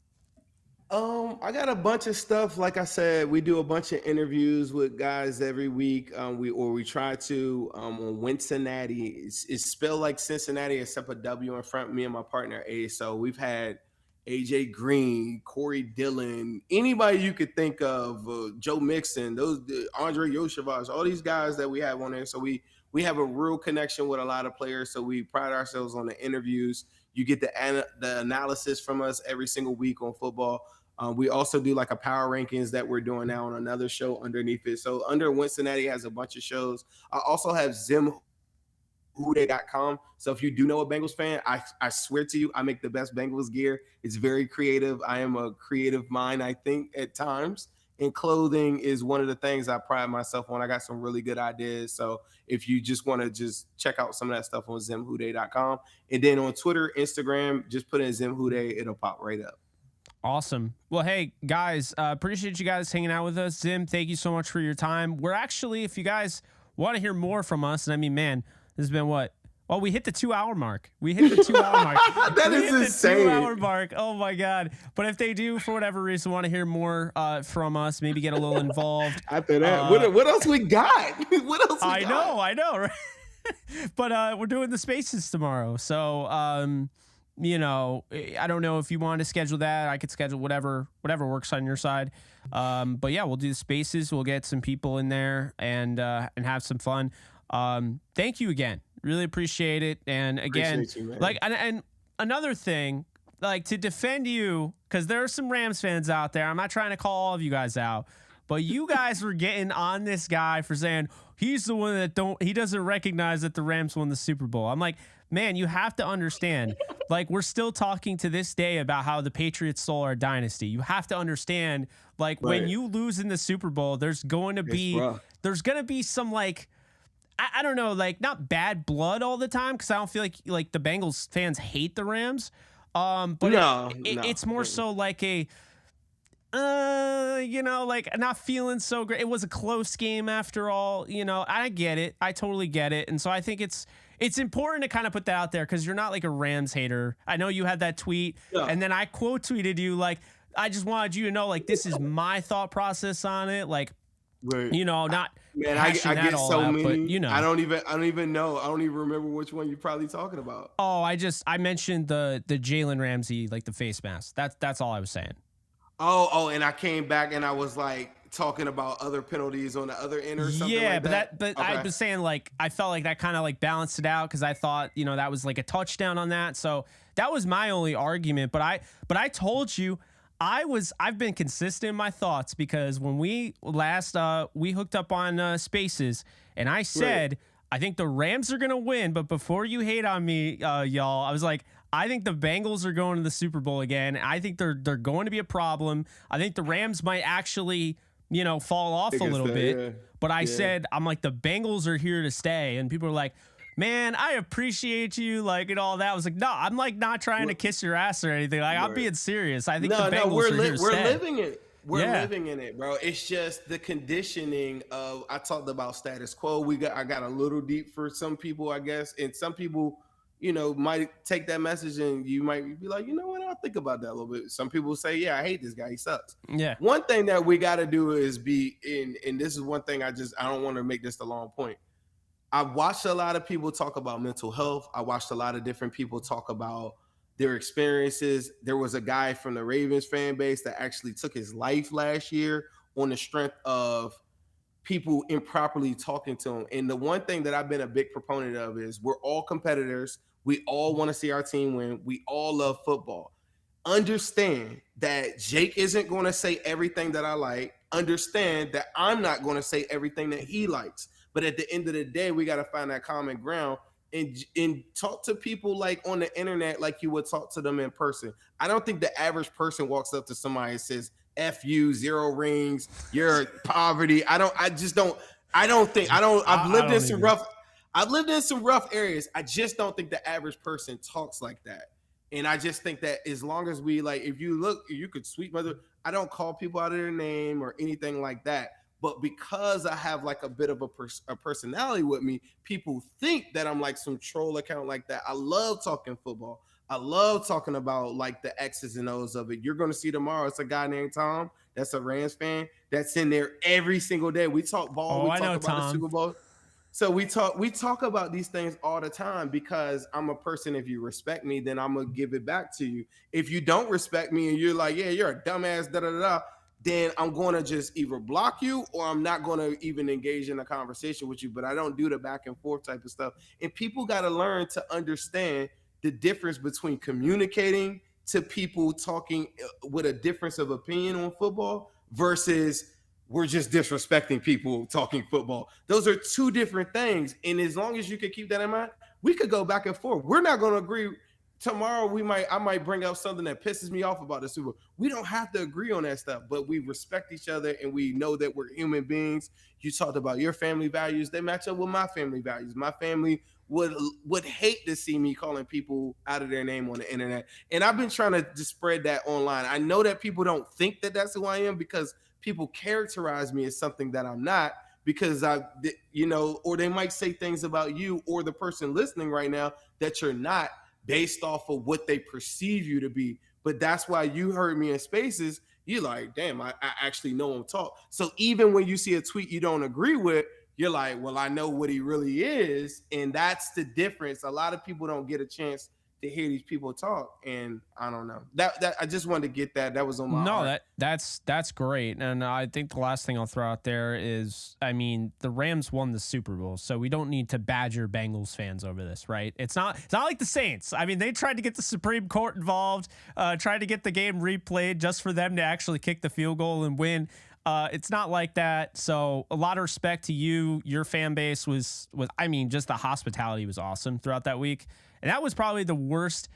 I got a bunch of stuff. Like I said, we do a bunch of interviews with guys every week. We try to on Cincinnati. It's spelled like Cincinnati except a W in front. Me and my partner A. So we've had AJ Green, Corey Dillon, anybody you could think of, Joe Mixon, Andre Yoshevich, all these guys that we have on there. So we have a real connection with a lot of players. So we pride ourselves on the interviews. You get the analysis from us every single week on football. We also do like a power rankings that we're doing now on another show underneath it. So under Cincinnati has a bunch of shows. I also have ZIM.com. So if you do know a Bengals fan, I swear to you, I make the best Bengals gear. It's very creative. I am a creative mind, I think, at times. And clothing is one of the things I pride myself on. I got some really good ideas. So if you just want to just check out some of that stuff on ZimHouday.com. And then on Twitter, Instagram, just put in ZimHouday, it'll pop right up. Awesome. Well, hey, guys, appreciate you guys hanging out with us. Zim, thank you so much for your time. We're actually, if you guys want to hear more from us, and I mean, man, this has been what? Well, we hit the 2-hour mark. We hit the 2-hour mark. That is insane. The 2-hour mark. Oh, my God. But if they do, for whatever reason, want to hear more from us, maybe get a little involved. After that, what else we got? What else we got? I know, right? But we're doing the spaces tomorrow. So, I don't know if you want to schedule that. I could schedule whatever works on your side. But yeah, we'll do the spaces. We'll get some people in there and have some fun. Thank you again. Really appreciate it. And again, you, like, and another thing, like to defend you, because there are some Rams fans out there. I'm not trying to call all of you guys out, but you guys were getting on this guy for saying he's the one that he doesn't recognize that the Rams won the Super Bowl. I'm like, man, you have to understand, like, we're still talking to this day about how the Patriots stole our dynasty. You have to understand, like, right. When you lose in the Super Bowl, there's going to be some, like, I don't know, like, not bad blood all the time, because I don't feel like the Bengals fans hate the Rams. But it's more so like a, like not feeling so great. It was a close game after all. I get it. I totally get it. And so I think it's important to kind of put that out there, because you're not like a Rams hater. I know you had that tweet, and then I quote tweeted you, like, I just wanted you to know, like, this is my thought process on it. Like, right. Not man, I get so out, many. But, I don't even know. I don't even remember which one you're probably talking about. Oh, I mentioned the Jalen Ramsey, like the face mask. That's all I was saying. Oh, and I came back and I was like talking about other penalties on the other end or something. Yeah, like that. but okay. I was saying, like, I felt like that kind of like balanced it out, because I thought, that was like a touchdown on that. So that was my only argument. But I told you I've been consistent in my thoughts, because when we last we hooked up on Spaces, and I said, right, I think the Rams are gonna win, but before you hate on me, y'all, I was like, I think the Bengals are going to the Super Bowl again. I think they're going to be a problem. I think the Rams might actually, fall off a little bit. Yeah. But I said, I'm like, the Bengals are here to stay. And people are like, man, I appreciate you, like, and all that. I was like, no, I'm like not trying to kiss your ass or anything. Like, I'm being serious. I think the Bengals are here to stay. We're living it. We're living in it, bro. It's just the conditioning of, I talked about status quo. I got a little deep for some people, I guess. And some people, might take that message and you might be like, you know what? I'll think about that a little bit. Some people say, yeah, I hate this guy. He sucks. Yeah. One thing that we got to do is be in, and this is one thing I don't want to make this a long point. I've watched a lot of people talk about mental health. I watched a lot of different people talk about their experiences. There was a guy from the Ravens fan base that actually took his life last year on the strength of people improperly talking to him. And the one thing that I've been a big proponent of is we're all competitors. We all want to see our team win. We all love football. Understand that Jake isn't going to say everything that I like. Understand that I'm not going to say everything that he likes. But at the end of the day, we got to find that common ground and talk to people like on the internet like you would talk to them in person. I don't think the average person walks up to somebody and says, F you, 0 rings, you're poverty. I've lived in some rough areas. I just don't think the average person talks like that. And I just think that as long as we like, if you look, you could sweep mother. I don't call people out of their name or anything like that. But because I have like a bit of a personality with me, people think that I'm like some troll account like that. I love talking football. I love talking about like the X's and O's of it. You're going to see tomorrow. It's a guy named Tom. That's a Rams fan. That's in there every single day. We talk ball. We talk about the Super Bowl. So we talk about these things all the time because I'm a person. If you respect me, then I'm gonna give it back to you. If you don't respect me and you're like, yeah, you're a dumbass, da da da, then I'm gonna just either block you or I'm not gonna even engage in a conversation with you. But I don't do the back and forth type of stuff. And people got to learn to understand the difference between communicating to people talking with a difference of opinion on football versus we're just disrespecting people talking football. Those are two different things. And as long as you can keep that in mind, we could go back and forth. We're not going to agree. Tomorrow I might bring up something that pisses me off about the Super Bowl. We don't have to agree on that stuff, but we respect each other and we know that we're human beings. You talked about your family values. They match up with my family values. My family would hate to see me calling people out of their name on the internet. And I've been trying to just spread that online. I know that people don't think that that's who I am because people characterize me as something that I'm not because or they might say things about you or the person listening right now that you're not based off of what they perceive you to be. But that's why you heard me in spaces. You're like, damn, I actually know him talk. So even when you see a tweet you don't agree with, you're like, well, I know what he really is. And that's the difference. A lot of people don't get a chance to hear these people talk, and I don't know. That I just wanted to get that. That was on my heart. That's great. And I think the last thing I'll throw out there is, I mean, the Rams won the Super Bowl, so we don't need to badger Bengals fans over this, right? It's not like the Saints. I mean, they tried to get the Supreme Court involved, tried to get the game replayed just for them to actually kick the field goal and win. It's not like that. So a lot of respect to you. Your fan base was I mean, just the hospitality was awesome throughout that week. And that was probably the worst.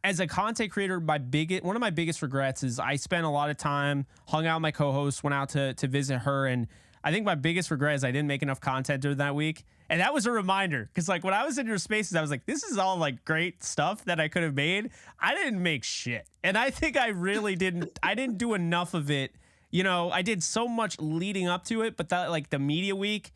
As a content creator, one of my biggest regrets is I spent a lot of time, hung out with my co-host, went out to visit her. And I think my biggest regret is I didn't make enough content during that week. And that was a reminder. Because like when I was in your spaces, I was like, this is all like great stuff that I could have made. I didn't make shit. And I think I really I didn't do enough of it. You know, I did so much leading up to it, but that like the media week,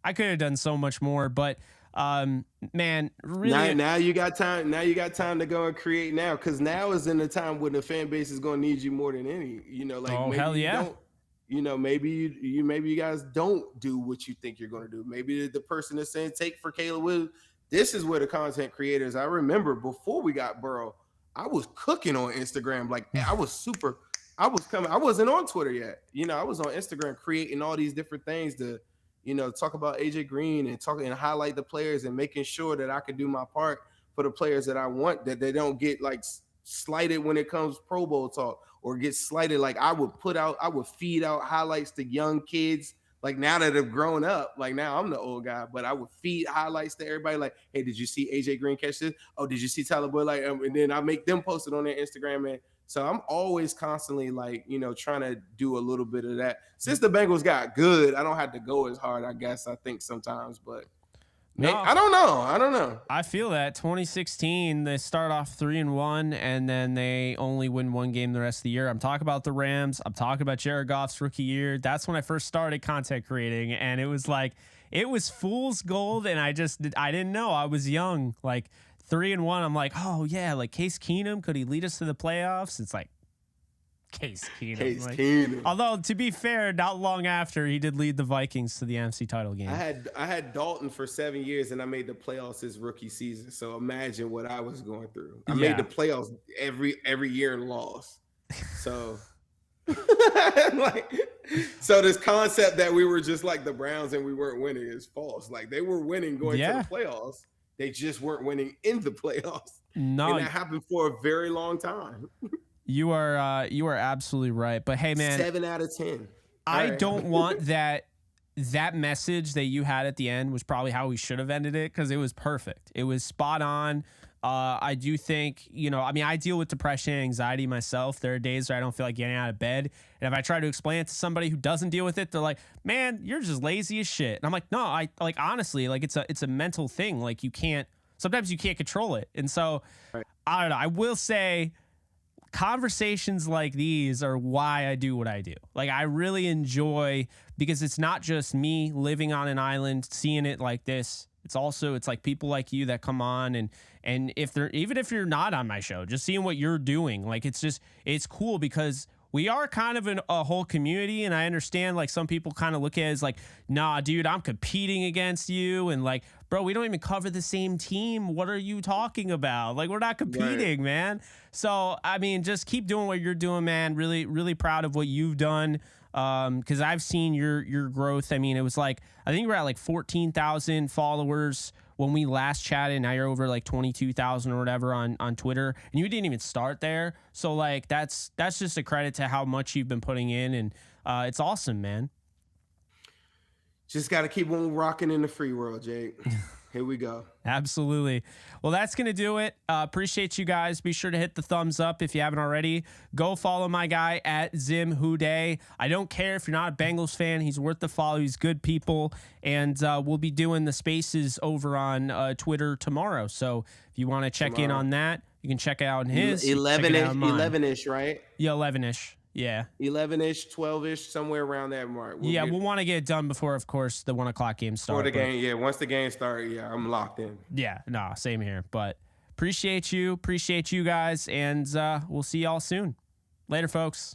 I could have done so much more. But man, really, now you got time. Now you got time to go and create now, because now is in the time when the fan base is going to need you more than any. You know, like maybe hell yeah. you don't. You know, maybe you guys don't do what you think you're going to do. Maybe the person is saying take for Caleb Williams. This is where the content creators. I remember before we got Burrow, I was cooking on Instagram. Like I wasn't on Twitter yet. You know, I was on Instagram creating all these different things to, you know, talk about AJ Green and highlight the players and making sure that I could do my part for the players that I want, that they don't get like slighted when it comes Pro Bowl talk or get slighted. Like I would feed out highlights to young kids. Like now that have grown up, like now I'm the old guy, but I would feed highlights to everybody. Like, hey, did you see AJ Green catch this? Oh, did you see Tyler Boyd? Like, and then I make them post it on their Instagram. And so I'm always constantly like, you know, trying to do a little bit of that. Since the Bengals got good, I don't have to go as hard, I guess, I think sometimes, but I don't know. I feel that 2016, they start off 3-1, and then they only win one game the rest of the year. I'm talking about the Rams. I'm talking about Jared Goff's rookie year. That's when I first started content creating, and it was like, it was fool's gold, and I didn't know. I was young, like 3-1. I'm like, oh yeah, like Case Keenum, could he lead us to the playoffs? It's like, Case Keenum. Although, to be fair, not long after, he did lead the Vikings to the NFC title game. I had Dalton for 7 years, and I made the playoffs his rookie season. So imagine what I was going through. I made the playoffs every year and lost. So, so this concept that we were just like the Browns and we weren't winning is false. Like they were winning going to the playoffs. They just weren't winning in the playoffs. No, and that happened for a very long time. You are absolutely right. But hey, man, 7 out of 10. I don't want that message that you had at the end was probably how we should have ended it, because it was perfect. It was spot on. I do think, I mean, I deal with depression and anxiety myself. There are days where I don't feel like getting out of bed. And if I try to explain it to somebody who doesn't deal with it, they're like, man, you're just lazy as shit. And I'm like, no, I like, honestly, like it's a mental thing. Like sometimes you can't control it. And so I don't know. I will say conversations like these are why I do what I do. Like I really enjoy, because it's not just me living on an island, seeing it like this. It's like people like you that come on and even if you're not on my show, just seeing what you're doing, like it's cool because we are kind of a whole community. And I understand like some people kind of look at it as like, nah, dude, I'm competing against you. And like, bro, we don't even cover the same team. What are you talking about? Like, we're not competing, man. So, I mean, just keep doing what you're doing, man. Really, really proud of what you've done. Cause I've seen your growth. I mean, it was like, I think we're at like 14,000 followers when we last chatted. Now you're over like 22,000 or whatever on Twitter, and you didn't even start there. So like, that's just a credit to how much you've been putting in. And, it's awesome, man. Just got to keep on rocking in the free world, Jake. Here we go. Absolutely. Well, that's going to do it. Appreciate you guys. Be sure to hit the thumbs up if you haven't already. Go follow my guy at ZIM Houday. I don't care if you're not a Bengals fan. He's worth the follow. He's good people. And we'll be doing the spaces over on Twitter tomorrow. So if you want to check in on that, you can check it out in his. 11-ish, right? Yeah, 11-ish. Yeah. 11-ish, 12-ish, somewhere around that mark. We'll want to get it done before, of course, the 1 o'clock game starts. Before the game, yeah. Once the game starts, yeah, I'm locked in. Yeah, nah, same here. But appreciate you guys, and we'll see y'all soon. Later, folks.